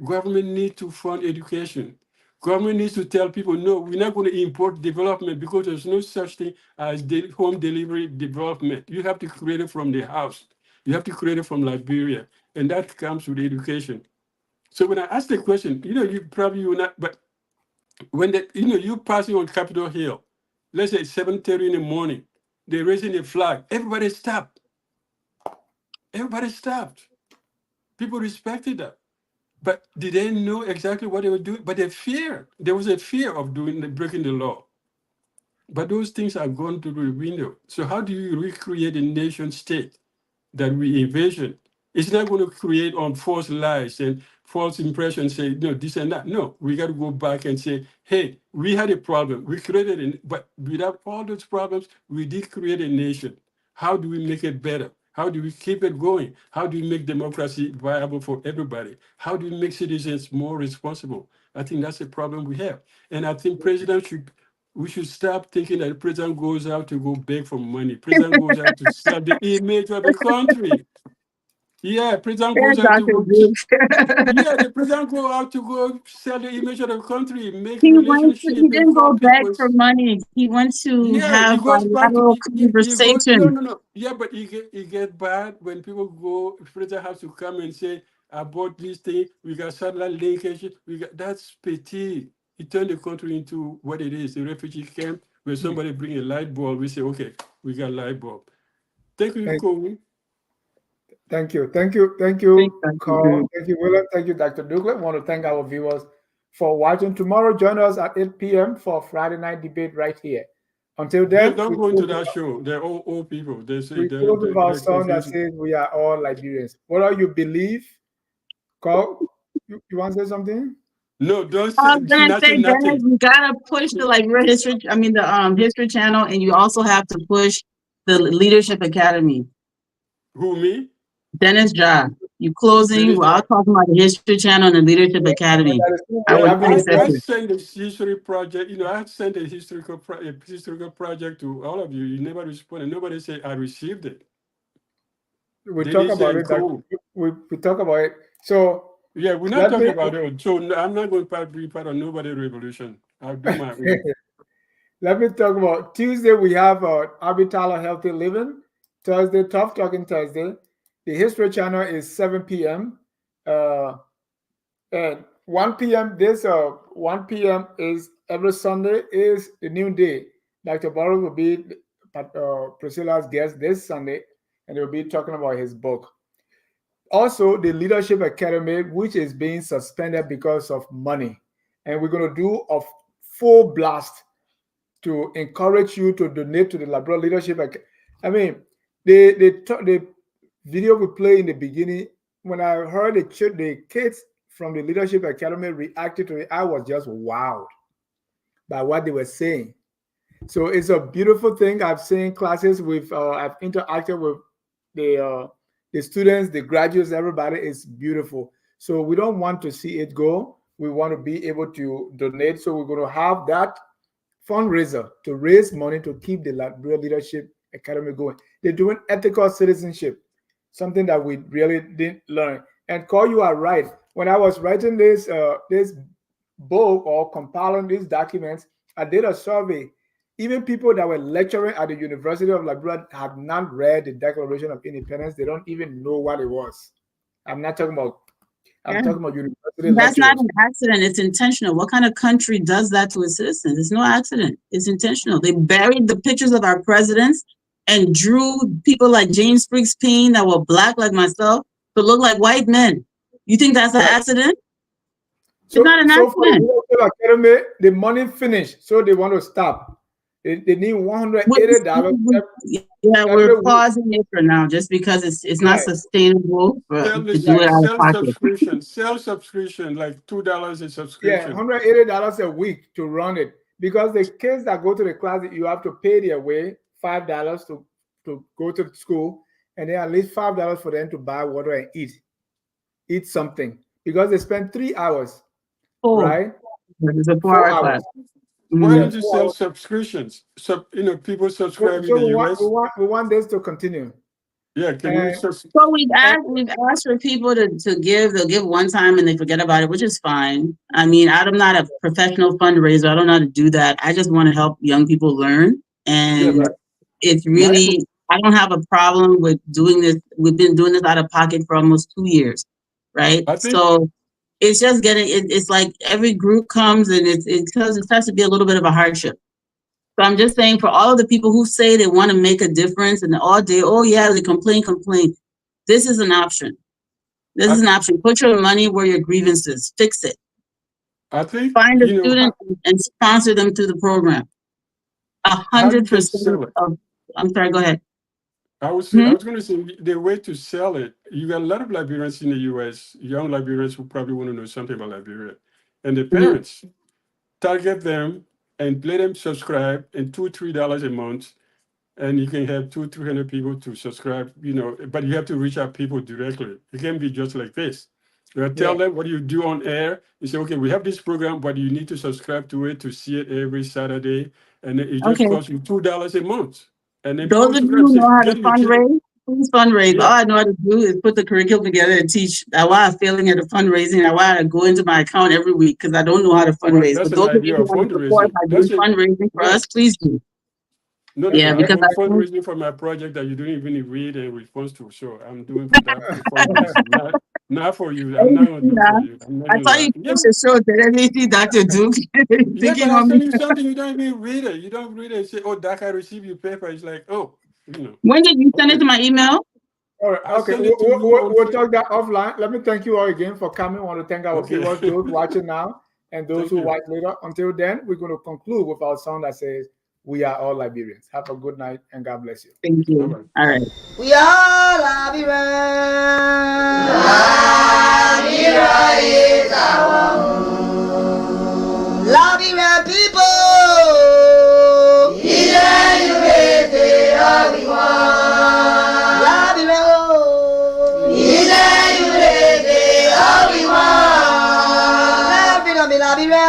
Government needs to fund education. Government needs to tell people, no, we're not going to import development because there's no such thing as home delivery development. You have to create it from the house. You have to create it from Liberia. And that comes with education. So when I ask the question, you probably will not, but when you passing on Capitol Hill, let's say 7:30 in the morning, they're raising a flag. Everybody stopped. Everybody stopped. People respected that. But did they know exactly what they were doing? But they feared. There was a fear of breaking the law. But those things are gone through the window. So how do you recreate a nation state that we envision? It's not going to create on false lies and false impressions, say, no, this and that. No, we got to go back and say, hey, we had a problem. We created it, but without all those problems, we did create a nation. How do we make it better? How do we keep it going? How do we make democracy viable for everybody? How do we make citizens more responsible? I think that's a problem we have. And I think we should stop thinking that the president goes out to go beg for money. President goes out to sell the image of the country. Yeah, president goes out to go. Yeah, the president go out to go sell the image of the country, make relationship, He didn't go inform back people. for money. He went to Yeah, have he goes back. bilateral He goes. conversation. No. Yeah, but it get bad when people go. President has to come and say, "I bought this thing. We got satellite linkage. That's petty." He turned the country into what it is—a refugee camp where somebody bring a light bulb. We say, "Okay, we got light bulb." Thank you, Corey. Thank you, Carl. Thank you, William. Thank you, Dr. Douglas. I want to thank our viewers for watching. Tomorrow, join us at 8 p.m. for Friday night debate right here. Until then, don't go into that show. They're all old people. They say we close with our song that says we are all Liberians. Whether you believe, Carl, you want to say something? No, don't I say was gonna say, nothing. Dennis, you gotta push the History. I mean the History Channel, and you also have to push the Leadership Academy. Who, me? Dennis Ja. You closing? We're all talking about the History Channel and the Leadership Academy. I sent a history project. I sent a historical project to all of you. You never responded. Nobody said I received it. We talk about it. Cool. We talk about it. So yeah, we're not talking about it. So I'm not going to be part of nobody's revolution. I'll do my own. Let me talk about Tuesday. We have Abitala Healthy Living. Thursday, Tough Talking Thursday. The History Channel is 7 p.m. And 1 p.m. This 1 p.m. is every Sunday is the new day. Dr. Burrows will be Priscilla's guest this Sunday, and they'll be talking about his book. Also, the Leadership Academy, which is being suspended because of money, and we're going to do a full blast to encourage you to donate to the Liberia Leadership Academy. I mean, the video we play in the beginning, when I heard the kids from the Leadership Academy reacted to it, I was just wowed by what they were saying. So it's a beautiful thing. I've seen classes with, I've interacted with the students, the graduates, everybody. Is beautiful. So we don't want to see it go. We want to be able to donate. So we're going to have that fundraiser to raise money to keep the Liberia Leadership Academy going. They're doing ethical citizenship, something that we really didn't learn. And Cole, you are right. When I was writing this book or compiling these documents, I did a survey. Even people that were lecturing at the University of Liberia have not read the Declaration of Independence. They don't even know what it was. I'm not talking about. I'm talking about university That's lecturers. not an accident. It's intentional. What kind of country does that to its citizens? It's no accident. It's intentional. They buried the pictures of our presidents and drew people like James Briggs Payne that were black like myself to look like white men. You think that's an accident? So, it's not an accident. For the Academy, the money finished, so they want to stop. They need $180. Yeah, we're pausing it for now, just because it's not sustainable to do it out of pocket. Sell subscription, like $2 a subscription. Yeah, $180 a week to run it, because the kids that go to the class, you have to pay their way, $5 to go to school, and then at least $5 for them to buy water and eat something, because they spend 3 hours, right? It's a 4 hour class. Why don't you sell subscriptions? People subscribe in the US. We want this to continue. Yeah, so we've asked for people to give. They'll give one time and they forget about it, which is fine. I mean, I'm not a professional fundraiser. I don't know how to do that. I just want to help young people learn. And it's really, I don't have a problem with doing this. We've been doing this out of pocket for almost 2 years, right? So it's just it's like every group comes and it starts to be a little bit of a hardship. So I'm just saying, for all of the people who say they want to make a difference and all day, oh yeah, they complain. This is an option. This is an option. Put your money where your grievance is. Fix it. I think find a student and sponsor them through the program. 100% of. I'm sorry. Go ahead. I was going to say the way to sell it. You got a lot of Liberians in the U.S., young Liberians who probably want to know something about Liberia, and the parents target them and let them subscribe in $2-3 a month, and you can have 200-300 people to subscribe. But you have to reach out people directly. It can be just like this. You tell them what you do on air. You say, okay, we have this program, but you need to subscribe to it to see it every Saturday, and it just costs you $2 a month. And then those of you who know how to fundraise, please fundraise. All I know how to do is put the curriculum together and teach. That's why I'm failing at the fundraising. That's why I go into my account every week, because I don't know how to fundraise. But those of you who want to support by doing fundraising for us, please do. No, because I'm fundraising for my project that you don't even read and response to. So I'm doing for that not for you. I'm not going to do for you. I thought you just showed that everything Dr. Duke. Yeah, but I send you something, you don't even read it. You don't read it and say, oh, Doc, I received your paper. It's like, oh, When did you send it to my email? All right, okay, we'll talk that offline. Let me thank you all again for coming. I want to thank our viewers, those watching now, and those who watch later. Until then, we're going to conclude with our song that says, "We are all Liberians." Have a good night, and God bless you. Thank you. All right. We are Liberians. Liberia is our home. Liberian people. Liberia.